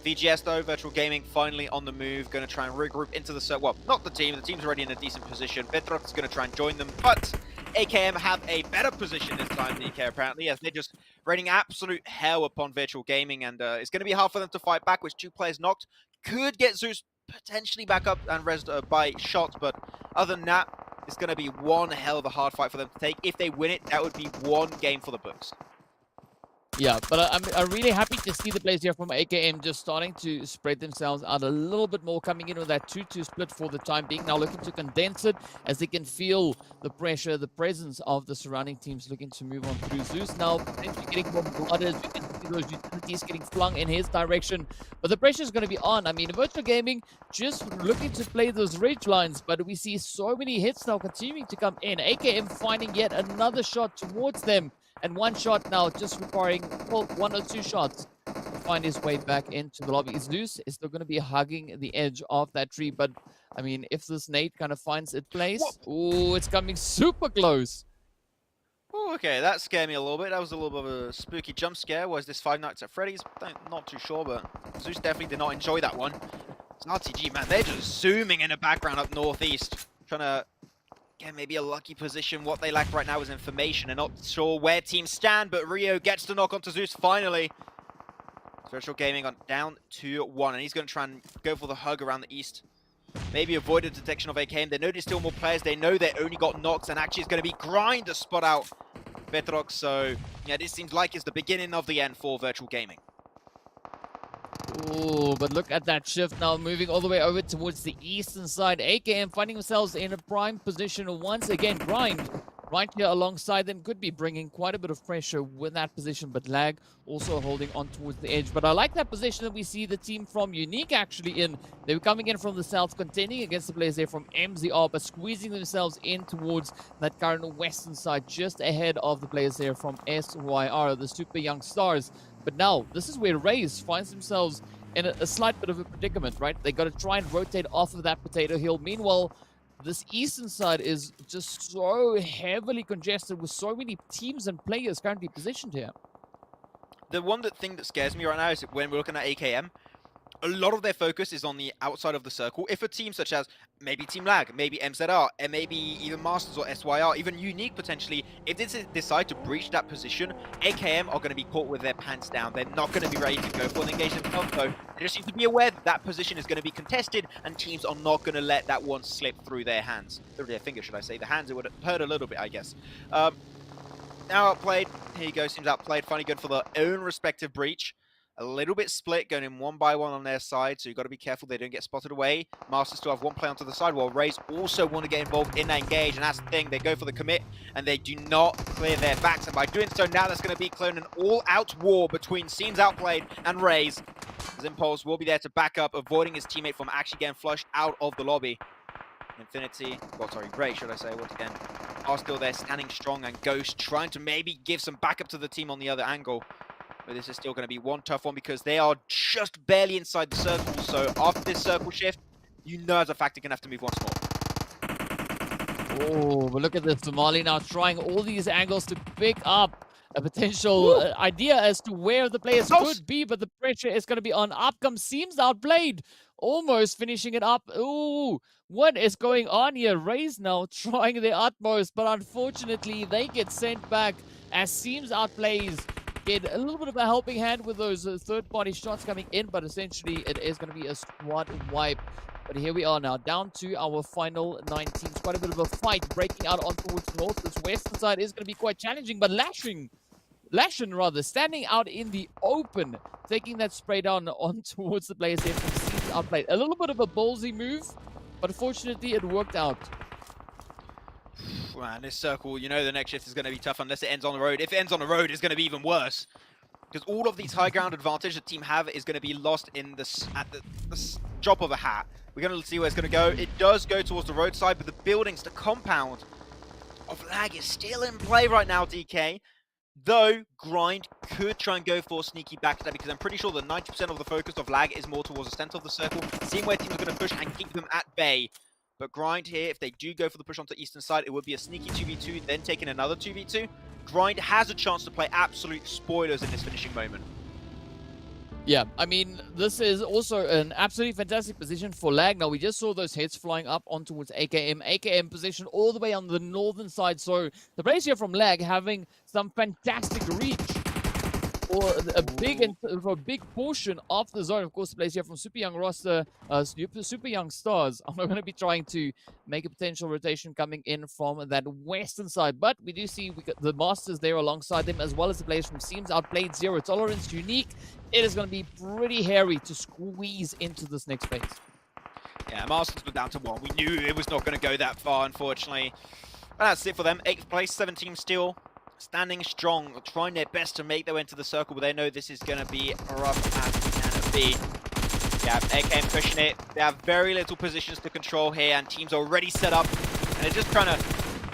VGS though, Virtual Gaming, finally on the move, going to try and regroup into the circle. Well, not the team's already in a decent position. Petrox is going to try and join them, but AKM have a better position this time than EK apparently, as they're just raining absolute hell upon Virtual Gaming, and it's going to be hard for them to fight back, with 2 players knocked. Could get Zeus potentially back up and rezzed by shots, but other than that, it's going to be one hell of a hard fight for them to take. If they win it, that would be one game for the books. Yeah, but I'm really happy to see the players here from AKM just starting to spread themselves out a little bit more, coming in with that 2-2 split for the time being. Now looking to condense it as they can feel the pressure, the presence of the surrounding teams looking to move on through. Zeus now potentially getting more blooded. We can see those utilities getting flung in his direction, but the pressure is going to be on. I mean, Virtual Gaming just looking to play those ridge lines, but we see so many hits now continuing to come in. AKM finding yet another shot towards them. And one shot now, just requiring, well, 1 or 2 shots to find his way back into the lobby. Zeus is still going to be hugging the edge of that tree. But, I mean, if this nade kind of finds its place, oh, it's coming super close. Oh, okay, that scared me a little bit. That was a little bit of a spooky jump scare. Was this Five Nights at Freddy's? Not too sure, but Zeus definitely did not enjoy that one. It's RTG, man. They're just zooming in the background up northeast, trying to get maybe a lucky position. What they lack right now is information. They're not sure where teams stand, but Rio gets to knock onto Zeus finally. Virtual Gaming on down 2-1, and he's going to try and go for the hug around the east. Maybe avoid a detection of AKM. They know there's still more players. They know they only got knocks, and actually it's going to be Grind to spot out Bedrock. So, yeah, this seems like it's the beginning of the end for Virtual Gaming. Oh, but look at that shift now, moving all the way over towards the eastern side. AKM finding themselves in a prime position once again. Grind right here alongside them could be bringing quite a bit of pressure with that position, but Lag also holding on towards the edge. But I like that position that we see the team from Unique actually in. They were coming in from the south, contending against the players there from MZR, but squeezing themselves in towards that current western side, just ahead of the players there from SYR, the Super Young Stars. But now, this is where Raze finds themselves in a slight bit of a predicament, right? They got to try and rotate off of that potato hill. Meanwhile, this eastern side is just so heavily congested with so many teams and players currently positioned here. The one thing that scares me right now is when we're looking at AKM, a lot of their focus is on the outside of the circle. If a team such as maybe Team Lag, maybe MZR, and maybe even Masters or SYR, even Unique potentially, if they decide to breach that position, AKM are going to be caught with their pants down. They're not going to be ready to go for an engagement themselves, though. They just need to be aware that that position is going to be contested, and teams are not going to let that one slip through their hands. Through their fingers, should I say. The hands, it would hurt a little bit, I guess. Now Outplayed. Here you go, seems Outplayed. Finally good for their own respective breach. A little bit split, going in 1 by 1 on their side, so you've got to be careful they don't get spotted away. Masters still have one play onto the side, while Raze also want to get involved in that engage, and that's the thing, they go for the commit, and they do not clear their backs, and by doing so, now that's going to be clearing an all-out war between Seems Outplayed and Raze, as Impulse will be there to back up, avoiding his teammate from actually getting flushed out of the lobby. Infinity, well, sorry, Ray, should I say, once again, are still there, standing strong, and Ghost trying to maybe give some backup to the team on the other angle. But this is still going to be one tough one because they are just barely inside the circle. So after this circle shift, you know as a fact you're going to have to move once more. Oh, but look at this. Somali now trying all these angles to pick up a potential idea as to where the players could be, but the pressure is going to be on. Up comes Seems Outplayed, almost finishing it up. Ooh, what is going on here? Raze now trying their utmost, but unfortunately they get sent back as Seems Outplays get a little bit of a helping hand with those third-party shots coming in, but essentially it is going to be a squad wipe. But here we are now, down to our final 9 teams. Quite a bit of a fight breaking out on towards the north. This western side is going to be quite challenging, but Lashin rather, standing out in the open, taking that spray down on towards the players here from Seems Outplayed. A little bit of a ballsy move, but fortunately it worked out. Man, this circle, you know the next shift is going to be tough unless it ends on the road. If it ends on the road, it's going to be even worse. Because all of these high ground advantage the team have is going to be lost in at the drop of a hat. We're going to see where it's going to go. It does go towards the roadside, but the buildings, the compound of Lag is still in play right now, DK. Though, Grind could try and go for sneaky backstab because I'm pretty sure that 90% of the focus of Lag is more towards the center of the circle, seeing where teams are going to push and keep them at bay. But Grind here, if they do go for the push onto the eastern side, it would be a sneaky 2v2, then taking another 2v2. Grind has a chance to play absolute spoilers in this finishing moment. Yeah, I mean, this is also an absolutely fantastic position for Lag. Now, we just saw those heads flying up on towards AKM. AKM position all the way on the northern side. So the players here from Lag having some fantastic reach. for a big portion of the zone. Of course, the players here from Super Young roster, Super Young Stars are going to be trying to make a potential rotation coming in from that western side. But we do see we got the Masters there alongside them, as well as the players from Seams, Outplayed, Zero Tolerance, Unique. It is going to be pretty hairy to squeeze into this next phase. Yeah, Masters were down to 1. We knew it was not going to go that far, unfortunately. And that's it for them. 8th place, 17 still. Standing strong, trying their best to make their way into the circle, but they know this is going to be rough as can be. Yeah, AKM pushing it. They have very little positions to control here, and teams already set up. And they're just trying to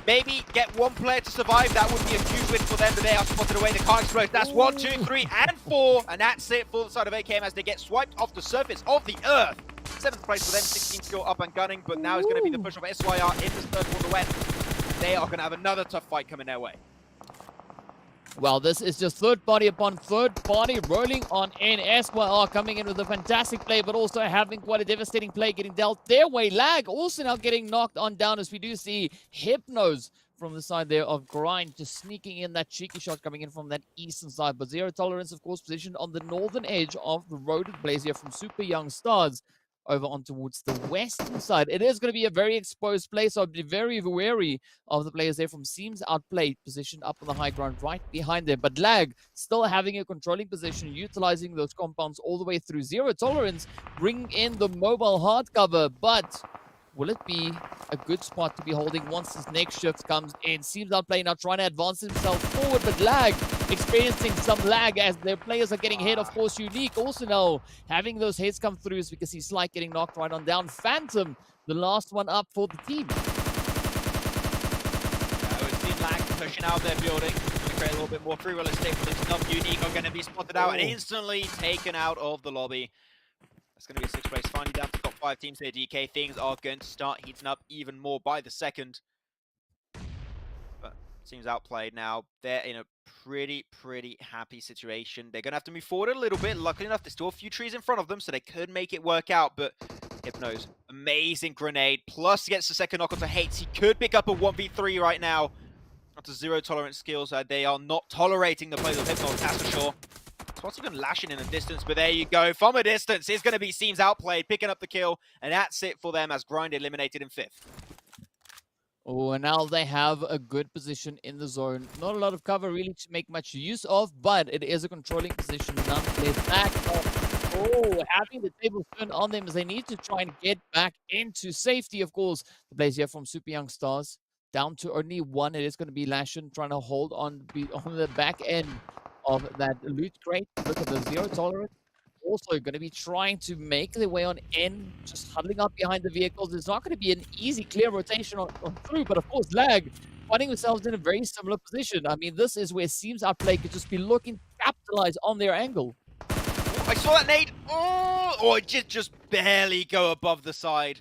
maybe get one player to survive. That would be a huge win for them, but they are spotted away. They can't explode. That's 1, 2, 3, and 4. And that's it for the side of AKM as they get swiped off the surface of the earth. 7th place for them, 16 still up and gunning, but now it's going to be the push of SYR in the third quarter west. They are going to have another tough fight coming their way. Well, this is just third party upon third party rolling on in. SYR coming in with a fantastic play, but also having quite a devastating play getting dealt their way. Lag also now getting knocked on down as we do see Hypnos from the side there of Grind just sneaking in that cheeky shot coming in from that eastern side. But Zero Tolerance, of course, positioned on the northern edge of the road. Plays here from Super Young Stars over on towards the western side. It is going to be a very exposed play, so I'd be very wary of the players there from Seams, Outplayed, positioned up on the high ground right behind them. But Lag still having a controlling position, utilizing those compounds all the way through. Zero Tolerance, bringing in the mobile hardcover, but will it be a good spot to be holding once this next shift comes in? Seems Outplayed now trying to advance himself forward, but Lag experiencing some lag as their players are getting hit. Of course, Unique also now having those hits come through is because he's Slight getting knocked right on down. Phantom, the last one up for the team. We've seen Lag pushing out their building, going to create a little bit more free real estate for themselves. Unique are going to be spotted out and instantly taken out of the lobby. That's going to be a 6th place. Finally down to top 5 teams here, DK. Things are going to start heating up even more by the second. But seems Outplayed now. They're in a pretty happy situation. They're going to have to move forward a little bit. Luckily enough, there's still a few trees in front of them, so they could make it work out. But Hypnos, amazing grenade. Plus gets the second knock onto Hates. He could pick up a 1v3 right now. Onto Zero Tolerance skills. They are not tolerating the plays of Hypnos, that's for sure. What's even lashing in a distance, but there you go. From a distance, it's going to be Seams Outplayed, picking up the kill, and that's it for them as Grind eliminated in 5th. Oh, and now they have a good position in the zone. Not a lot of cover really to make much use of, but it is a controlling position nonetheless. Back oh, having the table turned on them as they need to try and get back into safety, of course. The players here from Super Young Stars down to only 1. It is going to be Lashin trying to hold on the back end of that loot crate. Look at the Zero Tolerance. Also going to be trying to make their way on in, just huddling up behind the vehicles. It's not going to be an easy, clear rotation on through, but of course, Lag finding themselves in a very similar position. I mean, this is where Seams Outplay could just be looking to capitalize on their angle. Oh, I saw that nade. Oh, it just barely go above the side.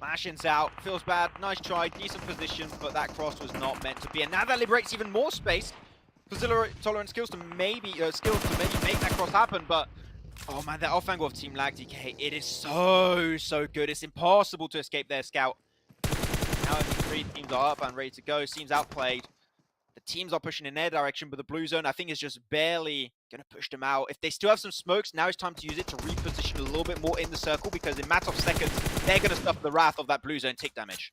Lashin's out. Feels bad. Nice try. Decent position, but that cross was not meant to be. And now that liberates even more space for Zero Tolerance skills to maybe make that cross happen, but oh man, that off angle of Team Lag DK, it is so good. It's impossible to escape their scout. Now I think 3 teams are up and ready to go. Seems Outplayed. The teams are pushing in their direction, but the blue zone, I think, is just barely going to push them out. If they still have some smokes, now it's time to use it to reposition a little bit more in the circle, because in a matter of seconds, they're going to suffer the wrath of that blue zone tick damage.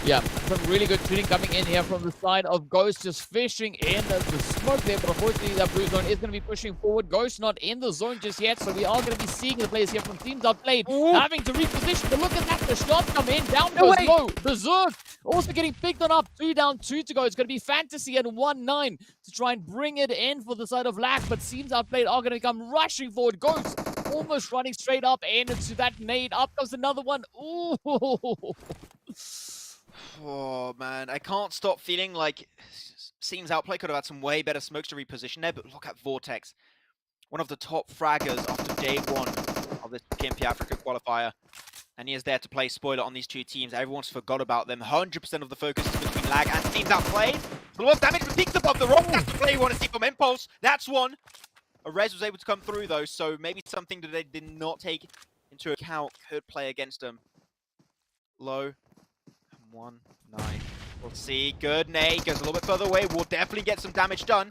Yeah, some really good shooting coming in here from the side of Ghost, just fishing in the smoke there, but unfortunately that blue zone is going to be pushing forward. Ghost not in the zone just yet, so we are going to be seeing the players here from Teams Outplayed having to reposition, but look at that, the shot come in, down goes low, Berserk also getting picked on up, 2 down, 2 to go. It's going to be Fantasy at 1-9 to try and bring it in for the side of Lag, but Teams Outplayed are going to come rushing forward. Ghost almost running straight up into that nade, up goes another one. Ooh. Oh man, I can't stop feeling like Seems Outplay could have had some way better smokes to reposition there, but look at Vortex. One of the top fraggers after day 1 of this PMPL Africa Qualifier. And he is there to play spoiler on these 2 teams. Everyone's forgot about them. 100% of the focus is between Lag and Seems Outplayed. A lot of damage, but peeks above the rock. That's the play you want to see from Impulse. That's one. A Rez was able to come through though, so maybe something that they did not take into account could play against them. Low. 1-9. We'll see. Good nade. Goes a little bit further away. We'll definitely get some damage done.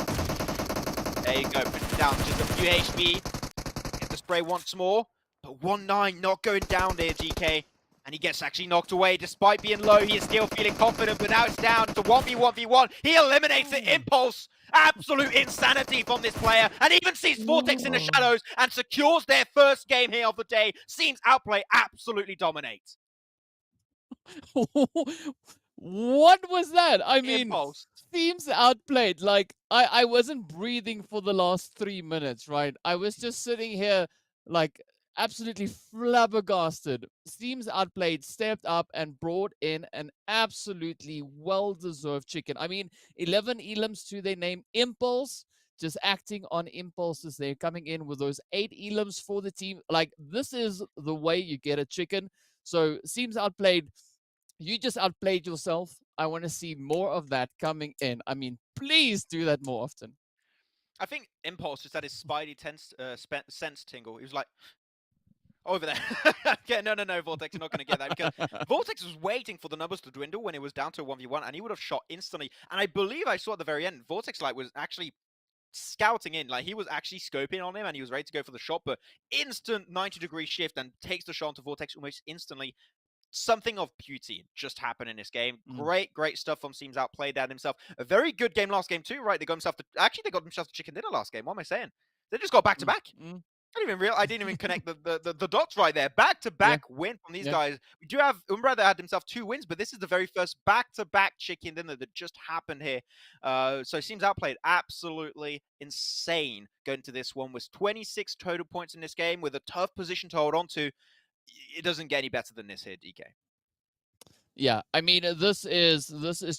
There you go, puts it down just a few HP. Get the spray once more, but 1-9 not going down there, GK. And he gets actually knocked away. Despite being low, he is still feeling confident, but now it's down to 1v1v1. He eliminates the Impulse. Absolute insanity from this player. And even sees Vortex in the shadows and secures their first game here of the day. Seems Outplay absolutely dominate. What was that? I mean, Impulse. Seems Outplayed. Like, I wasn't breathing for the last 3 minutes, right? I was just sitting here, like, absolutely flabbergasted. Seems Outplayed stepped up and brought in an absolutely well-deserved chicken. I mean, 11 elims to their name. Impulse, just acting on impulses. They're coming in with those 8 elims for the team. Like, this is the way you get a chicken. So, Seems Outplayed. You just outplayed yourself. I want to see more of that coming in. I mean, please do that more often. I think Impulse just had his spidey sense tingle. He was like, over there. Yeah, no, Vortex, you're not going to get that. Because Vortex was waiting for the numbers to dwindle when it was down to a 1v1, and he would have shot instantly. And I believe I saw at the very end, Vortex like was actually scouting in. Like, he was actually scoping on him, and he was ready to go for the shot, but instant 90-degree shift and takes the shot onto Vortex almost instantly. Something of beauty just happened in this game. Great stuff from Seems Outplayed that himself. A very good game last game too, right? They got themselves they got themselves a chicken dinner last game. What am I saying? They just got back to back. I didn't even connect the dots right there. Back to back win from these guys. We do have Umbra that had himself 2 wins, but this is the very first back to back chicken dinner that just happened here. So Seems Outplayed absolutely insane going to this one with 26 total points in this game with a tough position to hold on to. It doesn't get any better than this here, DK. Yeah, I mean, this is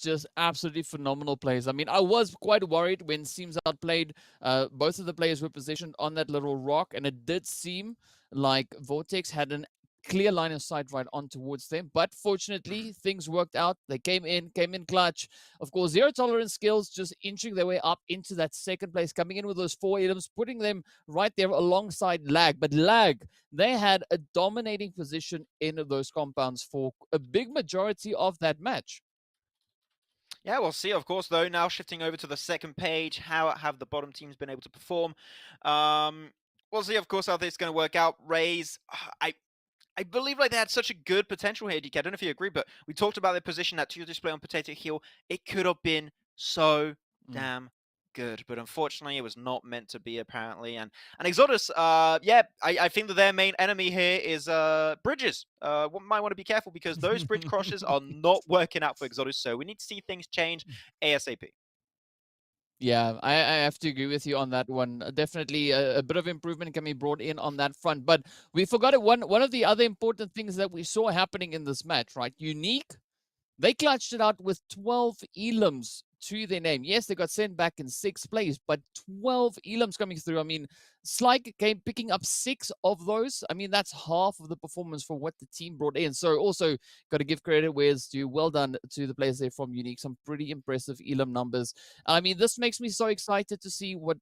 just absolutely phenomenal plays. I mean, I was quite worried when Seems Outplayed. Both of the players were positioned on that little rock, and it did seem like Vortex had an clear line of sight right on towards them. But fortunately, things worked out. They came in clutch. Of course, zero tolerance skills just inching their way up into that second place, coming in with those 4 items, putting them right there alongside Lag. But Lag, they had a dominating position in those compounds for a big majority of that match. Yeah, we'll see, of course, though. Now shifting over to the second page, how have the bottom teams been able to perform? We'll see, of course, how this is going to work out. Raze, I believe like they had such a good potential here, DK. I don't know if you agree, but we talked about their position at 2 display on Potato Hill. It could have been so damn good, but unfortunately it was not meant to be, apparently. And Exodus, I think that their main enemy here is bridges. Might want to be careful because those bridge crushes are not working out for Exodus, so we need to see things change ASAP. Yeah, I have to agree with you on that one. Definitely a bit of improvement can be brought in on that front. But we forgot one of the other important things that we saw happening in this match, right? Unique, they clutched it out with 12 elims to their name. Yes, they got sent back in 6th place, but 12 elims coming through. I mean, Slyke came picking up 6 of those. I mean, that's half of the performance for what the team brought in. So also got to give credit where it's due. Well done to the players there from Unique. Some pretty impressive elim numbers. I mean, this makes me so excited to see what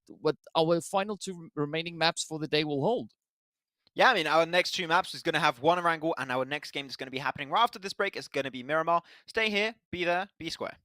our final 2 remaining maps for the day will hold. Yeah, I mean, our next 2 maps is going to have one Erangel, and our next game is going to be happening right after this break. It's going to be Miramar. Stay here, be there, be square.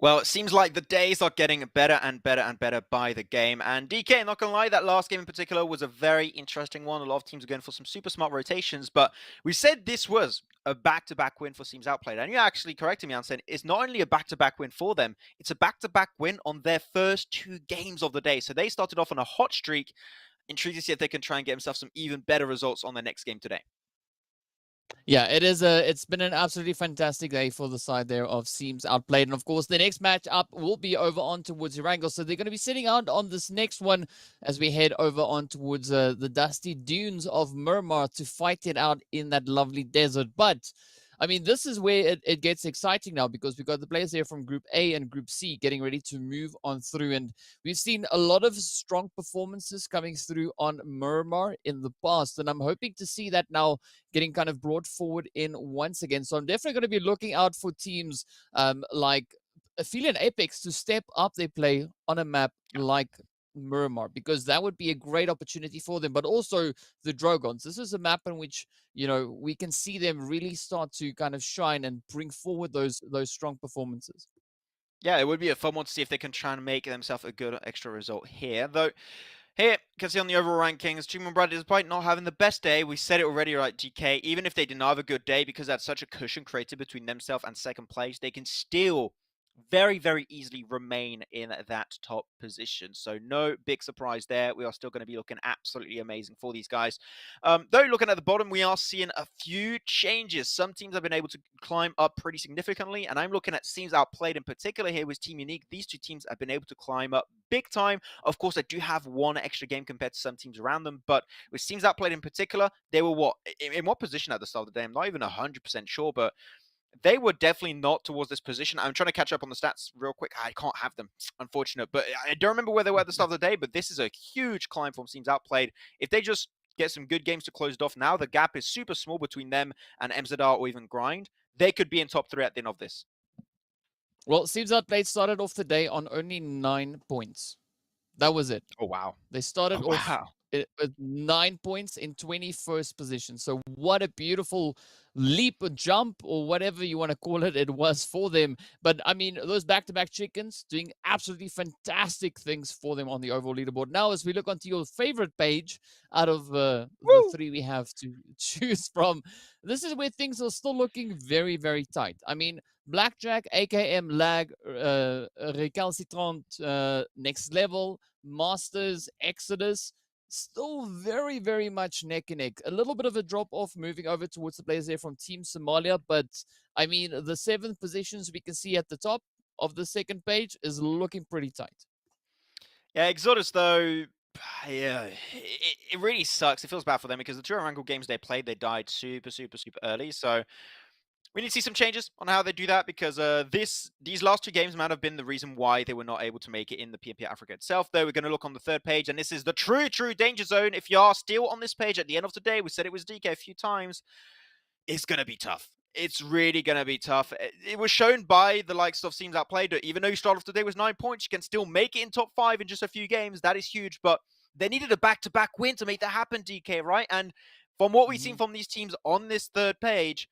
Well, it seems like the days are getting better and better and better by the game. And DK, not gonna lie, that last game in particular was a very interesting one. A lot of teams are going for some super smart rotations, but we said this was a back-to-back win for Teams Outplayed. And you actually corrected me on saying it's not only a back-to-back win for them, it's a back-to-back win on their first 2 games of the day. So they started off on a hot streak. Intrigued to see if they can try and get themselves some even better results on their next game today. Yeah, it's been an absolutely fantastic day for the side there of Seams Outplayed. And of course, the next match up will be over on towards Erangel. So they're going to be sitting out on this next one as we head over on towards the dusty dunes of Miramar to fight it out in that lovely desert. But I mean, this is where it gets exciting now because we've got the players here from Group A and Group C getting ready to move on through. And we've seen a lot of strong performances coming through on Miramar in the past. And I'm hoping to see that now getting kind of brought forward in once again. So I'm definitely going to be looking out for teams like Aphelion Apex to step up their play on a map like Miramar, because that would be a great opportunity for them. But also the DROGONS. This is a map in which, you know, we can see them really start to kind of shine and bring forward those strong performances. Yeah, it would be a fun one to see if they can try and make themselves a good extra result here. Though, here, you can see on the overall rankings, Team Umbra, despite not having the best day, we said it already, right, GK, even if they didn't have a good day, because that's such a cushion created between themselves and second place, they can still very, very easily remain in that top position. So no big surprise there. We are still going to be looking absolutely amazing for these guys. Though looking at the bottom, we are seeing a few changes. Some teams have been able to climb up pretty significantly, and I'm looking at teams outplayed in particular here with Team Unique. These two teams have been able to climb up big time. Of course, they do have one extra game compared to some teams around them, but with teams outplayed in particular, they were in what position at the start of the day? I'm not even 100% sure, but they were definitely not towards this position. I'm trying to catch up on the stats real quick. I can't have them, unfortunate. But I don't remember where they were at the start of the day, but this is a huge climb from teams outplayed. If they just get some good games to close it off now, the gap is super small between them and MZR or even Grind. They could be in top 3 at the end of this. Well, Seems Outplayed started off the day on only 9 points. That was it. Oh, wow. They started Oh, off wow. with 9 points in 21st position. So what a beautiful leap or jump or whatever you want to call it was for them. But I mean, those back-to-back chickens doing absolutely fantastic things for them on the overall leaderboard. Now, as we look onto your favorite page out of the 3 we have to choose from, this is where things are still looking very, very tight. I mean, Blackjack, AKM, Lag, Recalcitrant, Next Level, Masters, Exodus, still very, very much neck and neck. A little bit of a drop off moving over towards the players there from Team Somalia. But I mean, the 7th positions we can see at the top of the second page is looking pretty tight. Yeah, Exodus, though, yeah, it really sucks. It feels bad for them because the 2 Erangel games they played, they died super, super, super early. So we need to see some changes on how they do that because these last 2 games might have been the reason why they were not able to make it in the PMPL Africa itself. Though we're going to look on the 3rd page, and this is the true danger zone. If you are still on this page at the end of the day, we said it was DK a few times. It's going to be tough. It's really going to be tough. It was shown by the likes of teams outplayed that even though you start off today with 9 points, you can still make it in top 5 in just a few games. That is huge, but they needed a back-to-back win to make that happen, DK, right? And from what we've seen from these teams on this 3rd page,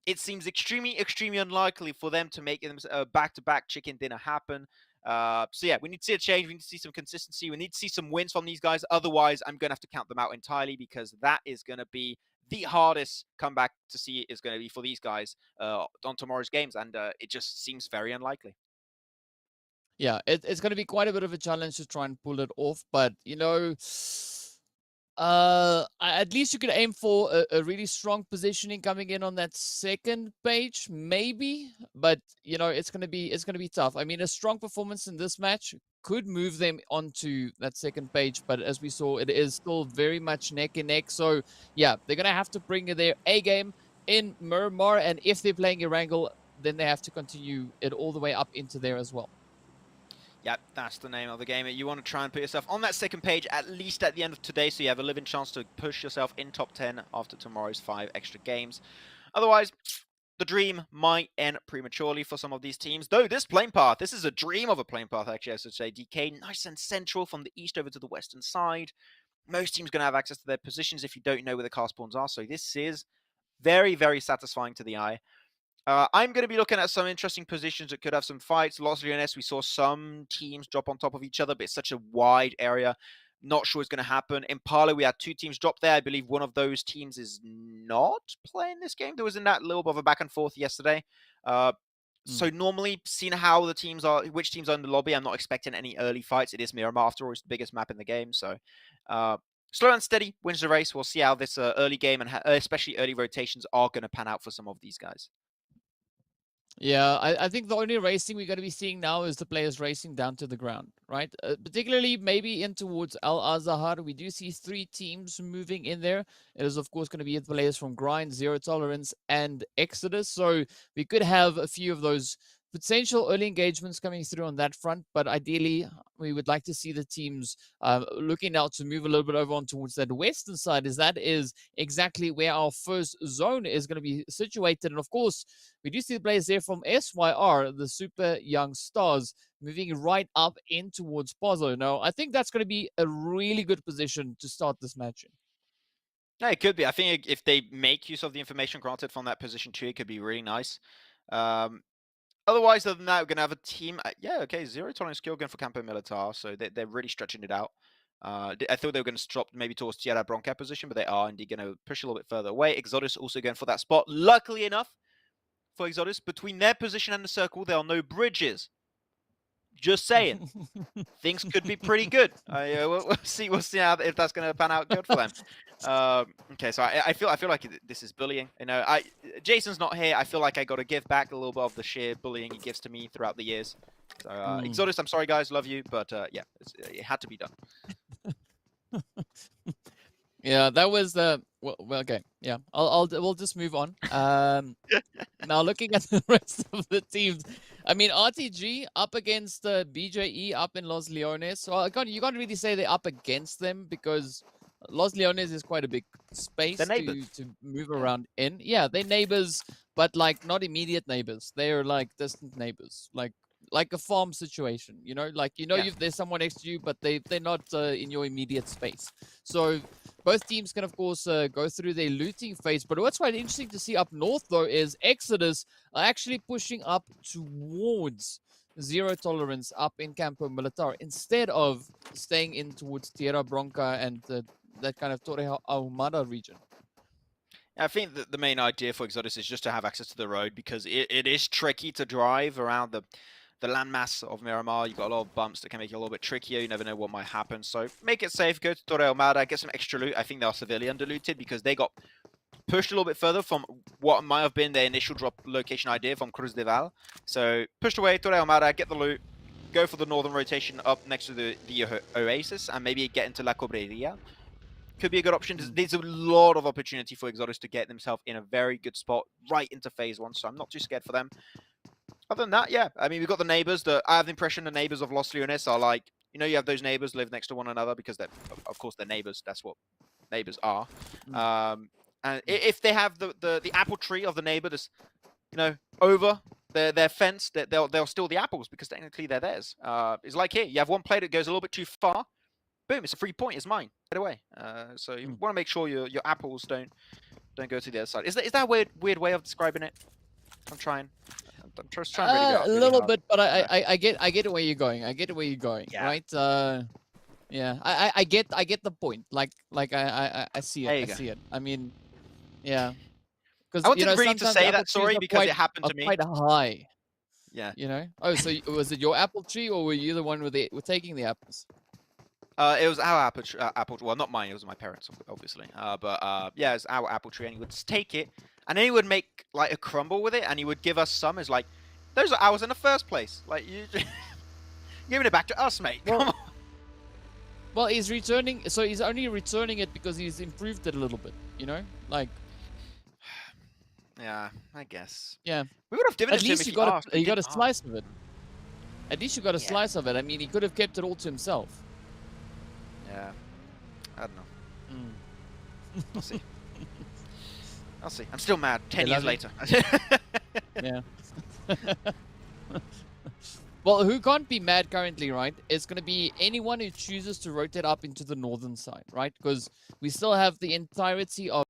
it seems extremely, extremely unlikely for them to make them a back-to-back chicken dinner happen. So yeah, we need to see a change. We need to see some consistency. We need to see some wins from these guys. Otherwise, I'm going to have to count them out entirely because that is going to be the hardest comeback to see is going to be for these guys on tomorrow's games. And it just seems very unlikely. Yeah, it's going to be quite a bit of a challenge to try and pull it off. But, you know, at least you could aim for a really strong positioning coming in on that 2nd page, maybe. But you know, it's gonna be tough. I mean, a strong performance in this match could move them onto that 2nd page, but as we saw, it is still very much neck and neck. So yeah, they're gonna have to bring their A game in Miramar, and if they're playing Erangel, then they have to continue it all the way up into there as well. Yep, that's the name of the game. You want to try and put yourself on that 2nd page, at least at the end of today, so you have a living chance to push yourself in top 10 after tomorrow's 5 extra games. Otherwise, the dream might end prematurely for some of these teams. Though this plane path, this is a dream of a plane path, actually, I should say. DK, nice and central from the east over to the western side. Most teams going to have access to their positions if you don't know where the car spawns are, so this is very, very satisfying to the eye. I'm going to be looking at some interesting positions that could have some fights. Los Leones, we saw some teams drop on top of each other, but it's such a wide area. Not sure it's going to happen. In Impala, we had 2 teams drop there. I believe one of those teams is not playing this game. There was in that little bit of a back and forth yesterday. So normally, seeing how the teams are, which teams are in the lobby, I'm not expecting any early fights. It is Miramar, after all, it's the biggest map in the game. So slow and steady wins the race. We'll see how this early game and especially early rotations are going to pan out for some of these guys. Yeah, I think the only racing we're going to be seeing now is the players racing down to the ground, right? Particularly maybe in towards Al Azahar. We do see 3 teams moving in there. It is, of course, going to be the players from Grind, Zero Tolerance, and Exodus. So we could have a few of those potential early engagements coming through on that front. But ideally, we would like to see the teams looking now to move a little bit over on towards that western side, as that is exactly where our first zone is going to be situated. And of course, we do see the players there from SYR, the Super Young Stars, moving right up in towards Pozo. Now, I think that's going to be a really good position to start this match in. Yeah, it could be. I think if they make use of the information granted from that position too, it could be really nice. Otherwise, other than that, we're going to have a team. Yeah, okay, Zero Tolerance skill gun for Campo Militar, so they're really stretching it out. I thought they were going to drop maybe towards Tierra Bronca position, but they are indeed going to push a little bit further away. Exodus also going for that spot. Luckily enough for Exodus, between their position and the circle, there are no bridges. Just saying, things could be pretty good. We'll see. We'll see how, if that's going to pan out good for them. Okay, so I feel like this is bullying. You know, Jason's not here. I feel like I got to give back a little bit of the sheer bullying he gives to me throughout the years. So Exodus, I'm sorry guys, love you, but yeah, it had to be done. Yeah, that was well, okay. Yeah, we'll just move on. Now looking at the rest of the teams, I mean RTG up against BJE up in Los Leones. So you can't really say they're up against them because Los Leones is quite a big space to move around in. Yeah, they're neighbors, but like not immediate neighbors. They're like distant neighbors, like a farm situation, you know, like there's someone next to you, but they're not in your immediate space. So both teams can, of course, go through their looting phase. But what's quite interesting to see up north, though, is Exodus are actually pushing up towards Zero Tolerance up in Campo Militar instead of staying in towards Tierra Bronca and that kind of Torre Ahumada region. I think that the main idea for Exodus is just to have access to the road because it is tricky to drive around the landmass of Miramar. You've got a lot of bumps that can make it a little bit trickier. You never know what might happen. So make it safe. Go to Torre Ahumada, get some extra loot. I think they are severely underlooted because they got pushed a little bit further from what might have been their initial drop location idea from Cruz de Val. So pushed away, Torre Ahumada, get the loot, go for the northern rotation up next to the Oasis, and maybe get into La Cobreria. Could be a good option. There's a lot of opportunity for Exodus to get themselves in a very good spot right into phase 1, so I'm not too scared for them. Other than that, yeah. I mean, we've got the neighbors. I have the impression the neighbors of Los Leones are like, you know, you have those neighbors live next to one another because they're, of course, they're neighbors. That's what neighbors are. And if they have the apple tree of the neighbor that's, you know, over their fence, they'll steal the apples because technically they're theirs. It's like here, you have one player that goes a little bit too far. Boom, it's a 3 point. It's mine. Get away. So you want to make sure your apples don't go to the other side. Is that a weird way of describing it? I'm trying. I'm trying really a little bit, but I get where you're going. I get where you're going, yeah. Right? Yeah, I get the point. Like I see it. I see it. I mean, yeah. I wanted really to say that, sorry, because it happened to me. Quite high. Yeah. You know. Oh, so was it your apple tree, or were you the one with taking the apples? It was our apple. Well, not mine. It was my parents, obviously. But yeah, it's our apple tree, and he would just take it, and then he would make like a crumble with it, and he would give us some. It's like, those are ours in the first place. Like you, giving it back to us, mate. Come on. Well, he's returning. So he's only returning it because he's improved it a little bit. You know, like. Yeah, I guess. Yeah. We would have given it to him if you got a slice of it. At least you got a slice of it. I mean, he could have kept it all to himself. Yeah. I don't know. We'll see. I'll see. I'm still mad 10 years later. Yeah. Well, who can't be mad currently, right? It's going to be anyone who chooses to rotate up into the northern side, right? Because we still have the entirety of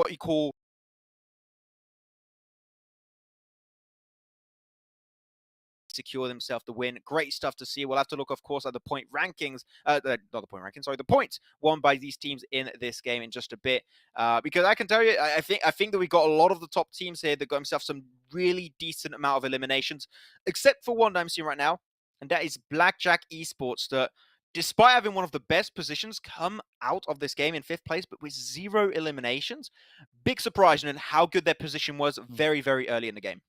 what you call secure themselves the win. Great stuff to see. We'll have to look, of course, at the point rankings. Not the point rankings, sorry, the points won by these teams in this game in just a bit. Because I can tell you, I think that we got a lot of the top teams here that got themselves some really decent amount of eliminations, except for one that I'm seeing right now, and that is Blackjack Esports, that despite having one of the best positions come out of this game in 5th place, but with 0 eliminations. Big surprise in how good their position was very, very early in the game.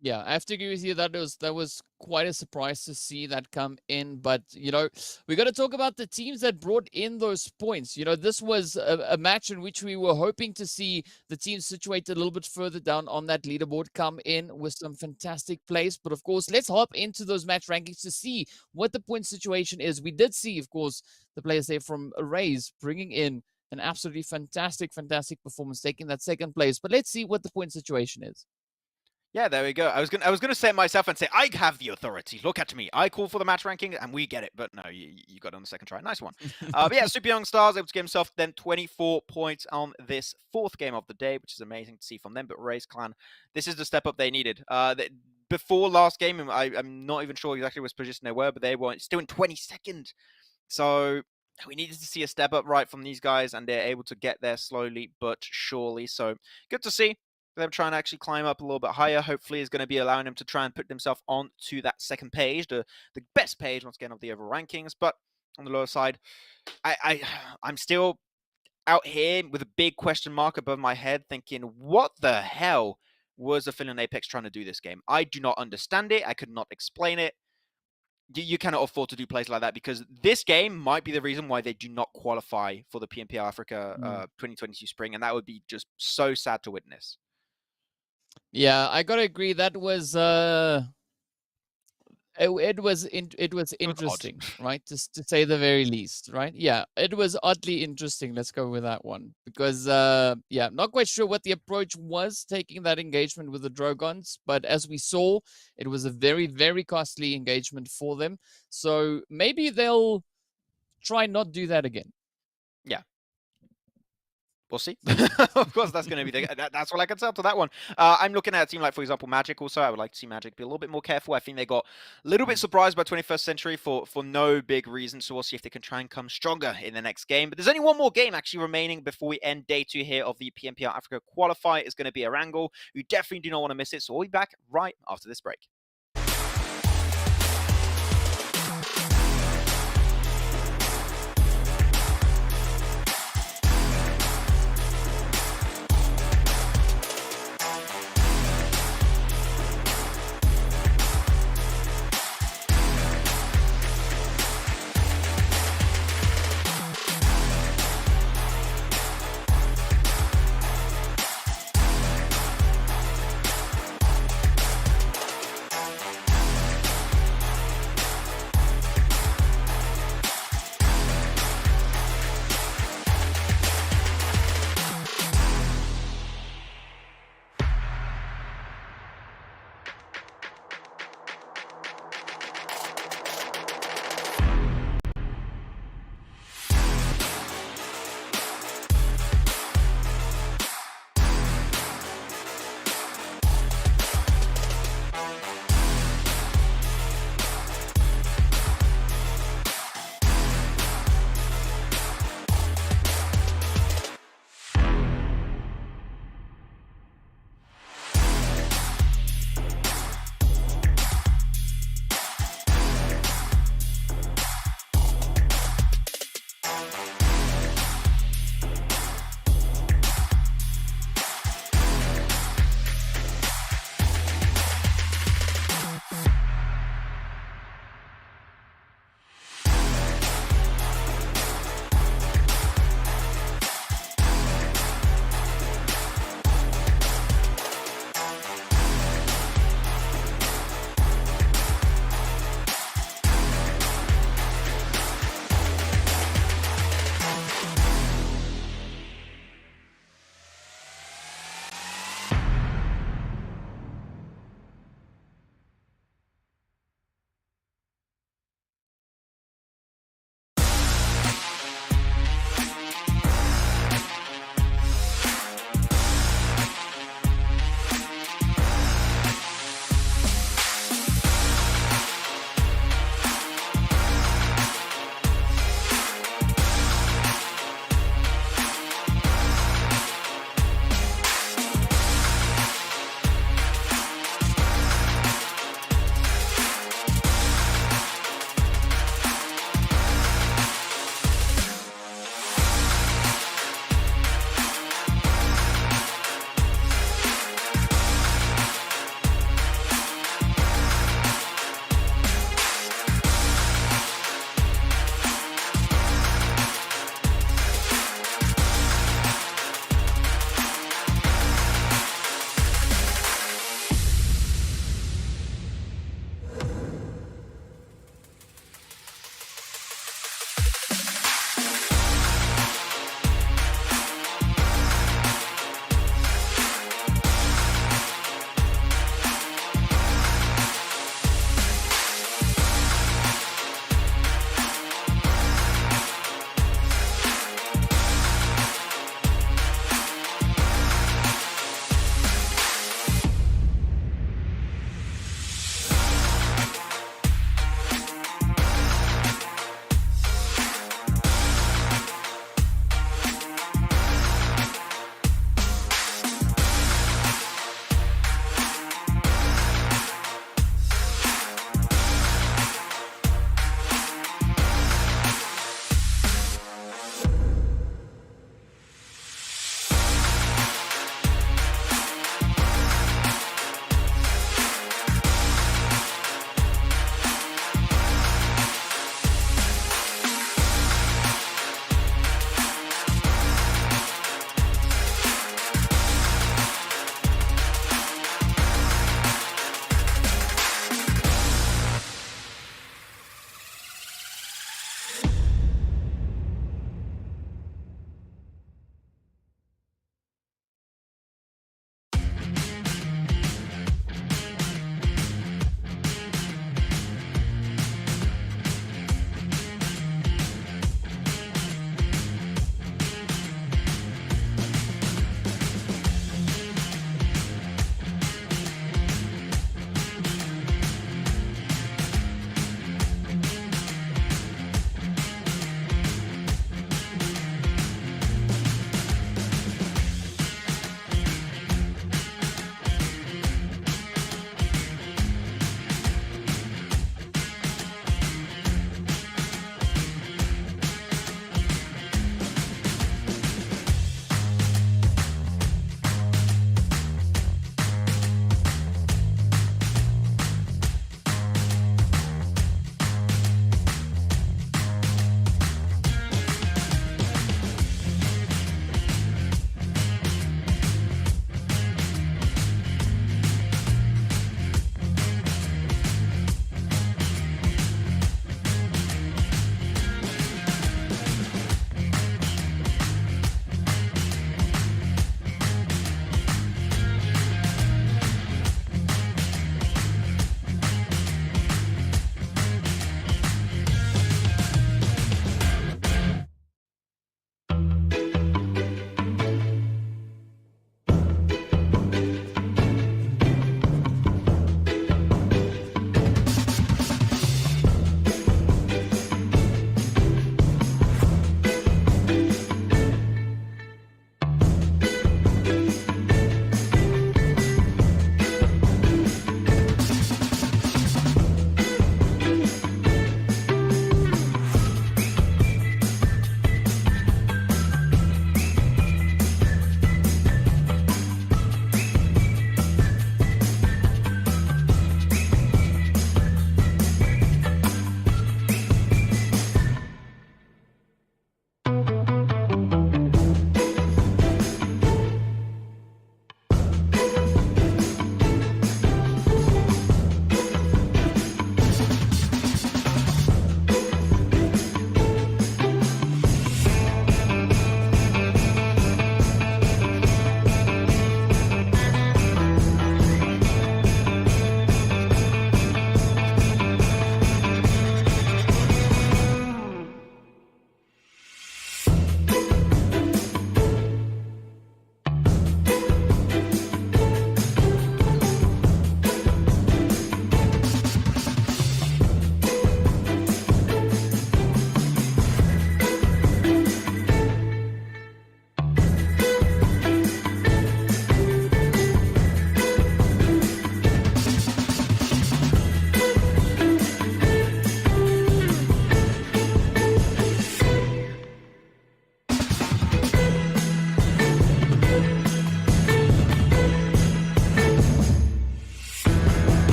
Yeah, I have to agree with you. That was quite a surprise to see that come in. But, you know, we got to talk about the teams that brought in those points. You know, this was a match in which we were hoping to see the teams situated a little bit further down on that leaderboard come in with some fantastic plays. But, of course, let's hop into those match rankings to see what the point situation is. We did see, of course, the players there from Arrays bringing in an absolutely fantastic performance, taking that 2nd place. But let's see what the point situation is. Yeah, there we go. I was gonna say it myself and say I have the authority. Look at me. I call for the match ranking and we get it. But no, you got it on the 2nd try. Nice one. But yeah, Super Young Stars able to get himself then 24 points on this 4th game of the day, which is amazing to see from them. But Ray's clan, this is the step up they needed. Before last game, I'm not even sure exactly which position they were, but they were still in 22nd. So we needed to see a step up right from these guys, and they're able to get there slowly but surely. So good to see them trying to actually climb up a little bit higher. Hopefully is going to be allowing them to try and put themselves on to that 2nd page, the best page once again of the overall rankings. But on the lower side, I'm still out here with a big question mark above my head thinking, what the hell was Aphelion Apex trying to do this game? I do not understand it. I could not explain it. You cannot afford to do plays like that, because this game might be the reason why they do not qualify for the PMPL Africa 2022 spring, and that would be just so sad to witness. Yeah, I gotta agree. That was it was interesting, right? Just to say the very least, right? Yeah, it was oddly interesting. Let's go with that one, because yeah, not quite sure what the approach was taking that engagement with the DROGONS, but as we saw, it was a very costly engagement for them. So maybe they'll try not do that again. Yeah. We'll see. Of course, that's going to be that's what I can tell to that one. I'm looking at a team like, for example, Magic also. I would like to see Magic be a little bit more careful. I think they got a little bit surprised by 21st Century for no big reason. So we'll see if they can try and come stronger in the next game. But there's only one more game actually remaining before we end day 2 here of the PMPL Africa Qualifier. It's going to be Erangel. You definitely do not want to miss it. So we'll be back right after this break.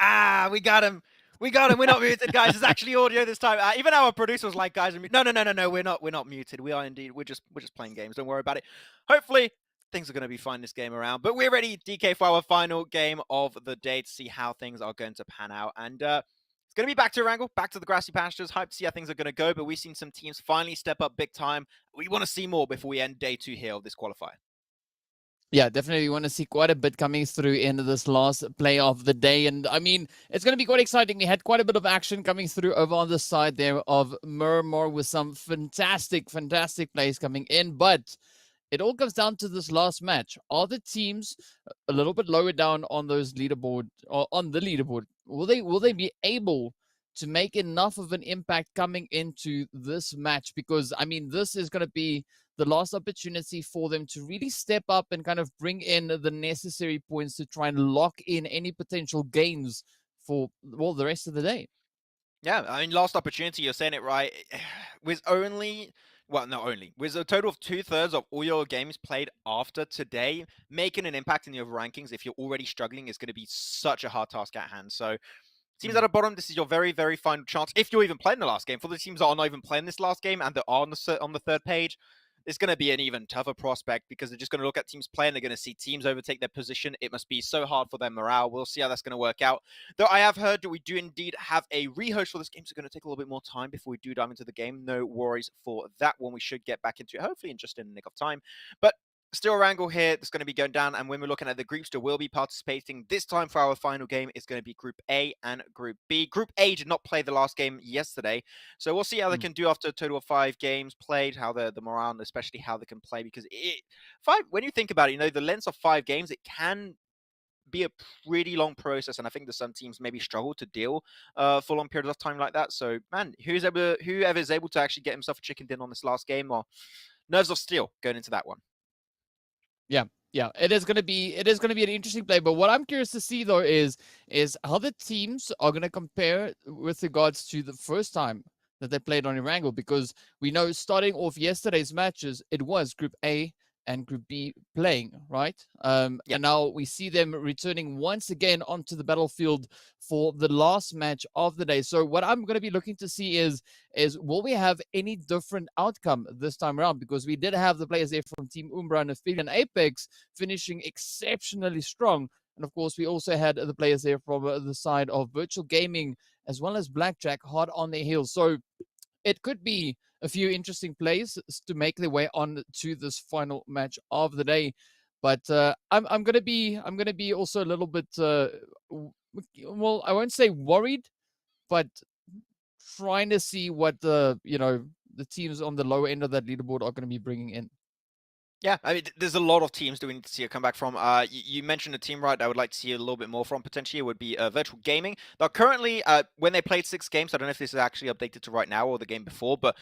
Ah, we got him. We got him. We're not muted, guys. It's actually audio this time. Even our producer was like, "Guys, no. We're not muted. We are indeed. We're just playing games. Don't worry about it. Hopefully, things are going to be fine this game around. But we're ready, DK, for our final game of the day to see how things are going to pan out. And it's going to be back to Erangel, back to the grassy pastures. Hyped to see how things are going to go. But we've seen some teams finally step up big time. We want to see more before we end day 2 here of this qualifier. Yeah, definitely. We want to see quite a bit coming through in this last play of the day. And I mean, it's going to be quite exciting. We had quite a bit of action coming through over on the side there of Miramar with some fantastic plays coming in. But it all comes down to this last match. Are the teams a little bit lower down on those leaderboard or on the leaderboard? Will they be able to make enough of an impact coming into this match? Because I mean, this is going to be the last opportunity for them to really step up and kind of bring in the necessary points to try and lock in any potential gains for, well, the rest of the day. Yeah, I mean, last opportunity, you're saying it right. With only, well, not only, with a total of 2/3 of all your games played after today, making an impact in your rankings, if you're already struggling, is going to be such a hard task at hand. So, teams at the bottom, this is your very, very final chance. If you're even playing the last game, for the teams that are not even playing this last game and that are on the third page, it's going to be an even tougher prospect because they're just going to look at teams playing. They're going to see teams overtake their position. It must be so hard for their morale. We'll see how that's going to work out. Though I have heard that we do indeed have a rehost for this game, so it's going to take a little bit more time before we do dive into the game. No worries for that one. We should get back into it, hopefully in just in the nick of time. But still Erangel here that's going to be going down, and when we're looking at the groups that will be participating this time for our final game, is going to be Group A and Group B. Group A did not play the last game yesterday, so we'll see how they can do after a total of 5 games played, how the morale, and especially how they can play, because when you think about it, you know, the length of 5 games, it can be a pretty long process, and I think that some teams maybe struggle to deal for long periods of time like that. So, man, whoever is able to actually get himself a chicken dinner on this last game, or nerves of steel going into that one. Yeah, it is going to be an interesting play. But what I'm curious to see though is how the teams are going to compare with regards to the first time that they played on Erangel, because we know starting off yesterday's matches, it was Group A and Group B playing, right? And now we see them returning once again onto the battlefield for the last match of the day. So what I'm going to be looking to see is will we have any different outcome this time around? Because we did have the players there from Team Umbra and Aphelion Apex finishing exceptionally strong. And of course, we also had the players there from the side of Virtual Gaming as well as Blackjack hard on their heels. So it could be a few interesting plays to make their way on to this final match of the day. But I'm gonna be also a little bit well, I won't say worried, but trying to see what the teams on the lower end of that leaderboard are going to be bringing in. Yeah, I mean, there's a lot of teams that we need to see a comeback from. You mentioned a team, right, I would like to see a little bit more from potentially. It would be Virtual Gaming. Now, currently, when they played 6 games, I don't know if this is actually updated to right now or the game before, but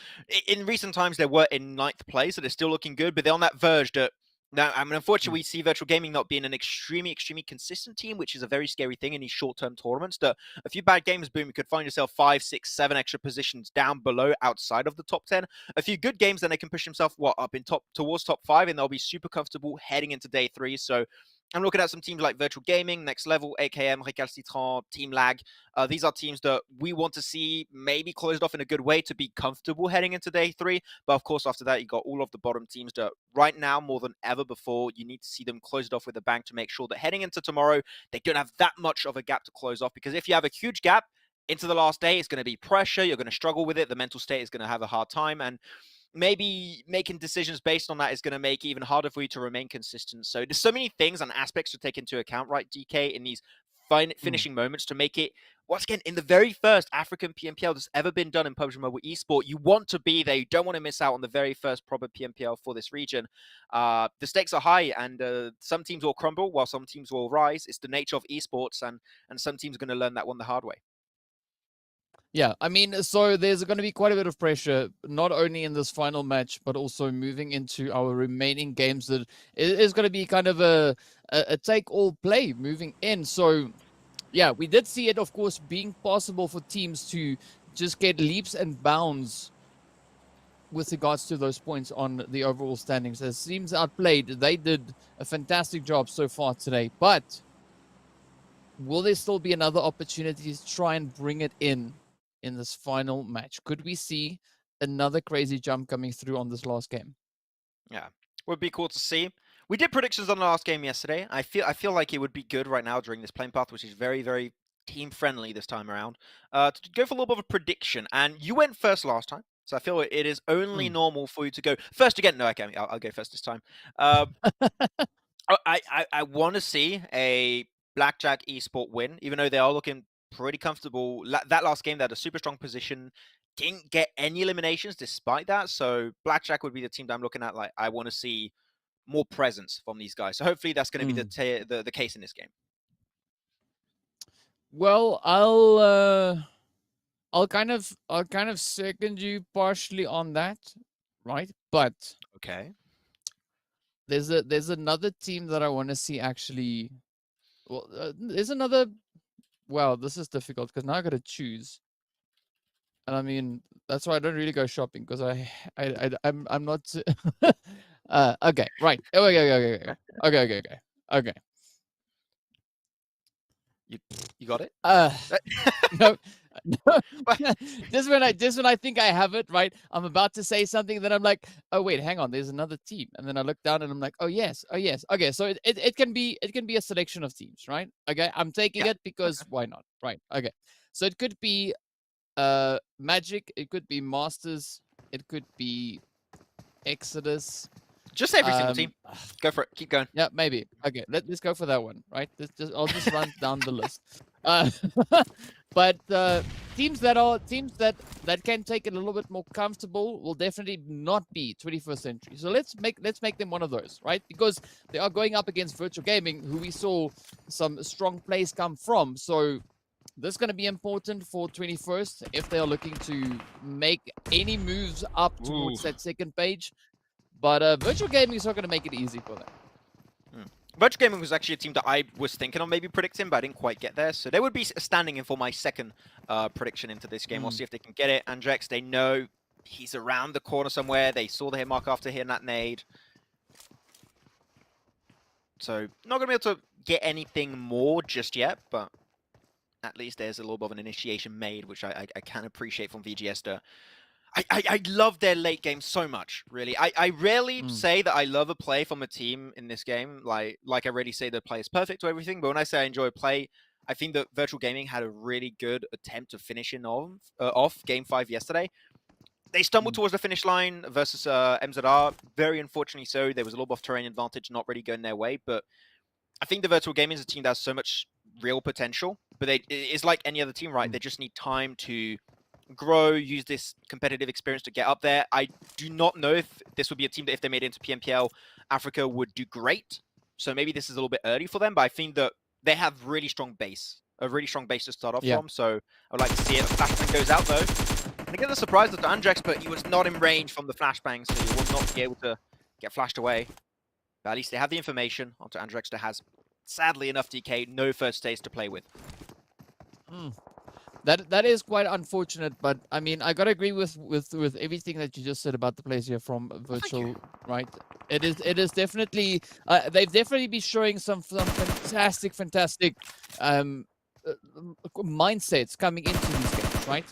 in recent times, they were in 9th place, so they're still looking good, but they're on that verge that now, I mean, unfortunately, we see Virtual Gaming not being an extremely consistent team, which is a very scary thing in these short-term tournaments. That a few bad games, boom, you could find yourself 5, 6, 7 extra positions down below, outside of the top 10. A few good games, then they can push themselves up in towards top 5, and they'll be super comfortable heading into day 3. So I'm looking at some teams like Virtual Gaming, Next Level, AKM, Recalcitrant, Team Lag. These are teams that we want to see maybe closed off in a good way to be comfortable heading into day 3. But of course, after that, you got all of the bottom teams that right now, more than ever before, you need to see them closed off with a bang to make sure that heading into tomorrow, they don't have that much of a gap to close off. Because if you have a huge gap into the last day, it's going to be pressure. You're going to struggle with it. The mental state is going to have a hard time. And maybe making decisions based on that is going to make it even harder for you to remain consistent. So there's so many things and aspects to take into account, right, DK, in these finishing moments to make it, once again, in the very first African PMPL that's ever been done in PUBG Mobile Esport. You want to be there. You don't want to miss out on the very first proper PMPL for this region. The stakes are high, and some teams will crumble while some teams will rise. It's the nature of esports, and some teams are going to learn that one the hard way. Yeah, I mean, so there's going to be quite a bit of pressure, not only in this final match, but also moving into our remaining games. That is going to be kind of a take-all play moving in. So, yeah, we did see it, of course, being possible for teams to just get leaps and bounds with regards to those points on the overall standings. As teams Outplayed, they did a fantastic job so far today. But will there still be another opportunity to try and bring it in this final match? Could we see another crazy jump coming through on this last game? Yeah, would be cool to see. We did predictions on the last game yesterday. I feel like it would be good right now during this playing path, which is very, very team friendly this time around, to go for a little bit of a prediction. And you went first last time, so I feel it is only normal for you to go first again. No, okay, I'll go first this time. I want to see a Blackjack Esport win, even though they are looking pretty comfortable. That last game, they had a super strong position, didn't get any eliminations despite that. So Blackjack would be the team that I'm looking at. Like, I want to see more presence from these guys. So hopefully that's going to be the case in this game. Well, I'll kind of second you partially on that, right? But Okay. there's another team that I want to see actually. Well, there's another. Well, this is difficult because now I got to choose, and I mean that's why I don't really go shopping because I'm not. Okay, right. Okay. You got it? No, no. Just when I think I have it right, I'm about to say something, then I'm like, oh wait, hang on, there's another team, and then I look down and I'm like, oh yes. Okay, so it can be a selection of teams, right? Okay, I'm taking it because why not, right? Okay, so it could be Magic, it could be Masters, it could be Exodus. Just every single team. Go for it. Keep going. Yeah, maybe. Okay, let's go for that one, right? I'll just run down the list. But teams that can take it a little bit more comfortable will definitely not be 21st Century. So let's make them one of those, right? Because they are going up against Virtual Gaming, who we saw some strong plays come from. So this is going to be important for 21st if they are looking to make any moves up towards that second page. But Virtual Gaming is not going to make it easy for them. Virtual Gaming was actually a team that I was thinking of maybe predicting, but I didn't quite get there. So they would be standing in for my second prediction into this game. We'll see if they can get it. Andrex, they know he's around the corner somewhere. They saw the hit mark after hitting that nade. So not going to be able to get anything more just yet, but at least there's a little bit of an initiation made, which I can appreciate from VGS. I love their late game so much, really. I rarely say that I love a play from a team in this game. Like I really say the play is perfect or everything, but when I say I enjoy a play, I think that Virtual Gaming had a really good attempt to finish off Game 5 yesterday. They stumbled towards the finish line versus MZR. Very unfortunately so. There was a little bit of terrain advantage not really going their way, but I think the Virtual Gaming is a team that has so much real potential, but it's like any other team, right? They just need time to grow, use this competitive experience to get up there. I do not know if this would be a team that if they made it into PMPL Africa would do great. So maybe this is a little bit early for them, but I think that they have a really strong base to start off from. So I would like to see it. Flashbang goes out though. And again, the surprise to Andrex, but he was not in range from the flashbang, so he will not be able to get flashed away. But at least they have the information onto Andrex that has, sadly enough, DK, no first stage to play with. That is quite unfortunate, but I mean, I gotta agree with everything that you just said about the players here from Virtual, right? It is definitely they've definitely been showing some fantastic mindsets coming into these games, right?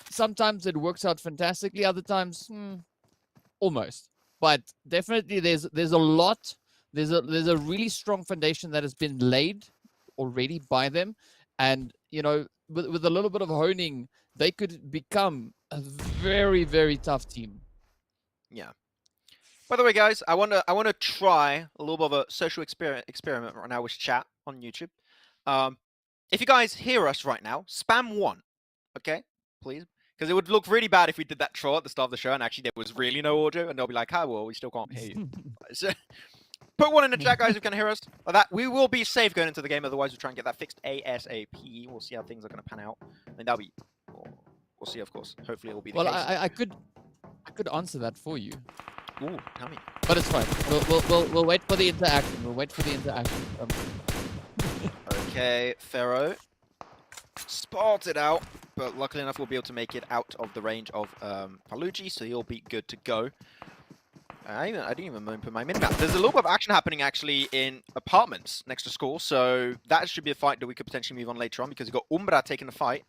Sometimes it works out fantastically, other times almost. But definitely there's a lot, there's a really strong foundation that has been laid already by them, and you know, with a little bit of honing, they could become a very, very tough team. Yeah. By the way, guys, I want to try a little bit of a social experiment right now with chat on YouTube. If you guys hear us right now, spam 1, okay, please, because it would look really bad if we did that troll at the start of the show and actually there was really no audio, and they'll be like, "Hi, well, we still can't hear you." So, put 1 in the chat, guys, who can hear us. Like that, we will be safe going into the game. Otherwise, we'll try and get that fixed ASAP. We'll see how things are going to pan out. I mean, that'll be. We'll see, of course. Hopefully, it will be the case. Well, I could answer that for you. Ooh, tell me. But it's fine. We'll wait for the interaction. We'll wait for the interaction. Okay, Pharaoh spotted out, but luckily enough, we'll be able to make it out of the range of Palucci, so he'll be good to go. I didn't even open my minimap. There's a little bit of action happening actually in apartments next to school, so that should be a fight that we could potentially move on later on because you've got Umbra taking the fight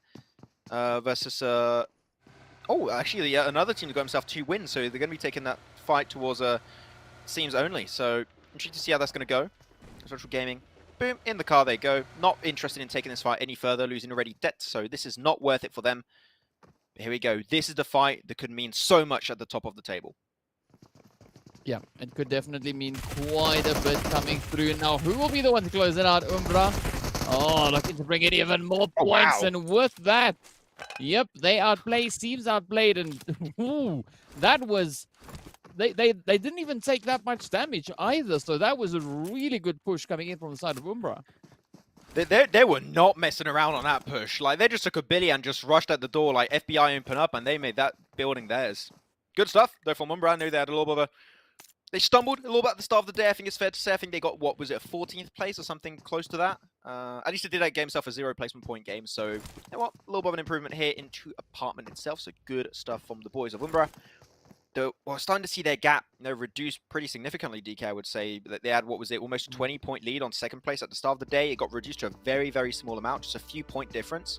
versus. Oh, actually, another team that got himself 2 wins, so they're going to be taking that fight towards teams only. So interesting to see how that's going to go. Social Gaming, boom, in the car they go. Not interested in taking this fight any further, losing already debt, so this is not worth it for them. But here we go. This is the fight that could mean so much at the top of the table. Yeah, it could definitely mean quite a bit coming through. Now, who will be the one to close it out? Umbra. Oh, looking to bring in even more points. Wow. And with that, yep, they outplayed. Teams outplayed. And ooh, that was... They didn't even take that much damage either. So that was a really good push coming in from the side of Umbra. They were not messing around on that push. Like, they just took a billy and just rushed at the door. Like, FBI open up, and they made that building theirs. Good stuff, though, from Umbra. I knew they had a little bit of a... They stumbled a little bit at the start of the day, I think it's fair to say. I think they got, what was it, a 14th place or something close to that? At least they did that game itself a 0 placement point game, so, you know what, a little bit of an improvement here into apartment itself, so good stuff from the boys of Umbra. Though, we're starting to see their gap, reduce pretty significantly, DK, I would say. They had, what was it, almost a 20-point lead on second place at the start of the day. It got reduced to a very, very small amount, just a few point difference.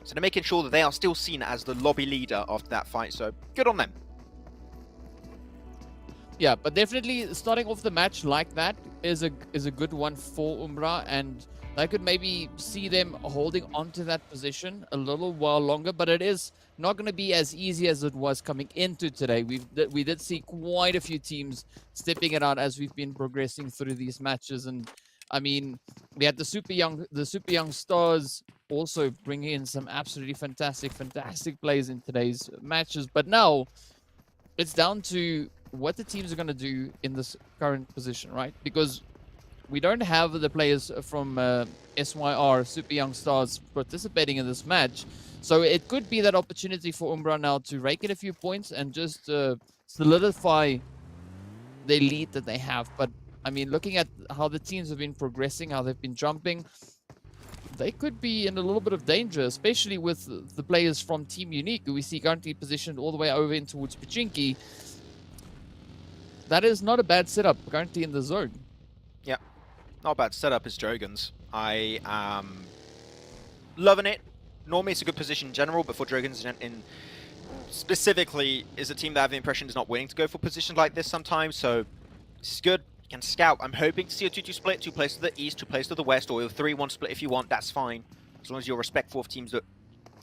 So they're making sure that they are still seen as the lobby leader after that fight, so good on them. Yeah, but definitely starting off the match like that is a good one for Umbra, and I could maybe see them holding on to that position a little while longer, but it is not going to be as easy as it was coming into today. We did see quite a few teams stepping it out as we've been progressing through these matches, and I mean, we had the super young stars also bringing in some absolutely fantastic plays in today's matches, but now it's down to what the teams are going to do in this current position, right? Because we don't have the players from SYR, Super Young Stars, participating in this match. So it could be that opportunity for Umbra now to rake in a few points and just solidify the lead that they have. But, I mean, looking at how the teams have been progressing, how they've been jumping, they could be in a little bit of danger, especially with the players from Team Unique, who we see currently positioned all the way over in towards Pachinki. That is not a bad setup currently in the zone. Yeah, not a bad setup is DROGONS. I am loving it. Normally it's a good position in general, but for DROGONS in specifically is a team that I have the impression is not willing to go for positions like this sometimes, so this is good. You can scout. I'm hoping to see a 2-2 split, 2 places to the east, 2 places to the west, or a 3-1 split if you want, that's fine. As long as you're respectful of teams that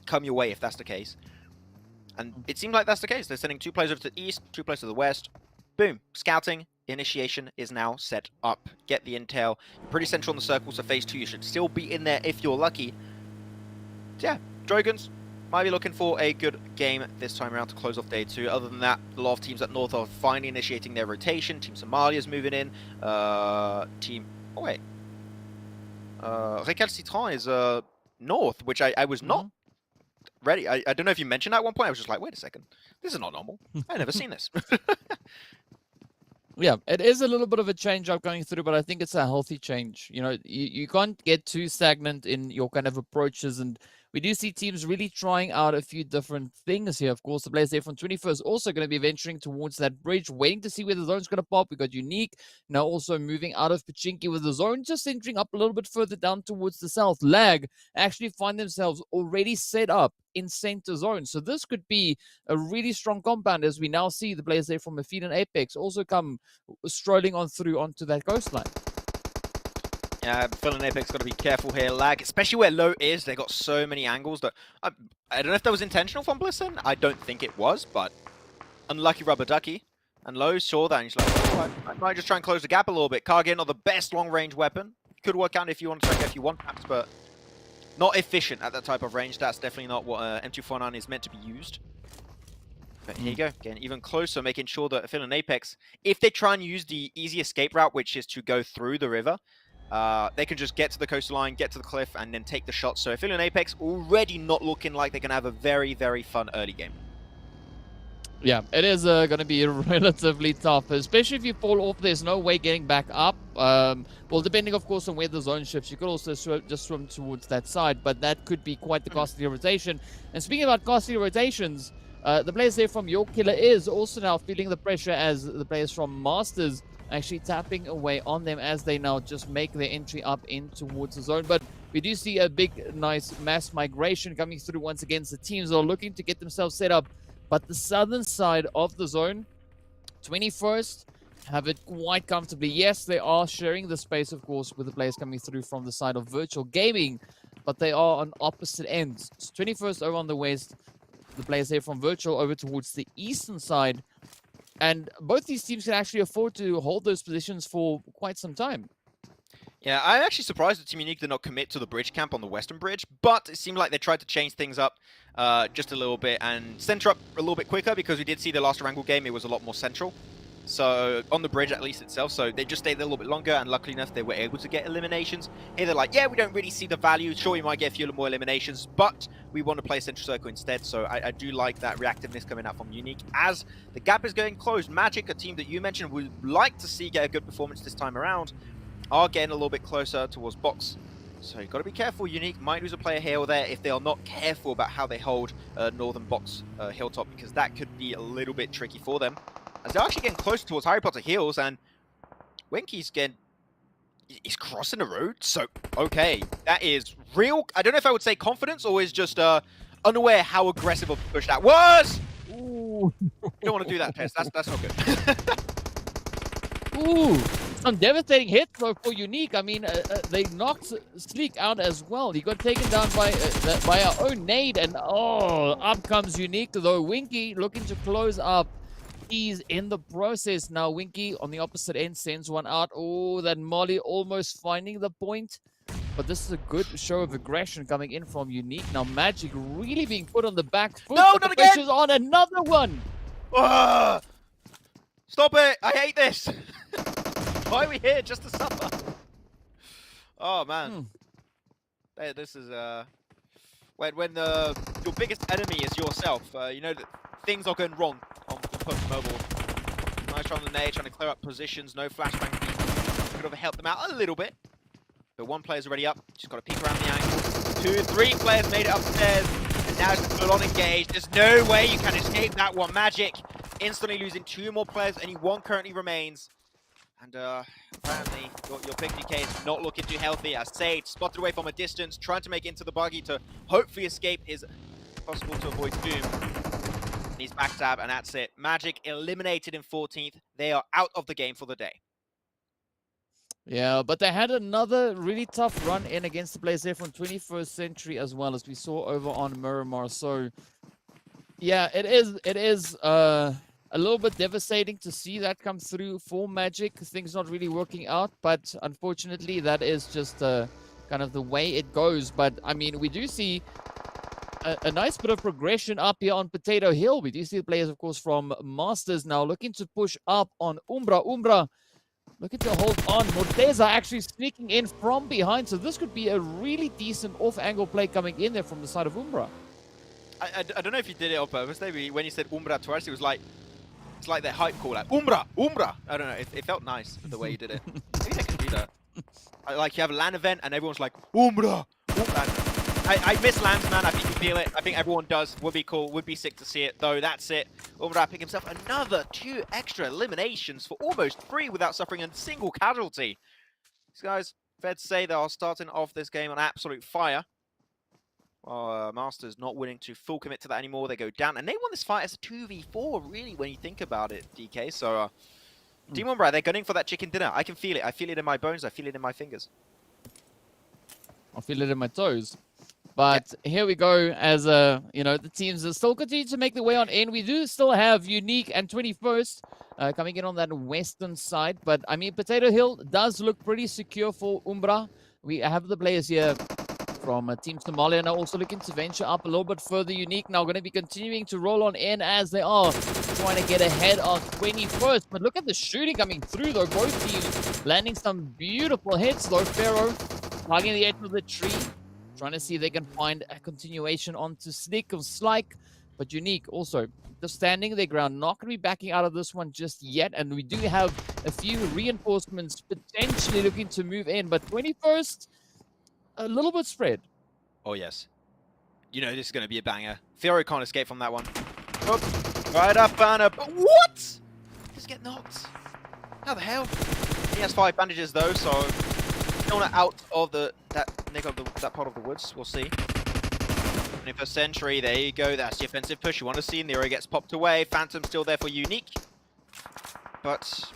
come your way if that's the case. And it seems like that's the case. They're sending 2 players over to the east, 2 players to the west. Boom. Scouting initiation is now set up. Get the intel. You're pretty central on the circle, so phase 2 you should still be in there if you're lucky. So yeah, DROGONS might be looking for a good game this time around to close off day 2. Other than that, a lot of teams at North are finally initiating their rotation. Team Somalia's moving in. Team... Oh wait. Recalcitrant is North, which I was not ready. I don't know if you mentioned that at one point. I was just like, wait a second. This is not normal. I've never seen this. Yeah, it is a little bit of a change up going through, but I think it's a healthy change. You know, you can't get too stagnant in your kind of approaches, and we do see teams really trying out a few different things here. Of course, the players there from 21st also going to be venturing towards that bridge, waiting to see where the zone's going to pop. We got Unique now also moving out of Pachinki with the zone just entering up a little bit further down towards the south. Lag actually find themselves already set up in center zone. So this could be a really strong compound as we now see the players there from Aphelion Apex also come strolling on through onto that coastline. Yeah, Aphelion Apex got to be careful here. Lag, especially where low is, they got so many angles that... I don't know if that was intentional from Blisson. I don't think it was, but unlucky rubber ducky. And low saw that and he's like, oh, I might just try and close the gap a little bit. Kargin, not the best long-range weapon. Could work out if you want to try if you want, perhaps, but not efficient at that type of range. That's definitely not what M249 is meant to be used. But here you go, getting even closer, making sure that Aphelion Apex, if they try and use the easy escape route, which is to go through the river, they can just get to the coastline, get to the cliff, and then take the shot. So Aphelion Apex already not looking like they're going to have a very, very fun early game. Yeah, it is going to be relatively tough, especially if you fall off. There's no way getting back up. Well, depending, of course, on where the zone shifts, you could also just swim towards that side, but that could be quite the costly rotation. And speaking about costly rotations, The players there from Your Killer is also now feeling the pressure as the players from Masters actually tapping away on them as they now just make their entry up in towards the zone. But we do see a big, nice mass migration coming through once again. The teams are looking to get themselves set up. But the southern side of the zone, 21st, have it quite comfortably. Yes, they are sharing the space, of course, with the players coming through from the side of Virtual Gaming, but they are on opposite ends. So 21st over on the west, the players there from Virtual over towards the eastern side. And both these teams can actually afford to hold those positions for quite some time. Yeah, I'm actually surprised that Team Unique did not commit to the bridge camp on the western bridge, but it seemed like they tried to change things up just a little bit and center up a little bit quicker, because we did see the last Erangel game, it was a lot more central. So, on the bridge at least itself, so they just stayed there a little bit longer, and luckily enough, they were able to get eliminations. Here they're like, yeah, we don't really see the value, sure we might get a few more eliminations, but we want to play Central Circle instead, so I do like that reactiveness coming out from Unique. As the gap is going closed, Magic, a team that you mentioned, would like to see get a good performance this time around, are getting a little bit closer towards box. So you've got to be careful. Unique might lose a player here or there if they are not careful about how they hold northern box hilltop, because that could be a little bit tricky for them. As they're actually getting closer towards Harry Potter Hills, and Winky's getting... he's crossing the road, so okay. That is real... I don't know if I would say confidence, or is just unaware how aggressive of a push that was! Ooh. You don't want to do that, Pez. That's not good. Ooh. Some devastating hit though for Unique. I mean, they knocked Sleek out as well. He got taken down by our own nade, and oh, up comes Unique though. Winky looking to close up. He's in the process now. Winky on the opposite end sends one out. Oh, that Molly almost finding the point. But this is a good show of aggression coming in from Unique. Now Magic really being put on the back foot. No, but not the again! pressure's on another one. Stop it! I hate this! Why are we here? Just to suffer? Oh, man. Hey, this is, when your biggest enemy is yourself, you know that things are going wrong on PUBG Mobile. Nice try on the nade, trying to clear up positions, no flashbang. Could have helped them out a little bit. But one player's already up, just got to peek around the angle. 2, 3 players made it upstairs, and now it's full on engaged. There's no way you can escape that one. Magic instantly losing 2 more players, only 1 currently remains. And apparently your pick DK is not looking too healthy, as Sage spotted away from a distance, trying to make it into the buggy to hopefully escape is possible to avoid doom. And he's backstab, and that's it. Magic eliminated in 14th. They are out of the game for the day. Yeah, but they had another really tough run in against the players there from 21st Century as well, as we saw over on Miramar. So yeah, it is a little bit devastating to see that come through for Magic. Things not really working out, but unfortunately that is just kind of the way it goes. But I mean, we do see a nice bit of progression up here on Potato Hill. We do see the players, of course, from Masters now looking to push up on Umbra. Umbra looking to hold on. Morteza actually sneaking in from behind, so this could be a really decent off-angle play coming in there from the side of Umbra. I don't know if you did it on purpose. Maybe when you said Umbra twice, it was like... it's like their hype call, like, Umbra! Umbra! I don't know, it felt nice the way you did it. Maybe they could do that. Like, you have a LAN event and everyone's like, Umbra! I miss LANs, man. I think you feel it. I think everyone does. Would be cool. Would be sick to see it, though. That's it. Umbra picking himself another 2 extra eliminations for almost 3 without suffering a single casualty. These guys, fair to say, they are starting off this game on absolute fire. Masters not willing to full commit to that anymore. They go down, and they won this fight as a 2v4, really, when you think about it, DK. So, Team Umbra, they're gunning for that chicken dinner. I can feel it. I feel it in my bones. I feel it in my fingers. I feel it in my toes. But here we go, as you know, the teams are still continue to make their way on in. We do still have Unique and 21st coming in on that western side. But, I mean, Potato Hill does look pretty secure for Umbra. We have the players here from Team Somalia now also looking to venture up a little bit further. Unique now going to be continuing to roll on in as they are trying to get ahead of 21st. But look at the shooting coming through, though. Both teams landing some beautiful hits, though. Pharaoh plugging the edge of the tree, trying to see if they can find a continuation onto Sneak or Slike. But Unique also just standing their ground, not going to be backing out of this one just yet. And we do have a few reinforcements potentially looking to move in. But 21st, a little bit spread. Oh, yes. You know this is going to be a banger. Pharaoh can't escape from that one. Oh, right up and up. What? Just get knocked. How the hell? He has 5 bandages though, so still not out of that part of the woods. We'll see. 21st century, there you go. That's the offensive push you want to see. Nero gets popped away. Phantom still there for Unique, but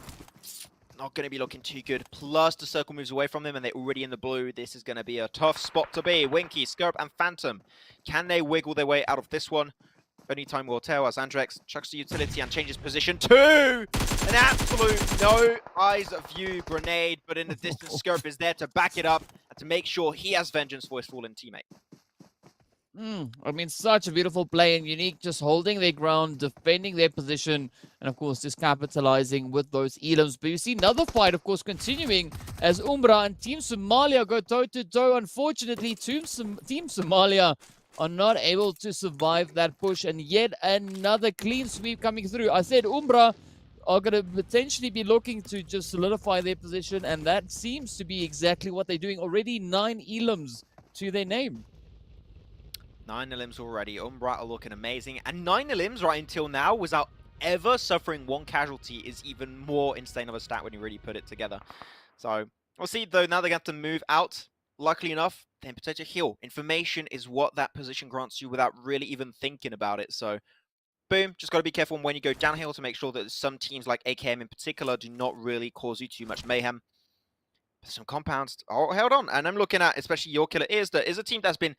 not going to be looking too good. Plus, the circle moves away from them, and they're already in the blue. This is going to be a tough spot to be. Winky, Scarab, and Phantom. Can they wiggle their way out of this one? Only time will tell as Andrex chucks the utility and changes position to an absolute no eyes view grenade, but in the distance, Scarab is there to back it up and to make sure he has vengeance for his fallen teammate. I mean, such a beautiful play, and Unique just holding their ground, defending their position, and of course just capitalizing with those elims. But you see another fight, of course, continuing as Umbra and Team Somalia go toe-to-toe. Unfortunately, Team Somalia are not able to survive that push, and yet another clean sweep coming through. I said Umbra are going to potentially be looking to just solidify their position, and that seems to be exactly what they're doing. Already 9 elims to their name. 9 elims already. Umbra are looking amazing. And 9 elims right until now without ever suffering 1 casualty is even more insane of a stat when you really put it together. So we'll see though. Now they have to move out. Luckily enough, then potential heal. Information is what that position grants you without really even thinking about it. So boom, just got to be careful when you go downhill to make sure that some teams like AKM in particular do not really cause you too much mayhem. Some compounds. Oh, held on. And I'm looking at especially your killer is a team that's been,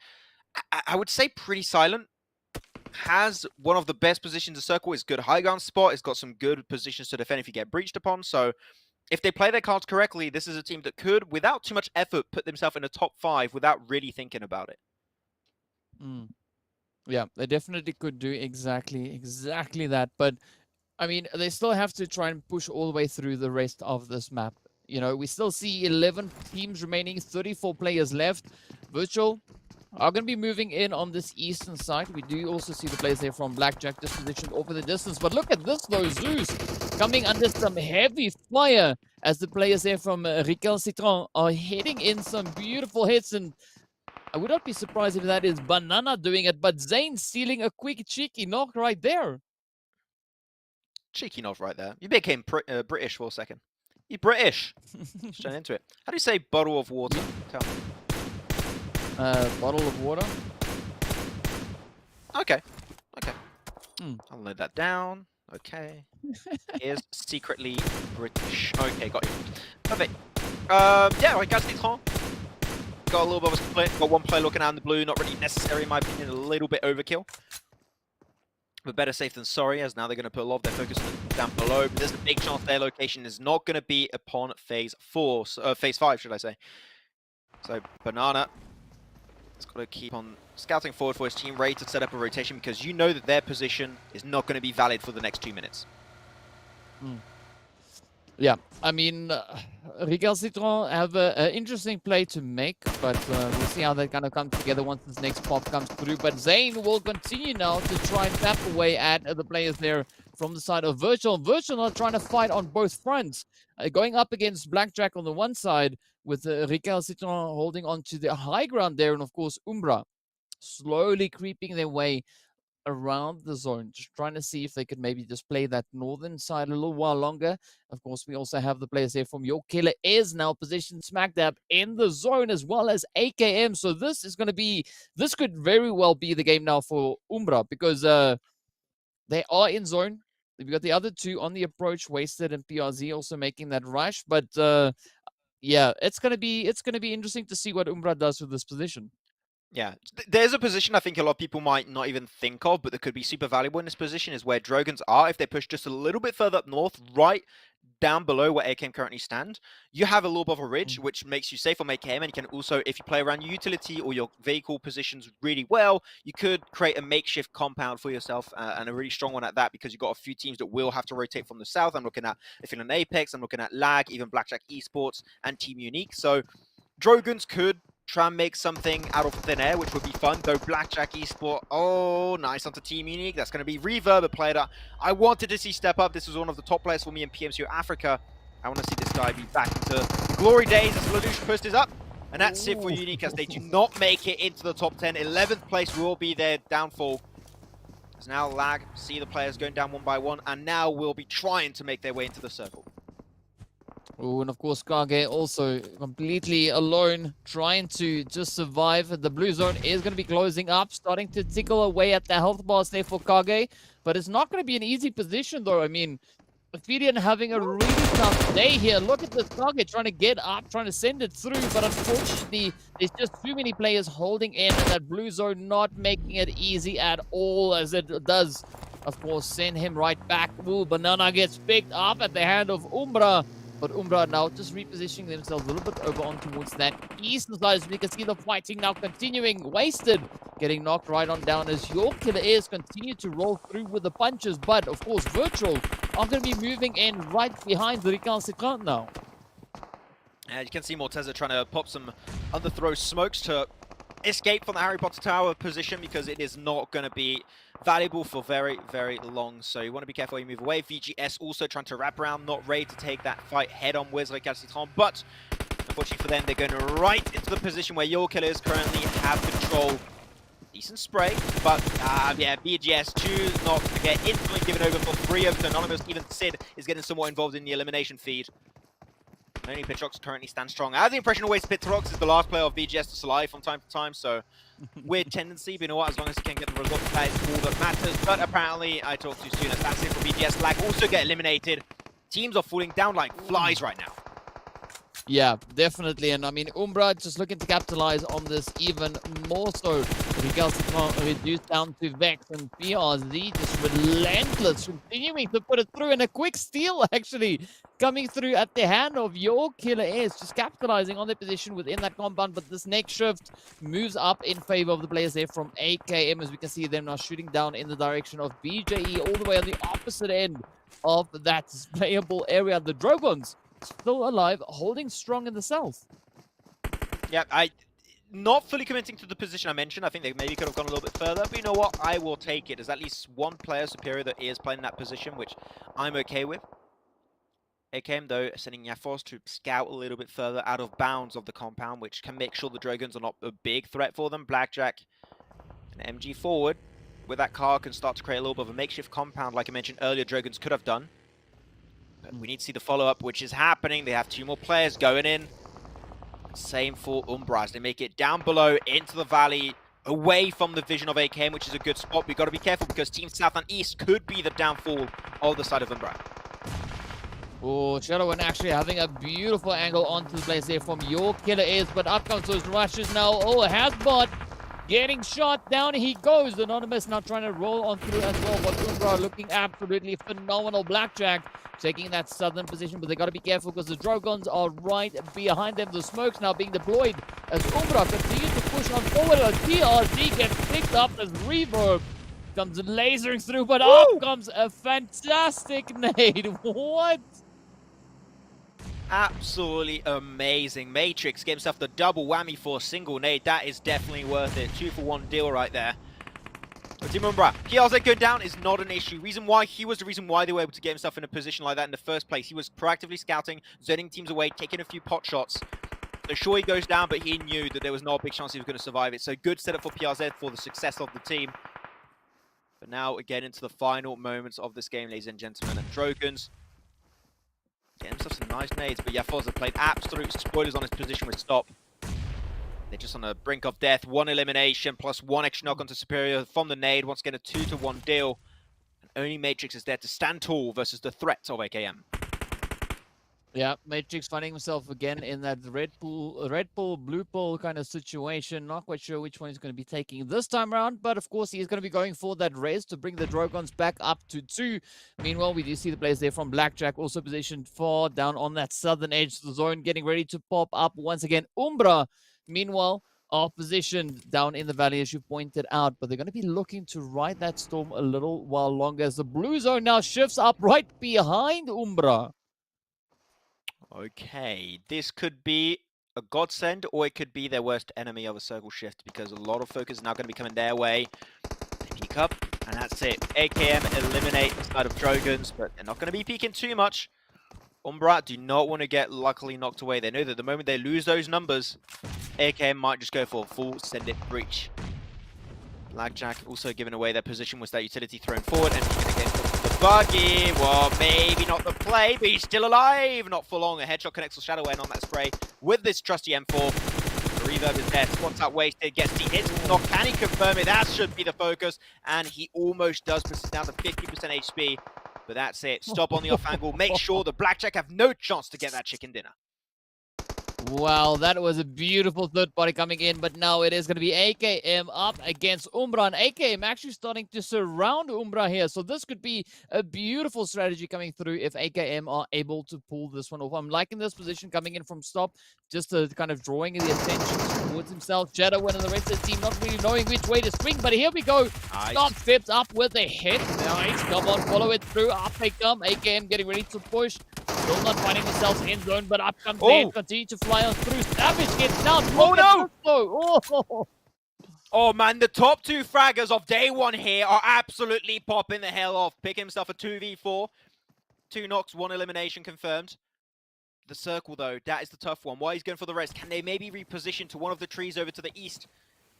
I would say, pretty silent. Has one of the best positions to circle. Is good high ground spot. It's got some good positions to defend if you get breached upon. So if they play their cards correctly, this is a team that could, without too much effort, put themselves in the top 5 without really thinking about it. Yeah, they definitely could do exactly that. But I mean, they still have to try and push all the way through the rest of this map. You know, we still see 11 teams remaining, 34 players left. Virtual are going to be moving in on this eastern side. We do also see the players there from Blackjack just positioned off in the distance. But look at this, though. Zeus coming under some heavy fire as the players there from Recalcitrant are hitting in some beautiful hits. And I would not be surprised if that is Banana doing it. But Zane stealing a quick cheeky knock right there. Cheeky knock right there. You became British for a second. You're British. Straight into it. How do you say bottle of water? Tell me. Bottle of water. Okay. I'll note that down. Okay. Is secretly British. Okay, got you. Perfect. Yeah, I guess Got a little bit of a split. Got one player looking out in the blue. Not really necessary, in my opinion. A little bit overkill. But better safe than sorry, as now they're going to put a lot of their focus down below. But there's a big chance their location is not going to be upon phase 5, should I say. So, Banana has got to keep on scouting forward for his team, ready to set up a rotation, because you know that their position is not going to be valid for the next 2 minutes. Yeah, I mean, Recalcitrant have an interesting play to make, but we'll see how that kind of comes together once this next pop comes through. But Zane will continue now to try and tap away at the players there from the side of Virtual. Virtual are trying to fight on both fronts, going up against Blackjack on the one side, with Recalcitrant holding on to the high ground there, and of course Umbra slowly creeping their way around the zone, just trying to see if they could maybe just play that northern side a little while longer. Of course, we also have the players there from Your Killer is now positioned smack dab in the zone, as well as AKM. So this is going to be, this could very well be the game now for Umbra, because they are in zone. We've got the other two on the approach, Wasted and PRZ also making that rush. But yeah, it's gonna be interesting to see what Umbra does with this position. Yeah, there's a position I think a lot of people might not even think of, but that could be super valuable in this position, is where DROGONS are. If they push just a little bit further up north, right down below where AKM currently stand, you have a little bit of a ridge, which makes you safe from AKM, and you can also, if you play around your utility or your vehicle positions really well, you could create a makeshift compound for yourself, and a really strong one at that, because you've got a few teams that will have to rotate from the south. I'm looking at Aphelion Apex, I'm looking at Lag, even Blackjack Esports, and Team Unique. So DROGONS could try and make something out of thin air, which would be fun, though Blackjack Esport, oh, nice onto Team Unique. That's going to be Reverb, a player that I wanted to see step up. This was one of the top players for me in PMPL Africa. I want to see this guy be back into the glory days as Lelouch pushed his up. And that's it for Unique, as they do not make it into the top 10. 11th place will be their downfall. There's now lag, see the players going down one by one, and now will be trying to make their way into the circle. Oh, and of course, Kage also completely alone, trying to just survive. The blue zone is going to be closing up, starting to tickle away at the health bars there for Kage. But it's not going to be an easy position, though. I mean, Aphelion having a really tough day here. Look at this Kage trying to get up, trying to send it through. But unfortunately, there's just too many players holding in, and that blue zone not making it easy at all, as it does, of course, send him right back. Ooh, Banana gets picked up at the hand of Umbra. But Umbra now just repositioning themselves a little bit over on towards that eastern side, as we can see the fighting now continuing. Wasted getting knocked right on down as your killer is continue to roll through with the punches. But of course, Virtual are going to be moving in right behind the Recalcitrant now. And you can see Morteza trying to pop some underthrow smokes to escape from the Harry Potter Tower position, because it is not going to be valuable for very, very long. So you want to be careful when you move away. VGS also trying to wrap around, not ready to take that fight head on with Recalcitrant, but unfortunately for them, they're going right into the position where your killers currently have control. Decent spray, but yeah, VGS choose not to get instantly given over for free over to Anonymous. Even Sid is getting somewhat involved in the elimination feed. Only Pitrox currently stands strong. I have the impression always Pitrox is the last player of VGS to survive from time to time, so weird tendency, but you know what, as long as he can get the result, that is all that matters. But apparently, I talked too soon, as that's it for VGS. Lag also get eliminated. Teams are falling down like flies right now. Yeah, definitely. And I mean, Umbra just looking to capitalize on this even more so. Recalcitrant reduced down to Vex, and PRZ just relentless, continuing to put it through, and a quick steal actually coming through at the hand of your killer is just capitalizing on their position within that compound. But this next shift moves up in favor of the players there from AKM, as we can see them now shooting down in the direction of BJE, all the way on the opposite end of that playable area. The DROGONS still alive, holding strong in the south. Yeah, not fully committing to the position I mentioned. I think they maybe could have gone a little bit further, but you know what? I will take it. There's at least one player superior that is playing that position, which I'm okay with. AKM, though, sending Yafos to scout a little bit further out of bounds of the compound, which can make sure the DROGONS are not a big threat for them. Blackjack and MG forward with that car can start to create a little bit of a makeshift compound, like I mentioned earlier, DROGONS could have done. But we need to see the follow-up, which is happening. They have two more players going in. Same for Umbra as they make it down below into the valley, away from the vision of AKM, which is a good spot. We've got to be careful because Team South and East could be the downfall of the side of Umbra. Oh, Shadowin actually having a beautiful angle onto the place there from your killer is, but up comes those rushes now. Oh, Hasbot getting shot down. He goes. Anonymous now trying to roll on through as well, but Umbra looking absolutely phenomenal. Blackjack taking that southern position, but they got to be careful because the DROGONS are right behind them. The smoke's now being deployed as Umbra continues to push on forward. As TRZ gets picked up as Reverb comes lasering through, but up comes a fantastic nade. What? Absolutely amazing. Matrix gave himself the double whammy for a single nade. That is definitely worth it. 2-for-1 deal right there. But Team Umbra, PRZ going down is not an issue. He was the reason why they were able to get himself in a position like that in the first place. He was proactively scouting, zoning teams away, taking a few pot shots. So sure, he goes down, but he knew that there was not a big chance he was going to survive it. So good setup for PRZ for the success of the team. But now again into the final moments of this game, ladies and gentlemen, and DROGONS get himself some nice nades, but Yafos have played absolute spoilers on his position with stop. They're just on the brink of death. One elimination plus one extra knock onto Superior from the nade. Once again, a 2-to-1 deal. And only Matrix is there to stand tall versus the threat of AKM. Yeah, Matrix finding himself again in that red pool, blue pool kind of situation. Not quite sure which one he's going to be taking this time around, but of course he is going to be going for that res to bring the DROGONS back up to 2. Meanwhile, we do see the players there from Blackjack also positioned far down on that southern edge of the zone, getting ready to pop up once again. Umbra, meanwhile, are positioned down in the valley, as you pointed out, but they're going to be looking to ride that storm a little while longer as the blue zone now shifts up right behind Umbra. Okay, this could be a godsend, or it could be their worst enemy of a circle shift, because a lot of focus is now going to be coming their way. They peek up, and that's it. AKM eliminate the side of DROGONS, but they're not going to be peeking too much. Umbra do not want to get luckily knocked away. They know that the moment they lose those numbers, AKM might just go for a full send-it breach. Blackjack also giving away their position was that utility thrown forward, and he's going to get the buggy. Well, maybe not the play, but he's still alive. Not for long. A headshot connects with Shadow End on that spray with this trusty M4. The reverb is there. Spots out wasted. Gets the hit. Not can he confirm it? That should be the focus, and he almost does. Puts us down to 50% HP. But that's it. Stop on the off angle. Make sure the Blackjack have no chance to get that chicken dinner. Wow, that was a beautiful third party coming in, but now it is going to be AKM up against Umbra, and AKM actually starting to surround Umbra here, so this could be a beautiful strategy coming through if AKM are able to pull this one off. I'm liking this position coming in from Stop, just kind of drawing the attention towards himself. Shadow and the rest of the team not really knowing which way to swing, but here we go. Nice. Stop steps up with a hit. Nice, come on, follow it through. Up they come. AKM getting ready to push. Still not finding themselves in zone, but up comes the continue to fly on through. Savage gets down. Oh no! Oh. Oh man, the top two fraggers of day one here are absolutely popping the hell off. Pick himself a 2v4. 2 knocks, 1 elimination confirmed. The circle though, that is the tough one. Why he's going for the rest? Can they maybe reposition to one of the trees over to the east?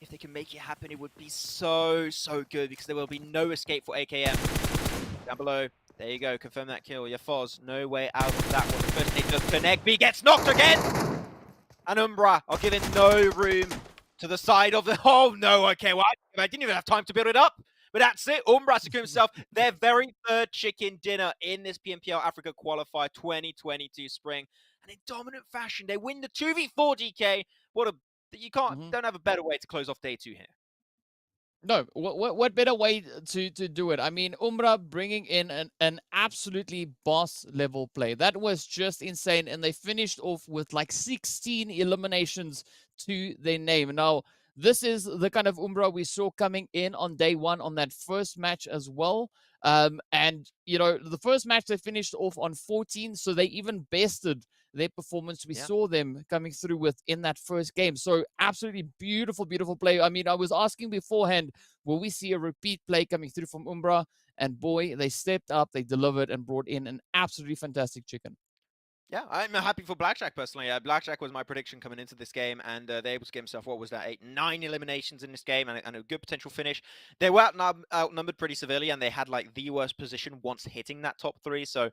If they can make it happen, it would be so good, because there will be no escape for AKM. Down below. There you go, confirm that kill. Yeah, Foz, no way out of that one. The first hit does connect. B gets knocked again! And Umbra are giving no room to the side of the... Oh, no, okay, well, I didn't even have time to build it up. But that's it. Umbra secure himself their very third chicken dinner in this PMPL Africa Qualifier 2022 spring. And in dominant fashion, they win the 2v4 DK. What a... You can't... Don't have a better way to close off day 2 here. No, what better way to do it? I mean, Umbra bringing in an absolutely boss level play. That was just insane. And they finished off with like 16 eliminations to their name. Now, this is the kind of Umbra we saw coming in on day 1 on that first match as well. And, you know, the first match they finished off on 14, so they even bested their performance we saw them coming through with in that first game. So absolutely beautiful, beautiful play. I mean, I was asking beforehand, will we see a repeat play coming through from Umbra? And boy, they stepped up, they delivered and brought in an absolutely fantastic chicken. Yeah, I'm happy for Blackjack personally. Blackjack was my prediction coming into this game, and they're able to get himself, what was that, 8, 9 eliminations in this game, and a good potential finish. They were outnumbered pretty severely, and they had like the worst position once hitting that top 3, so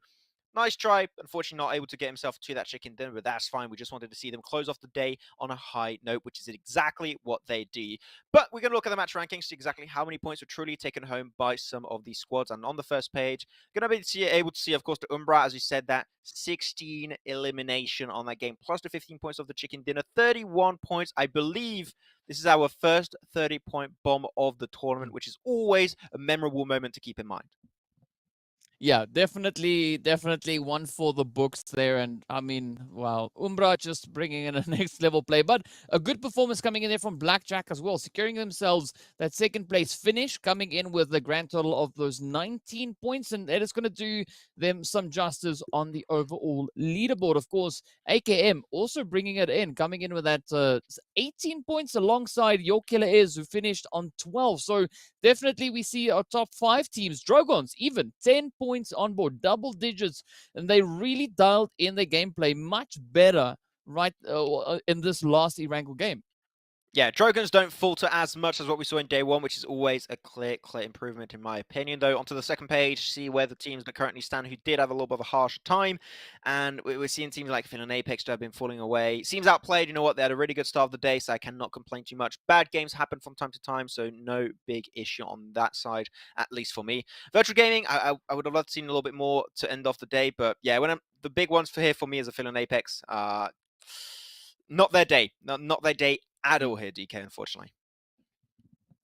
nice try. Unfortunately, not able to get himself to that chicken dinner, but that's fine. We just wanted to see them close off the day on a high note, which is exactly what they do. But we're going to look at the match rankings, see exactly how many points were truly taken home by some of these squads. And on the first page, going to be able to see, of course, the Umbra, as you said, that 16 elimination on that game, plus the 15 points of the chicken dinner, 31 points. I believe this is our first 30-point bomb of the tournament, which is always a memorable moment to keep in mind. Yeah, definitely one for the books there. And I mean, wow, Umbra just bringing in a next level play, but a good performance coming in there from Blackjack as well, securing themselves that second place finish, coming in with the grand total of those 19 points. And it is going to do them some justice on the overall leaderboard. Of course, AKM also bringing it in, coming in with that 18 points alongside Your Killer Is, who finished on 12. So definitely we see our top 5 teams, DROGONS, even 10 points on board, double digits, and they really dialed in their gameplay much better right in this last Erangel game. Yeah, DROGONS don't falter as much as what we saw in day 1, which is always a clear improvement in my opinion. Though, onto the second page, see where the teams that currently stand who did have a little bit of a harsher time. And we're seeing teams like Aphelion Apex that have been falling away. Seems Outplayed, you know what, they had a really good start of the day, so I cannot complain too much. Bad games happen from time to time, so no big issue on that side, at least for me. Virtual Gaming, I would have loved to see a little bit more to end off the day, but yeah, the big ones for me is Aphelion Apex. Not their day. Not their day at all here, DK, unfortunately.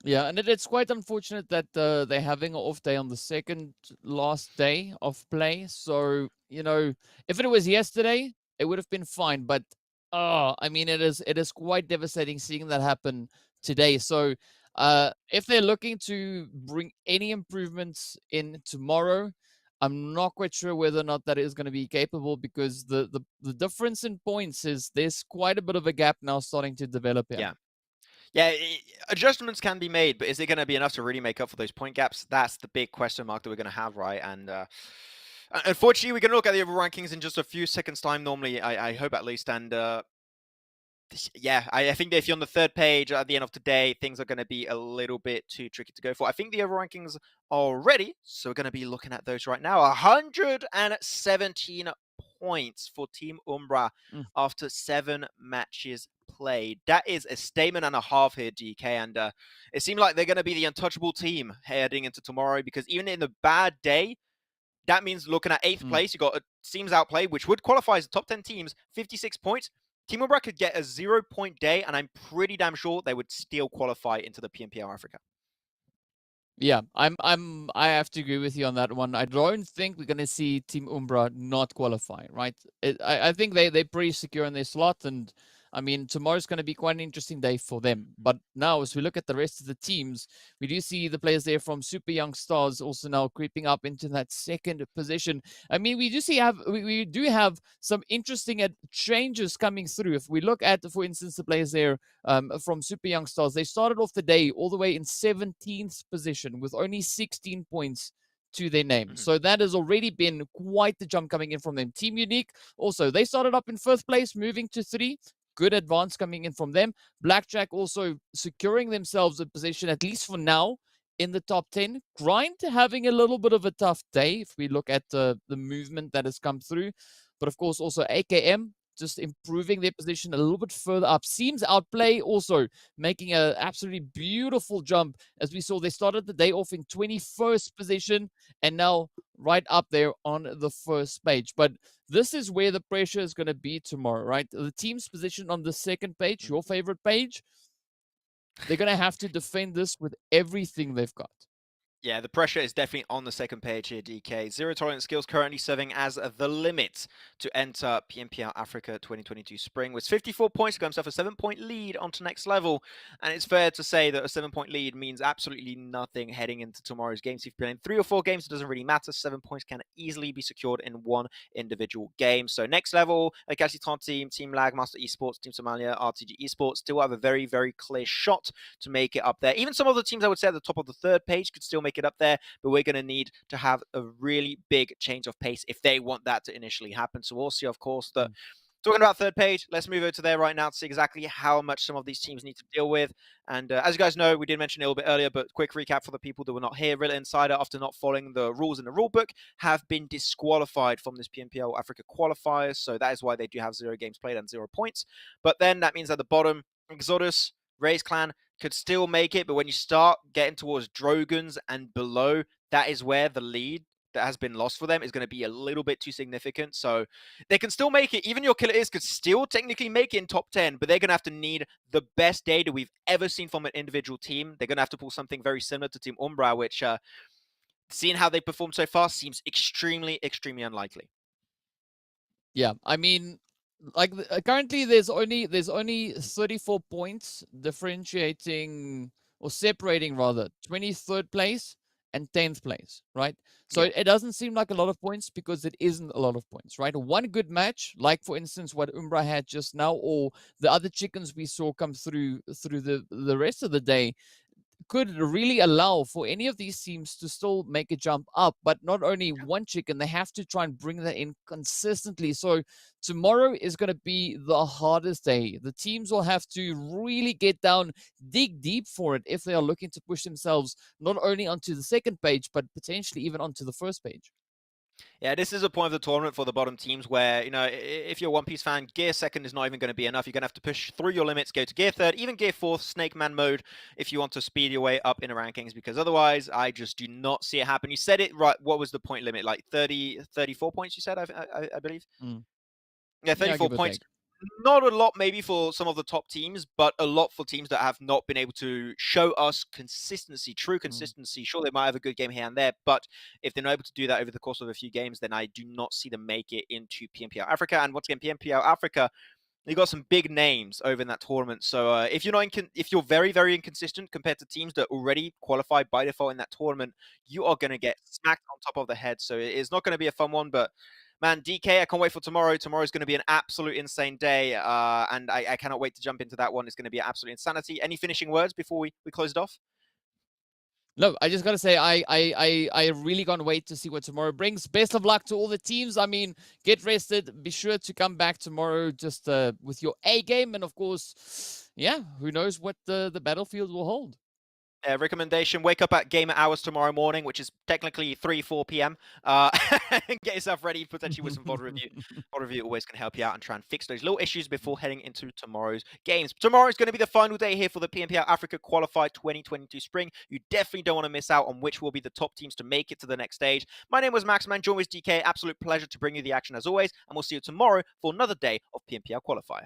Yeah, and it's quite unfortunate that they're having an off day on the second last day of play. So, you know, if it was yesterday, it would have been fine. But, I mean, it is quite devastating seeing that happen today. So, if they're looking to bring any improvements in tomorrow, I'm not quite sure whether or not that is going to be capable, because the difference in points is there's quite a bit of a gap now starting to develop here. Yeah, adjustments can be made, but is it going to be enough to really make up for those point gaps? That's the big question mark that we're going to have, right? And unfortunately, we can look at the other rankings in just a few seconds' time, normally, I hope at least. And Yeah, I think that if you're on the third page at the end of today, things are going to be a little bit too tricky to go for. I think the overall rankings are ready, so we're going to be looking at those right now. 117 points for Team Umbra Mm. after 7 matches played. That is a statement and a half here, DK, and it seemed like they're going to be the untouchable team heading into tomorrow, because even in the bad day, that means looking at 8th place, you got teams Outplayed, which would qualify as the top 10 teams, 56 points. Team Umbra could get a 0-point day, and I'm pretty damn sure they would still qualify into the PMPL Africa. Yeah, I have to agree with you on that one. I don't think we're going to see Team Umbra not qualify, right? I think they're pretty secure in their slot, and I mean, tomorrow's going to be quite an interesting day for them. But now, as we look at the rest of the teams, we do see the players there from Super Young Stars also now creeping up into that second position. I mean, we do have some interesting changes coming through. If we look at, for instance, the players there from Super Young Stars, they started off the day all the way in 17th position with only 16 points to their name. So that has already been quite the jump coming in from them. Team Unique, also, they started up in 1st place, moving to 3. Good advance coming in from them. Blackjack also securing themselves a position, at least for now, in the top 10. Grind having a little bit of a tough day if we look at the movement that has come through. But of course, also AKM just improving their position a little bit further up. Seems Outplay also making an absolutely beautiful jump. As we saw, they started the day off in 21st position and now right up there on the 1st page. But this is where the pressure is going to be tomorrow, right? The team's position on the 2nd page, your favorite page, they're going to have to defend this with everything they've got. Yeah, the pressure is definitely on the 2nd page here, DK. Zero Tolerance Skills currently serving as the limit to enter PMPL Africa 2022 Spring. With 54 points, got himself a 7-point lead onto next level. And it's fair to say that a 7-point lead means absolutely nothing heading into tomorrow's games. If you're playing 3 or 4 games, it doesn't really matter. 7 points can easily be secured in one individual game. So next level, Recalcitrant Team, Team Lagmaster Esports, Team Somalia, RTG Esports still have a very, very clear shot to make it up there. Even some of the teams I would say at the top of the 3rd page could still make it up there, but we're going to need to have a really big change of pace if they want that to initially happen. So we'll see, of course, that talking about 3rd page, let's move over to there right now to see exactly how much some of these teams need to deal with. And as you guys know, we did mention it a little bit earlier, but quick recap for the people that were not here. Rila Insider, after not following the rules in the rulebook, have been disqualified from this PMPL Africa Qualifier. So that is why they do have 0 games played and 0 points. But then that means at the bottom, Exodus, Raise Clan could still make it, but when you start getting towards DROGONS and below, that is where the lead that has been lost for them is going to be a little bit too significant. So they can still make it. Even your Killer Is could still technically make it in top 10, but they're going to have to need the best data we've ever seen from an individual team. They're going to have to pull something very similar to Team Umbra, which, seeing how they performed so far, seems extremely, extremely unlikely. Yeah, I mean, like currently there's only 34 points differentiating or separating rather 23rd place and 10th place, right? So Yeah. it doesn't seem like a lot of points because it isn't a lot of points, right? One good match, like for instance what Umbra had just now, or the other chickens we saw come through the rest of the day, could really allow for any of these teams to still make a jump up. But not only one chicken, they have to try and bring that in consistently. So tomorrow is going to be the hardest day. The teams will have to really get down, dig deep for it if they are looking to push themselves not only onto the 2nd page, but potentially even onto the 1st page. Yeah, this is a point of the tournament for the bottom teams where, you know, if you're a One Piece fan, Gear 2nd is not even going to be enough. You're going to have to push through your limits, go to Gear 3rd, even Gear 4th, Snake Man mode, if you want to speed your way up in the rankings, because otherwise, I just do not see it happen. You said it right. What was the point limit? Like 30, 34 points, you said, I believe? Yeah, Yeah, 34 give or points. take. Not a lot maybe for some of the top teams, but a lot for teams that have not been able to show us consistency, true consistency. Sure, they might have a good game here and there, but if they're not able to do that over the course of a few games, then I do not see them make it into PMPL Africa. And once again, PMPL Africa, you got some big names over in that tournament. So if you're not if you're very, very inconsistent compared to teams that already qualified by default in that tournament, you are going to get smacked on top of the head. So it's not going to be a fun one, but man, DK, I can't wait for tomorrow. Tomorrow's going to be an absolute insane day, and I cannot wait to jump into that one. It's going to be absolute insanity. Any finishing words before we close it off? No, I just gotta say, I really can't wait to see what tomorrow brings. Best of luck to all the teams. I mean, get rested. Be sure to come back tomorrow just with your A game, and of course, yeah, who knows what the battlefield will hold. Recommendation, wake up at gamer hours tomorrow morning, which is technically 4 p.m. And get yourself ready, potentially with some VOD review. VOD review always can help you out and try and fix those little issues before heading into tomorrow's games. Tomorrow is going to be the final day here for the PMPL Africa Qualifier 2022 Spring. You definitely don't want to miss out on which will be the top teams to make it to the next stage. My name was Max, man. Join with DK. Absolute pleasure to bring you the action as always. And we'll see you tomorrow for another day of PMPL Qualifier.